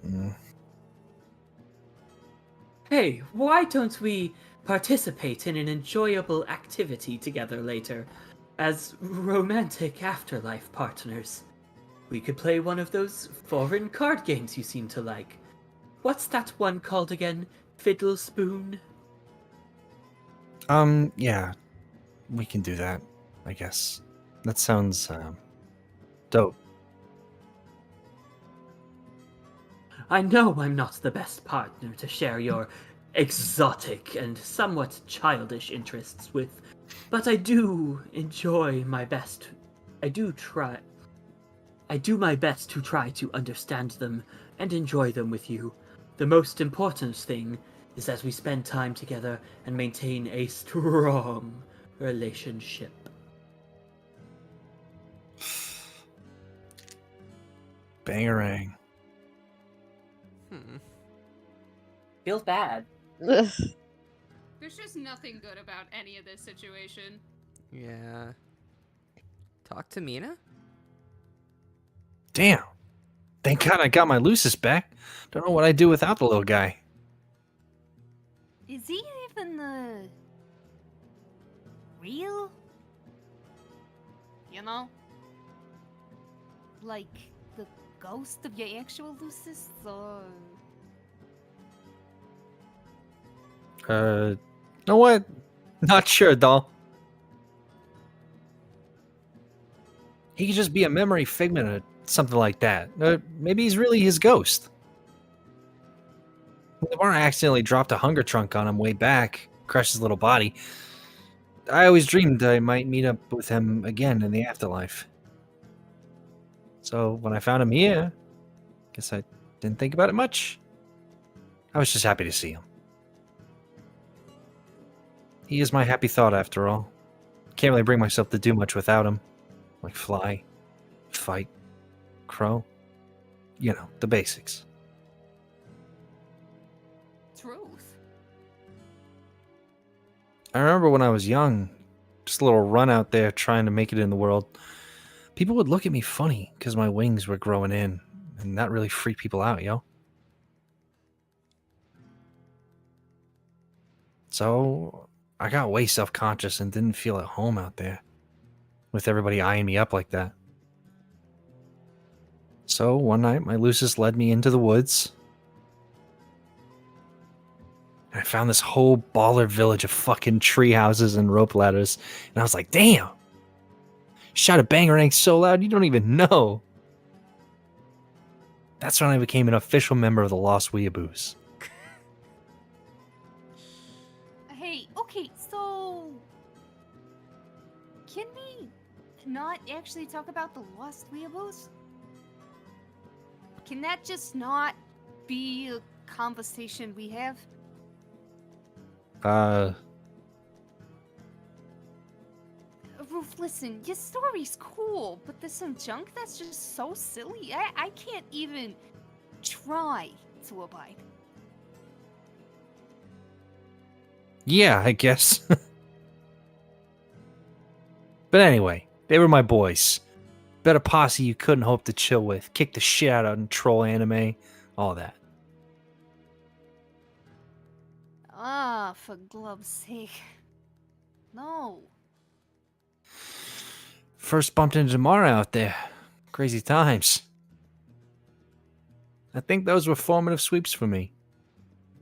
Mm. Hey, why don't we participate in an enjoyable activity together later, as romantic afterlife partners? We could play one of those foreign card games you seem to like. What's that one called again? Fiddle Spoon? Yeah. We can do that, I guess. That sounds, dope. I know I'm not the best partner to share your exotic and somewhat childish interests with, but I do enjoy my best. I do my best to try to understand them and enjoy them with you. The most important thing is that we spend time together and maintain a strong relationship. Bangarang. Feels bad. Ugh. There's just nothing good about any of this situation. Yeah. Talk to Mina? Damn. Thank God I got my Lucis back. Don't know what I'd do without the little guy. Is he even the real? You know? Like the ghost of your actual Lucis, or Know what? Not sure, doll. He could just be a memory figment or something like that. Maybe he's really his ghost. Lamar accidentally dropped a hunger trunk on him way back, crushed his little body. I always dreamed I might meet up with him again in the afterlife. So when I found him here, guess I didn't think about it much. I was just happy to see him. He is my happy thought after all. Can't really bring myself to do much without him. Like fly, fight, crow. You know, the basics. Truth. I remember when I was young, just a little run out there trying to make it in the world. People would look at me funny because my wings were growing in, and that really freaked people out, yo. So I got way self-conscious and didn't feel at home out there with everybody eyeing me up like that. So one night, my Lucis led me into the woods. And I found this whole baller village of fucking tree houses and rope ladders. And I was like, damn! Shot a bangarang so loud you don't even know. That's when I became an official member of the Lost Weeaboos. hey, okay, so can we not actually talk about the Lost Weeaboos? Can that just not be a conversation we have? Roof, listen, your story's cool, but there's some junk that's just so silly. I can't even try to abide. Yeah, I guess. But anyway, they were my boys. Better posse you couldn't hope to chill with. Kick the shit out of troll anime. All that. Ah, for glove's sake. No. First bumped into Mara out there. Crazy times. I think those were formative sweeps for me.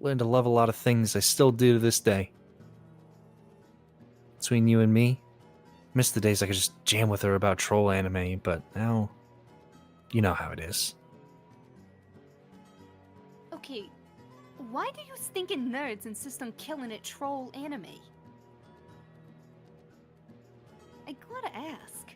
Learned to love a lot of things I still do to this day. between you and me. Missed the days I could just jam with her about troll anime, but now, you know how it is. Okay, why do you stinking nerds insist on killing it troll anime? I gotta ask.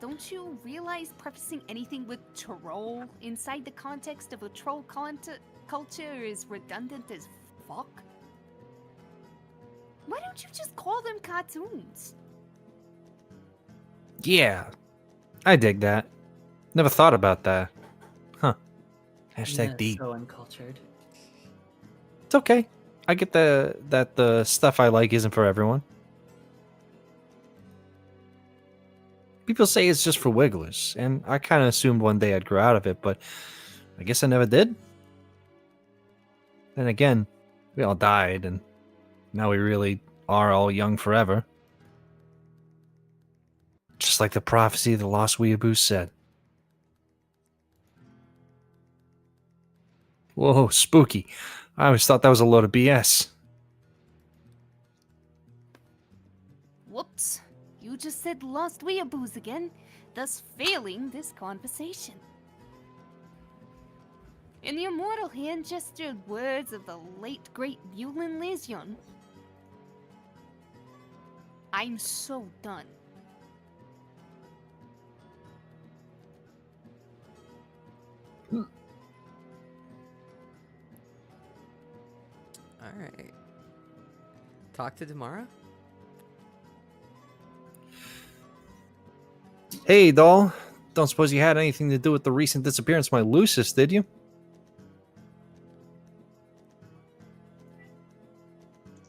Don't you realize prefacing anything with troll inside the context of a troll culture is redundant as fuck? Why don't you just call them cartoons? Yeah, I dig that. Never thought about that. Huh. Hashtag D. So uncultured. It's okay. I get that the stuff I like isn't for everyone. People say it's just for wigglers, and I kind of assumed one day I'd grow out of it, but I guess I never did. Then again, we all died, and now we really are all young forever. Just like the prophecy of the Lost Weeaboo said. Whoa, spooky. I always thought that was a load of BS. Whoops. You just said lost weeaboos again, thus failing this conversation. In the immortal hand-gestured words of the late great Yulin Lesion, I'm so done. Alright. Talk to Damara? Hey, doll. Don't suppose you had anything to do with the recent disappearance of my Lucis, did you?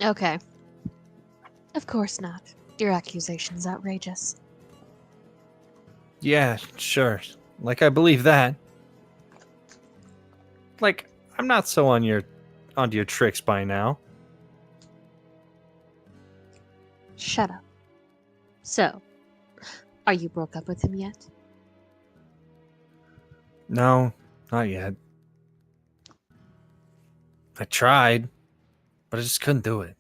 Okay. Of course not. Your accusation's outrageous. Yeah, sure. Like, I believe that. Like, I'm not so onto your tricks by now. Shut up. So, are you broke up with him yet? No, not yet. I tried, but I just couldn't do it.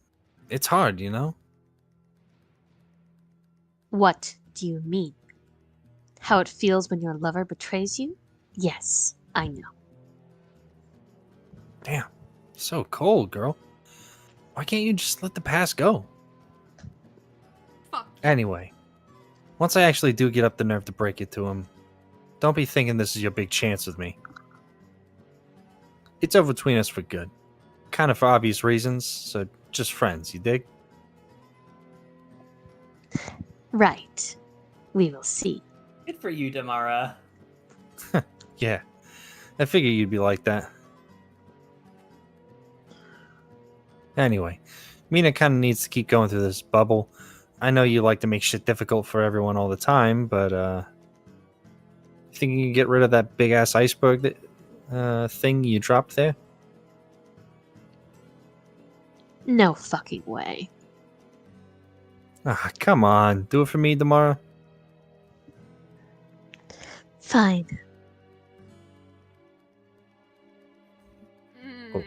It's hard, you know? What do you mean? How it feels when your lover betrays you? Yes, I know. Damn, so cold, girl. Why can't you just let the past go? Fuck. Anyway, once I actually do get up the nerve to break it to him, don't be thinking this is your big chance with me. It's over between us for good. Kind of for obvious reasons, so just friends, you dig? Right. We will see. Good for you, Damara. Yeah, I figured you'd be like that. Anyway, Mina kind of needs to keep going through this bubble. I know you like to make shit difficult for everyone all the time, but you think you can get rid of that big ass iceberg thing you dropped there? No fucking way. Ah, come on. Do it for me tomorrow. Fine. Oh.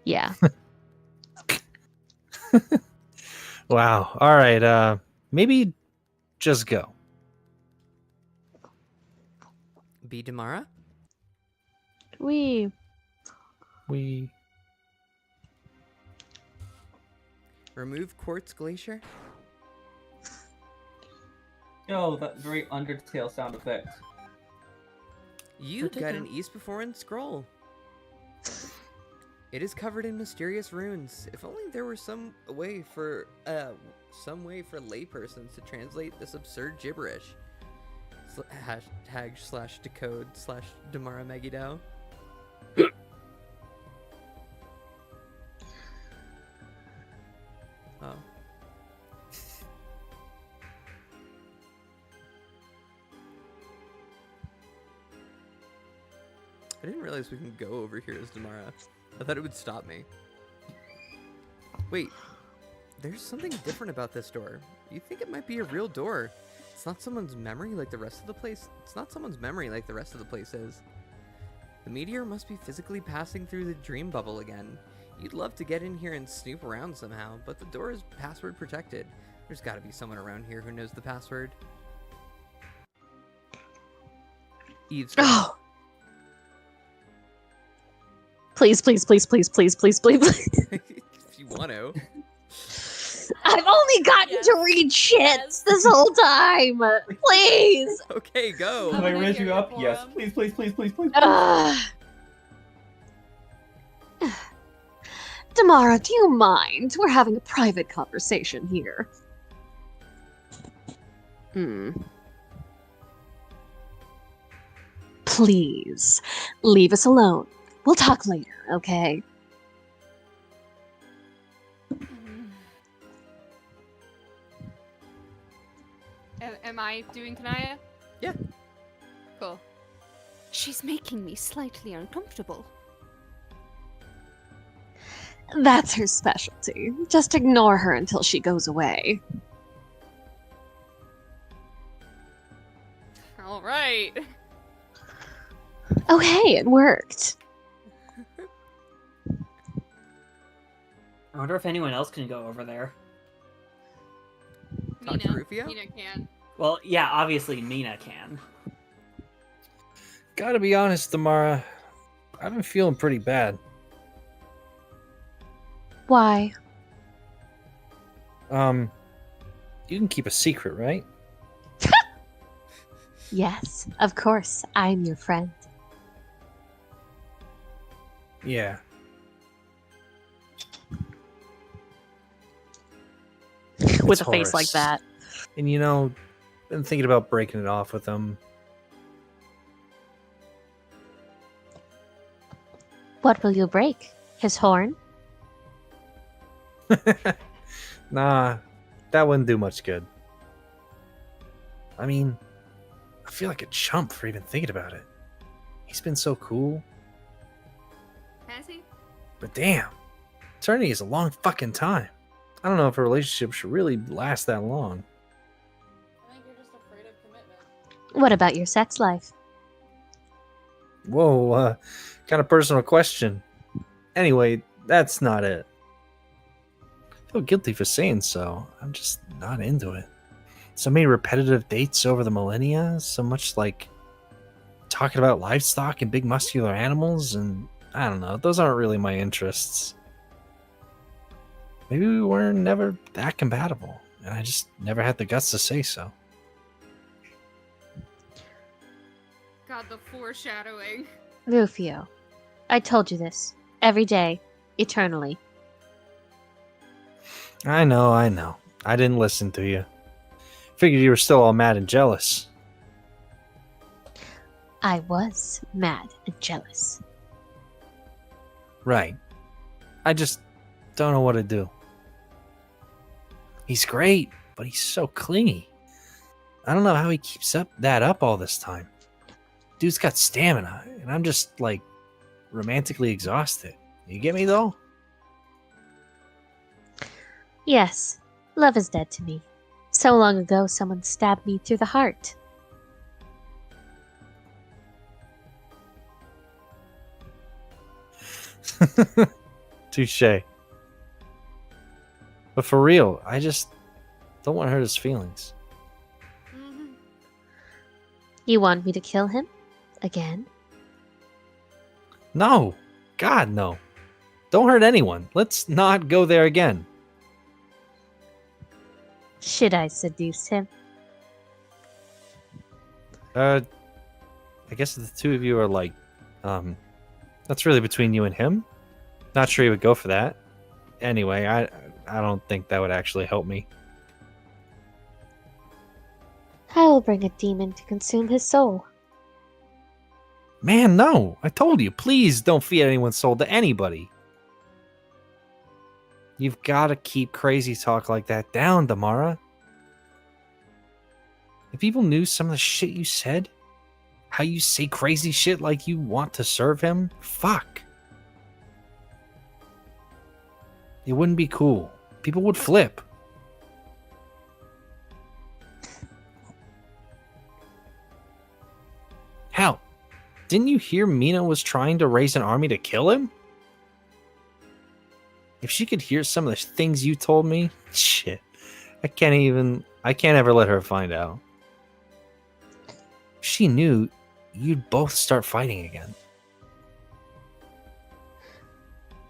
Yeah. Wow. All right. Maybe just go. Be Damara? We Remove Quartz Glacier? Oh, that very Undertale sound effect. You got an East Before and scroll. It is covered in mysterious runes. If only there were some way for laypersons to translate this absurd gibberish. #decode/Damara Megiddo. Oh. I didn't realize we can go over here as Damara. I thought it would stop me. Wait, there's something different about this door. You think it might be a real door. It's not someone's memory like the rest of the place. It's not someone's memory like the rest of the place is. The meteor must be physically passing through the dream bubble again. You'd love to get in here and snoop around somehow, but the door is password protected. There's gotta be someone around here who knows the password. Eavesdrop. Oh. Please, please, please, please, please, please, please, please. If you want to. I've only gotten to read shits this whole time. Please. Okay, go. Have I read you up? Yes. Please, please, please, please, please. Damara, do you mind? We're having a private conversation here. Please, leave us alone. We'll talk later, okay? Am I doing Kanaya? Yeah. Cool. She's making me slightly uncomfortable. That's her specialty. Just ignore her until she goes away. All right. Oh, hey, it worked. I wonder if anyone else can go over there. Talk to Rufio? Mina can. Well, yeah, obviously Mina can. Gotta be honest, Damara. I've been feeling pretty bad. Why? You can keep a secret, right? Yes, of course. I'm your friend. Yeah. With It's a face like Horace. that. And you know, been thinking about breaking it off with him. What will you break? His horn? Nah, that wouldn't do much good. I mean, I feel like a chump for even thinking about it. He's been so cool. Has he? But damn, eternity is a long fucking time. I don't know if a relationship should really last that long. I think you're just afraid of commitment. What about your sex life? Whoa, kind of personal question. Anyway, that's not it. I feel guilty for saying so. I'm just not into it. So many repetitive dates over the millennia, so much like talking about livestock and big muscular animals, and I don't know, those aren't really my interests. Maybe we were never that compatible, and I just never had the guts to say so. God, the foreshadowing. Rufio, I told you this. Every day. Eternally. I know. I didn't listen to you. Figured you were still all mad and jealous. I was mad and jealous. Right. I just don't know what to do. He's great, but he's so clingy. I don't know how he keeps that up all this time. Dude's got stamina, and I'm just, like, romantically exhausted. You get me, though? Yes, love is dead to me. So long ago, someone stabbed me through the heart. Touche. But for real, I just don't want to hurt his feelings. You want me to kill him? Again? No! God, no. Don't hurt anyone. Let's not go there again. Should I seduce him? I guess the two of you are like, that's really between you and him. Not sure he would go for that. Anyway, I don't think that would actually help me. I will bring a demon to consume his soul. Man, no! I told you, please don't feed anyone's soul to anybody. You've got to keep crazy talk like that down, Damara. If people knew some of the shit you said, how you say crazy shit like you want to serve him, fuck. It wouldn't be cool. People would flip. Hell, didn't you hear Mina was trying to raise an army to kill him? If she could hear some of the things you told me, shit. I can't ever let her find out. If she knew, you'd both start fighting again.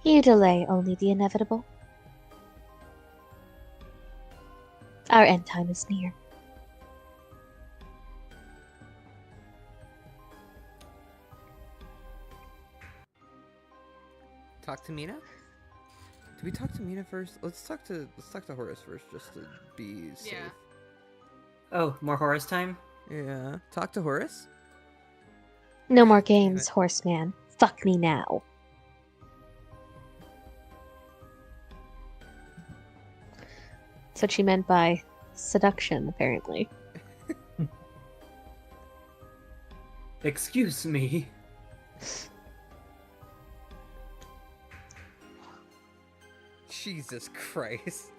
You delay only the inevitable. Our end time is near. Talk to Mina? Do we talk to Mina first? Let's talk to Horace first, just to be safe. Yeah. Oh, more Horace time? Yeah. Talk to Horace? No more games, horseman. Fuck me now. That's what she meant by seduction, apparently. Excuse me. Jesus Christ.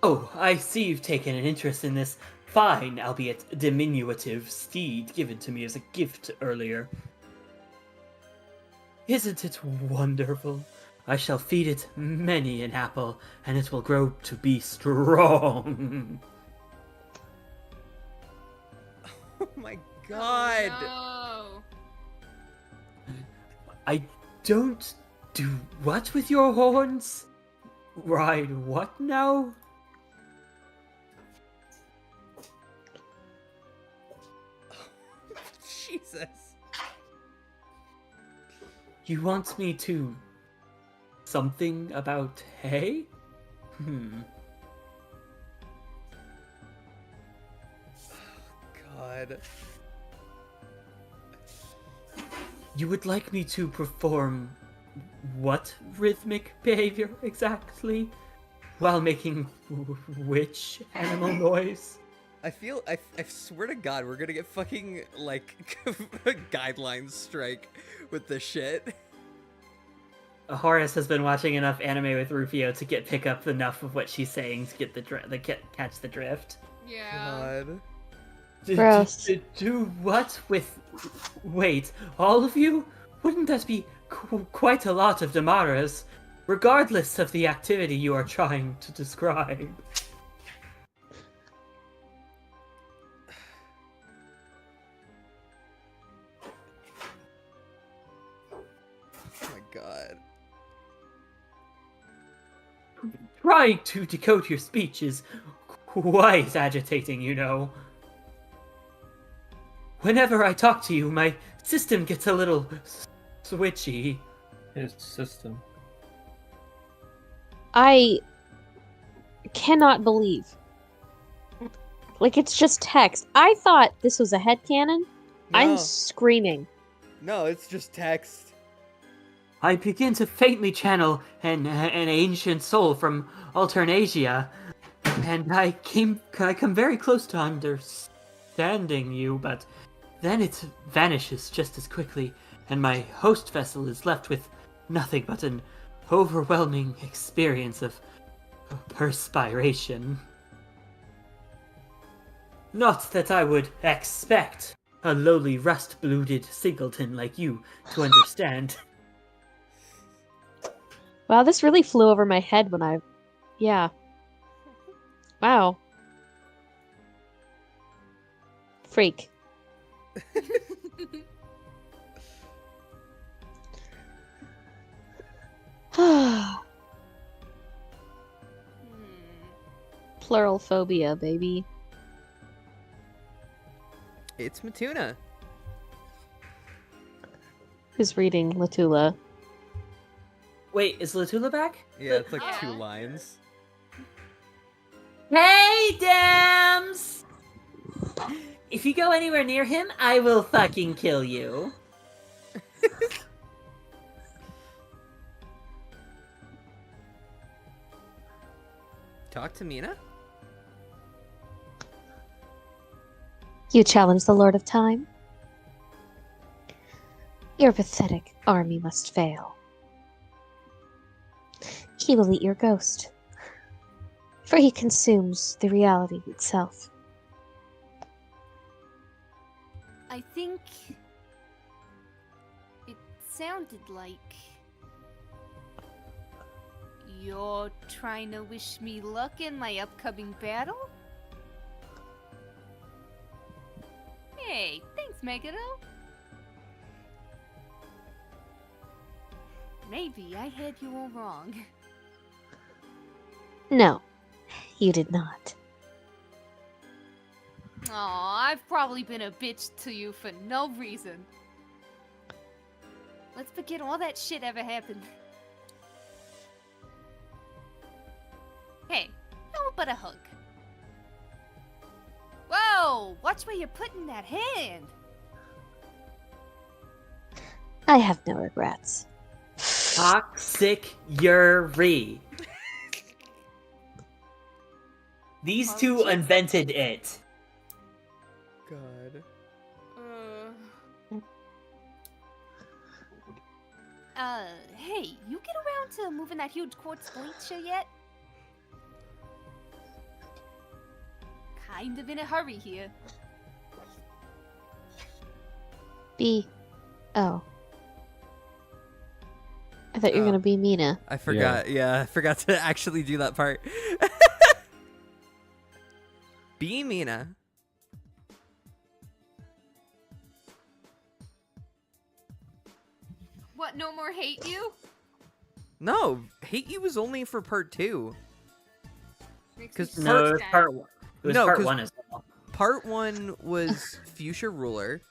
Oh, I see you've taken an interest in this fine, albeit diminutive, steed given to me as a gift earlier. Isn't it wonderful? I shall feed it many an apple, and it will grow to be strong. Oh my god. Oh, I don't do what with your horns? Ride what now? Jesus. You want me to... something about hay? God. You would like me to perform what rhythmic behavior exactly? While making which animal noise? I swear to God, we're gonna get fucking, like, guidelines strike with this shit. Horace has been watching enough anime with Rufio to pick up enough of what she's saying to get catch the drift. yeah. God. Gross. Do what with... Wait, all of you? Wouldn't that be quite a lot of Damaras, regardless of the activity you are trying to describe? Oh my God. Trying to decode your speech is quite agitating, you know. Whenever I talk to you, my system gets a little switchy. His system. I cannot believe. Like, it's just text. I thought this was a headcanon. I'm screaming. No, it's just text. I begin to faintly channel an ancient soul from Alternasia, and I come very close to understanding you, but then it vanishes just as quickly, and my host vessel is left with nothing but an overwhelming experience of perspiration. Not that I would expect a lowly rust-blooded singleton like you to understand. Wow, this really flew over my head when I... Yeah. Wow. Freak. Plural phobia, baby. It's Matuna. Who's reading Latula? Wait, is Latula back? Yeah, it's like 2 lines. Hey, Dams! If you go anywhere near him, I will fucking kill you. Talk to Mina? You challenge the Lord of Time? Your pathetic army must fail. He will eat your ghost, for he consumes the reality itself. I think it sounded like You're trying to wish me luck in my upcoming battle? Hey, thanks, Megado. Maybe I had you all wrong. No, you did not. Aw, I've probably been a bitch to you for no reason. Let's forget all that shit ever happened. Hey, how about a hug? Whoa! Watch where you're putting that hand! I have no regrets. Toxic Yuri. These two invented it. God. Hey, you get around to moving that huge quartz glacier yet? Kind of in a hurry here. Oh. I thought you were Oh. gonna be Mina. I forgot. Yeah, I forgot to actually do that part. Be Mina. What, no more hate you? No, Hate You was only for part 2. Makes me Because so No, it was sad. part one. It was No, part 'cause- one as well. Part 1 was Fuchsia Ruler.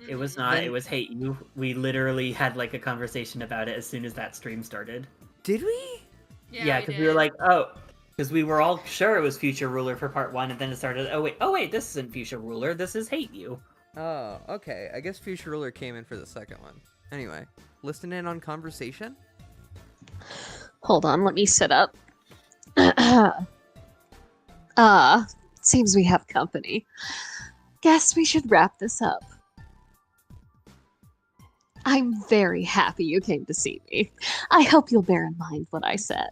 It was not. Then- It was Hate You. We literally had like a conversation about it as soon as that stream started. Did we? Yeah, because we were like, oh, because we were all sure it was Future Ruler for part 1, and then it started. Oh wait, this isn't Future Ruler. This is Hate You. Oh, okay. I guess Fuchsia Ruler came in for the second one. Anyway, listen in on conversation. Hold on, let me sit up. Seems we have company. Guess we should wrap this up. I'm very happy you came to see me. I hope you'll bear in mind what I said.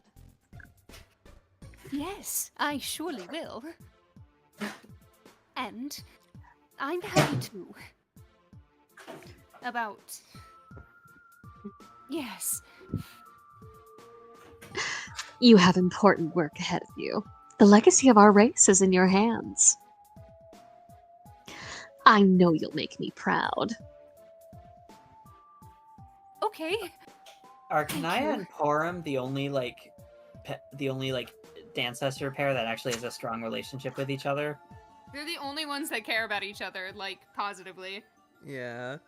Yes, I surely will. And I'm happy to. About... Yes. You have important work ahead of you. The legacy of our race is in your hands. I know you'll make me proud. Okay. Are Thank Kanaya you. and Porum the only ancestor pair that actually has a strong relationship with each other? They're the only ones that care about each other, like, positively. Yeah.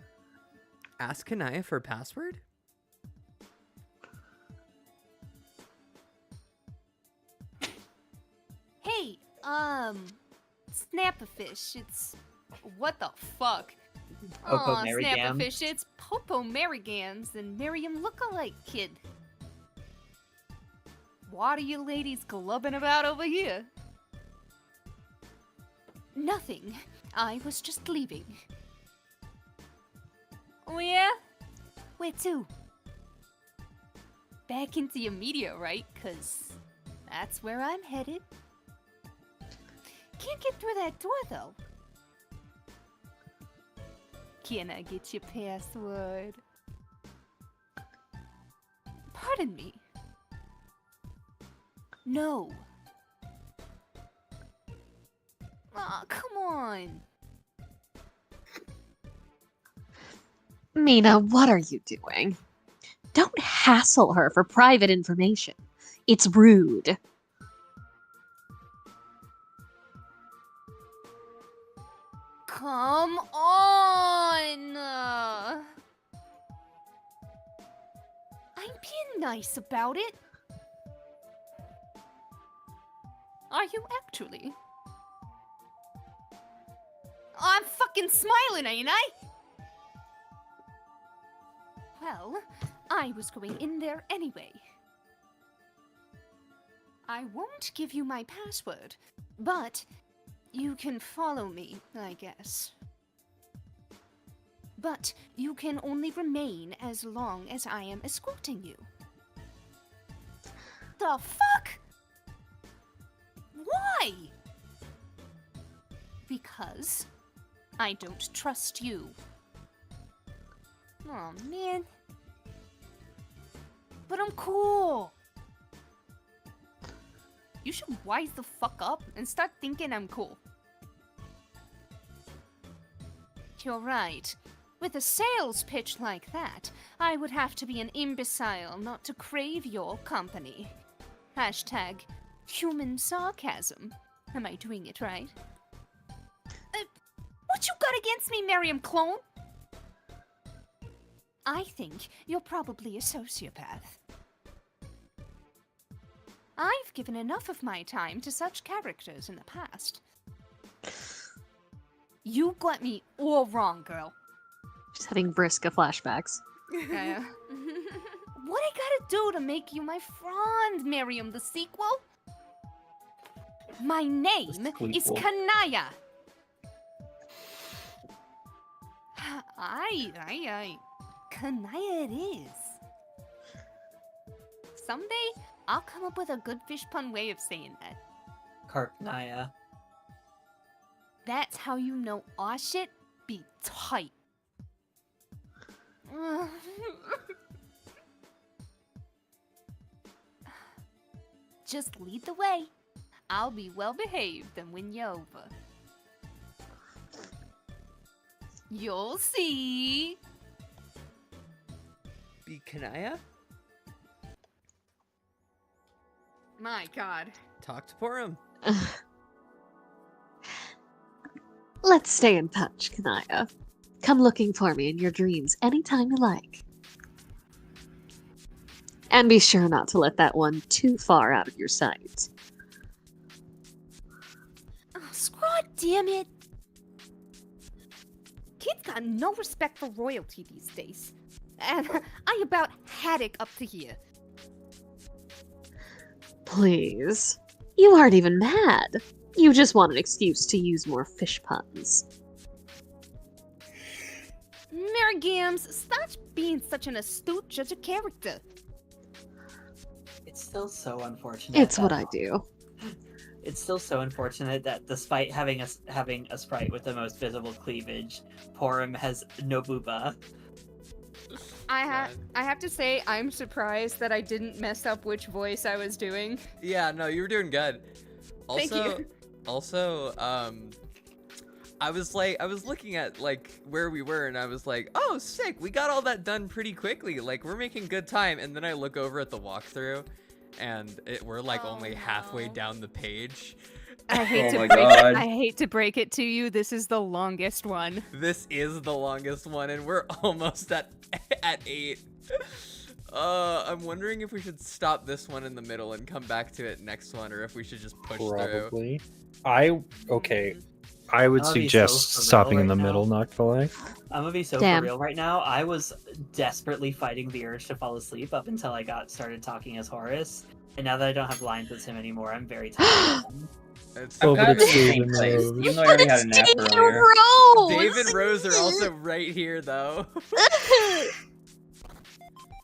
Ask Kanaya for password? Hey, Snapperfish, it's... What the fuck? Popo Aw, Marigam. Snapperfish, it's Popo Marigams and Miriam lookalike kid. What are you ladies glubbing about over here? Nothing. I was just leaving. Oh yeah? Where to? Back into your media, right? 'Cause that's where I'm headed. Can't get through that door, though. Can I get your password? Pardon me. No. Aw, come on. Mina, what are you doing? Don't hassle her for private information. It's rude. Come on! I'm being nice about it. Are you actually? I'm fucking smiling, ain't I? Well, I was going in there anyway. I won't give you my password, but you can follow me, I guess. But you can only remain as long as I am escorting you. The fuck? Why? Because I don't trust you. Oh man. But I'm cool. You should wise the fuck up and start thinking I'm cool. You're right. With a sales pitch like that, I would have to be an imbecile not to crave your company. Hashtag human sarcasm. Am I doing it right? What you got against me, Miriam Clone? I think you're probably a sociopath. I've given enough of my time to such characters in the past. You got me all wrong, girl. She's having Briska flashbacks. What I gotta do to make you my friend, Miriam the sequel? My name is Kanaya. Aye. Kanaya it is. Someday, I'll come up with a good fish pun way of saying that. Karknaya. That's how you know our shit be tight. Just lead the way. I'll be well behaved and win you over. You'll see. Be Kanaya? My god. Talk to Porum. Let's stay in touch, Kanaya. Come looking for me in your dreams anytime you like. And be sure not to let that one too far out of your sight. Oh, scrod damn it. Kids got no respect for royalty these days. And I about had it up to here. Please. You aren't even mad. You just want an excuse to use more fish puns. Mary Gams, stop being such an astute judge of character. It's still so unfortunate. It's what I do. It's still so unfortunate that despite having a sprite with the most visible cleavage, Porum has no booba. I have to say, I'm surprised that I didn't mess up which voice I was doing. Yeah, no, you were doing good. Also, Thank you. Also, I was looking at like where we were, and I was like, oh, sick, we got all that done pretty quickly. Like, we're making good time. And then I look over at the walkthrough, and we're like only halfway down the page. I hate Oh my to break God. it. I hate to break it to you. This is the longest one. This is the longest one, and we're almost at 8. I'm wondering if we should stop this one in the middle and come back to it next one, or if we should just push through. Probably. I would I'll be suggest so for stopping real in the right now. middle, not gonna lie. I'm gonna be so Damn. for real right now. I was desperately fighting the urge to fall asleep up until I started talking as Horace, and now that I don't have lines as him anymore, I'm very tired. of him. It's I'm Oh, kind but of in the it's same David place, Rose. even though I already had a nap earlier. Dave and Rose are also right here, though.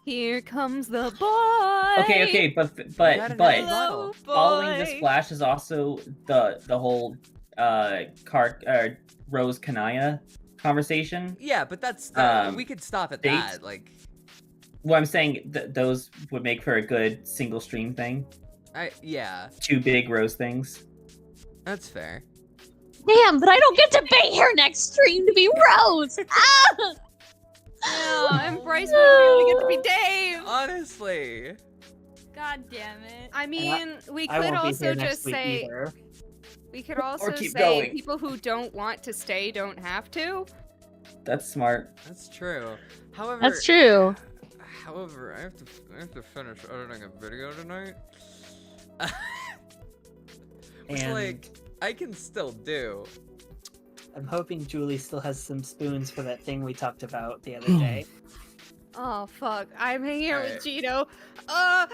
Here comes the boy. Okay, but got another bottle. following this flash is also the whole Rose Kanaya conversation. Yeah, but that's we could stop at dates? that. Like, Well, I'm saying those would make for a good single stream thing. yeah, 2 big Rose things. that's fair. Damn, but I don't get to be here next stream to be Rose. Ah! Yeah, and Bryce wouldn't be able to get to be Dave. Honestly, God damn it. I mean, we I could won't be also here next just week say either. we could also keep say going. people who don't want to stay don't have to. That's smart. that's true. However, That's true. However, I have to finish editing a video tonight. Which, And like, I can still do. I'm hoping Julie still has some spoons for that thing we talked about the other day. Oh fuck! I'm hanging out Alright. with Cheeto. I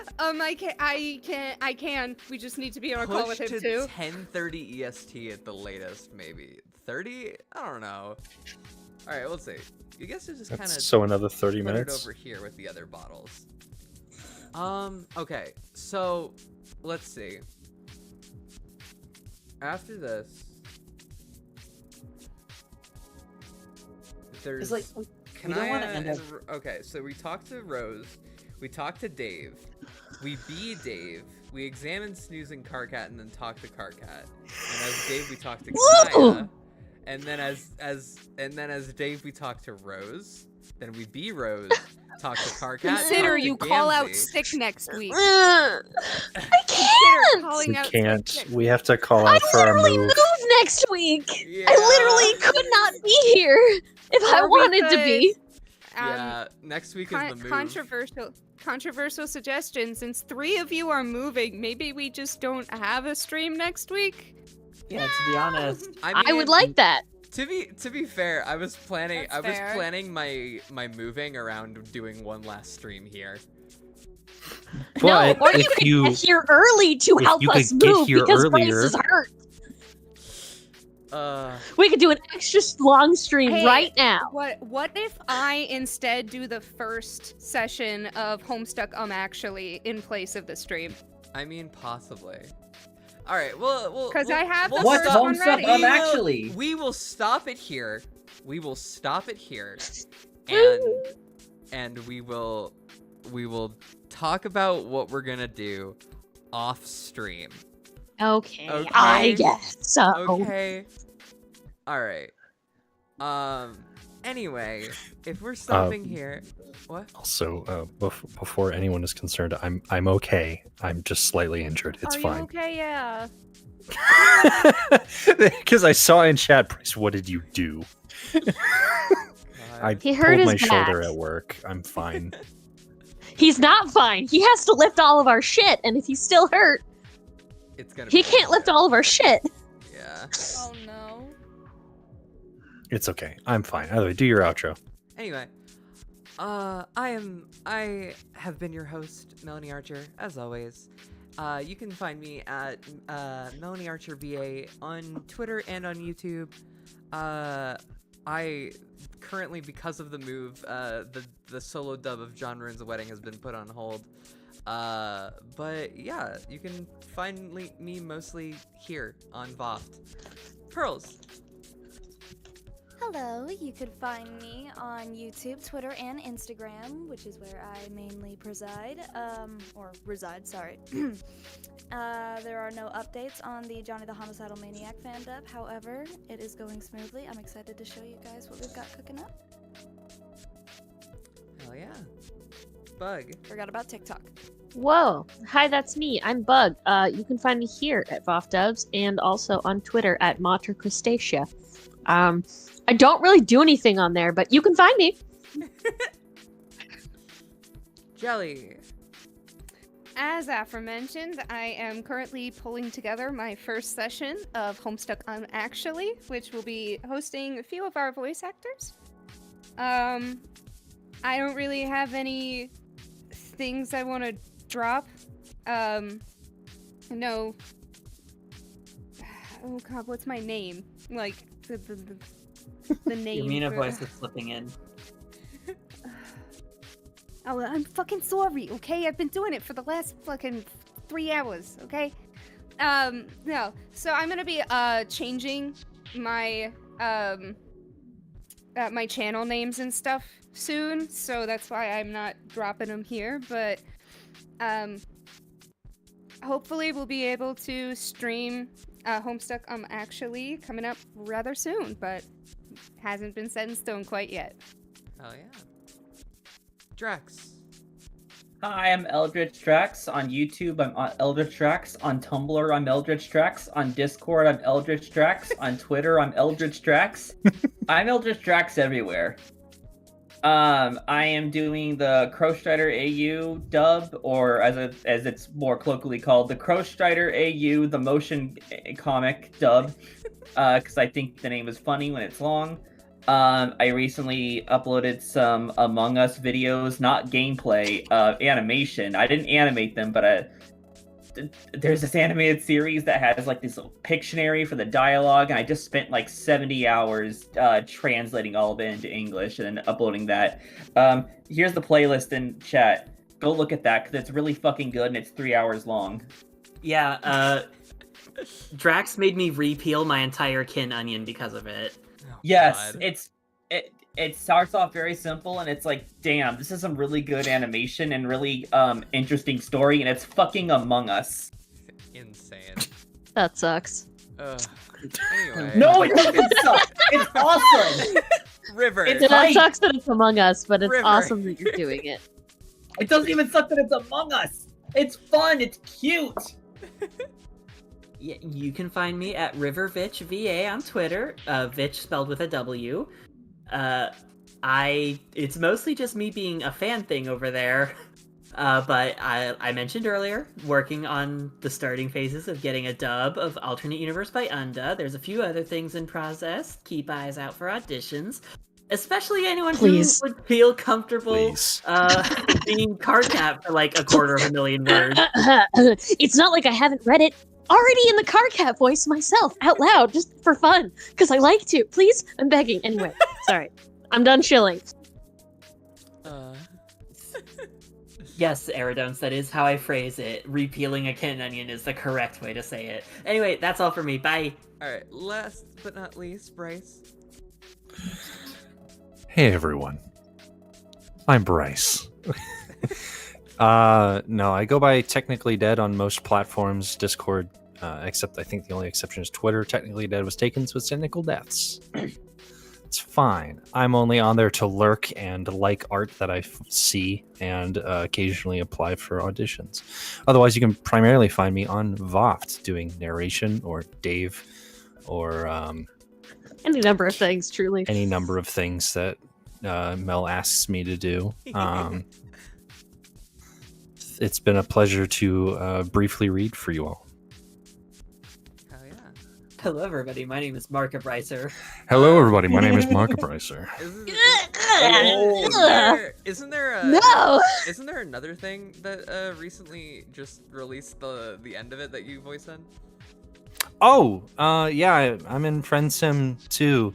can. We just need to be on a call with Push him to too. 10:30 EST at the latest, maybe 30. I don't know. All right, we'll see. You guys should just kind of So another 30 put it minutes. over here with the other bottles. Okay, so let's see. After this, there's It's like we don't want to Kanaya end up. and okay, so we talked to Rose. We talk to Dave. We be Dave. We examine Snooze and Carcat and then talk to Carcat. And as Dave, we talk to Kaya. And then as Dave, we talk to Rose. Then we be Rose. Talk to Carcat. Consider talk to you call out Gamzee. sick next week. I Consider can't. calling We out can't. sick. We have to call I out for our literally move. moved next week. Yeah. I literally could not be here if I Or we wanted to could, be. Yeah, next week is the move. Controversial suggestion. Since 3 of you are moving, maybe we just don't have a stream next week. Yeah, to be honest, I would like that. To be fair, I was planning That's fair. my moving around doing one last stream here. No, But or you if could you get here early to if help you us could get move here because Bryce earlier- is hurt. We could do an extra long stream Hey, right now. What if I instead do the first session of Homestuck actually in place of the stream? I mean, possibly. All right, well, 'Cause I have the What's first one Homestuck ready. actually? We will stop it here. We will stop it here, and we will talk about what we're gonna do off stream. Okay, Okay. I guess so. Okay. All right. Anyway, if we're stopping here, what? Also, before anyone is concerned, I'm okay. I'm just slightly injured. It's Are fine. you okay? Yeah. Because I saw in chat, Bryce, what did you do? I He hurt pulled my his shoulder back. at work. I'm fine. He's not fine. He has to lift all of our shit, and if he's still hurt, It's gonna. he be can't lift all of our shit. Yeah. Oh no. It's okay. I'm fine. Either way, do your outro. Anyway, I have been your host, Melanie Archer, as always. You can find me at Melanie Archer VA on Twitter and on YouTube. I currently, because of the move, the solo dub of John Ruins a Wedding has been put on hold. But yeah, you can find me mostly here on VOFT. Pearls. Hello, you could find me on YouTube, Twitter, and Instagram, which is where I mainly preside, or reside, sorry. There are no updates on the Johnny the Homicidal Maniac fan dub, however, it is going smoothly. I'm excited to show you guys what we've got cooking up. Hell yeah. Bug. Forgot about TikTok. Whoa. Hi, that's me. I'm Bug. You can find me here at VOF Dubs and also on Twitter at Matra Crustacea. I don't really do anything on there, but you can find me. Jelly. As aforementioned, I am currently pulling together my first session of Homestuck Actually, which will be hosting a few of our voice actors. I don't really have any things I want to drop. No. Oh god, what's my name? Like, the name. your Mina for- voice is slipping in. Oh, I'm fucking sorry, okay? I've been doing it for the last fucking 3 hours, okay? No. So I'm gonna be, changing my, my channel names and stuff soon, so that's why I'm not dropping them here, but, hopefully we'll be able to stream, Homestuck Actually coming up rather soon, but hasn't been set in stone quite yet. Hell yeah. Drax. Hi, I'm Eldritch Drax. On YouTube, I'm on Eldritch Drax. On Tumblr, I'm Eldritch Drax. On Discord, I'm Eldritch Drax. On Twitter, I'm Eldritch Drax. I'm Eldritch Drax everywhere. I am doing the Crowstrider AU dub, or as it's more colloquially called, the Crowstrider AU, the motion comic dub, because I think the name is funny when it's long. I recently uploaded some Among Us videos, not gameplay, animation. I didn't animate them, but there's this animated series that has like this little Pictionary for the dialogue, and I just spent like 70 hours translating all of it into English and then uploading that. Here's the playlist in chat. Go look at that, because it's really fucking good, and it's 3 hours long. Yeah, Drax made me repeel my entire kin onion because of it. Oh, Yes, God. it starts off very simple, and it's like, damn, this is some really good animation and really interesting story, and it's fucking Among Us. Insane. That sucks. Anyway. No, it doesn't suck. It's awesome. River. It's That hype. sucks that it's Among Us, but it's River. awesome that you're doing it. It doesn't even suck that it's Among Us. It's fun. It's cute. Yeah, you can find me at RiverVitch VA on Twitter. Vitch spelled with a W. It's mostly just me being a fan thing over there. But I mentioned earlier, working on the starting phases of getting a dub of Alternate Universe by Unda. There's a few other things in process. Keep eyes out for auditions. Especially anyone Please. who would feel comfortable Please. being card cap for like 250,000 words. It's not like I haven't read it already in the card cap voice myself, out loud, just for fun, because I like to. Please, I'm begging. Anyway, sorry. I'm done chilling. Yes, Aradones, that is how I phrase it. Repealing a kin onion is the correct way to say it. Anyway, that's all for me. Bye. Alright, last but not least, Bryce. Hey everyone, I'm Bryce. No, I go by Technically Dead on most platforms, Discord, except I think the only exception is Twitter. Technically Dead was taken, so it's Technical Deaths. It's fine. I'm only on there to lurk and like art that I see and occasionally apply for auditions. Otherwise, you can primarily find me on VOFT doing narration or Dave or Any number of things, truly. any number of things that Mel asks me to do. It's been a pleasure to briefly read for you all. Hell yeah. Hello, everybody. My name is Mark Abricer. Hello, everybody. My name is Mark Abricer. Isn't there No! Isn't there another thing that recently just released the end of it that you voice in? Oh, yeah, I'm in Friend Sim 2.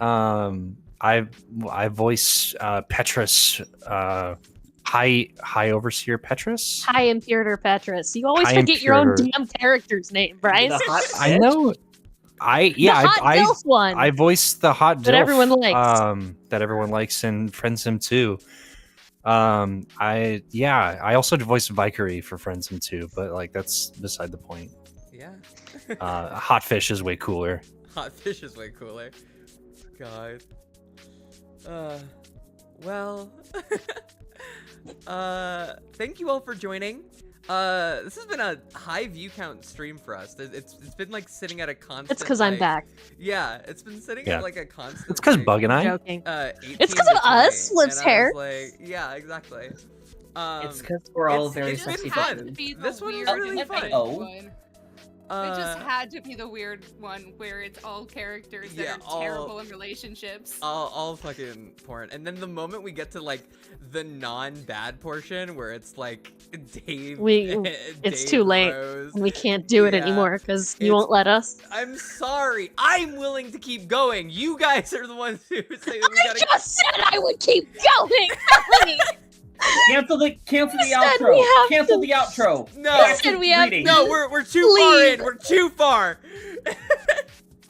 I voice Petrus, High Overseer Petrus. Hi, Imperator Petrus. You always Hi, forget your own Imperator. damn character's name, Bryce. The hot I know. The hot DILF one. I voiced the hot That DILF, everyone likes. that everyone likes in Friend Sim 2. I also voiced Vicary for Friend Sim 2, but like that's beside the point. Yeah. Hot Fish is way cooler. Hot fish is way cooler. God. Well. Thank you all for joining. This has been a high view count stream for us. It's been like sitting at a constant. It's because I'm like- back. Yeah, it's been sitting Yeah. at like a constant. It's because like, Bug and I. Joking. 18 It's 'cause to of us, 20, Lips and I hair. was like, yeah, exactly. It's because we're all it's- very it's been sexy. fun. Had to be the This one was weird really one. fun. It Uh, just had to be the weird one where it's all characters that Yeah, are all- terrible in relationships. all fucking porn. And then the moment we get to like the non-bad portion where it's like Dave, It's Dave too late. Rose. We can't do it Yeah. anymore because you It's- won't let us. I'm sorry. I'm willing to keep going. You guys are the ones who say that we I gotta. just said I would keep going. Melanie. Cancel the said outro. we have Cancel to- the outro. No, You said we have Reading. no, we're too far Leave. in. We're too far.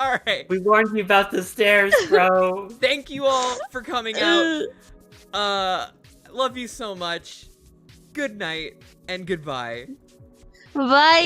All right. We warned you about the stairs, bro. Thank you all for coming out. Love you so much. Good night and goodbye. Bye.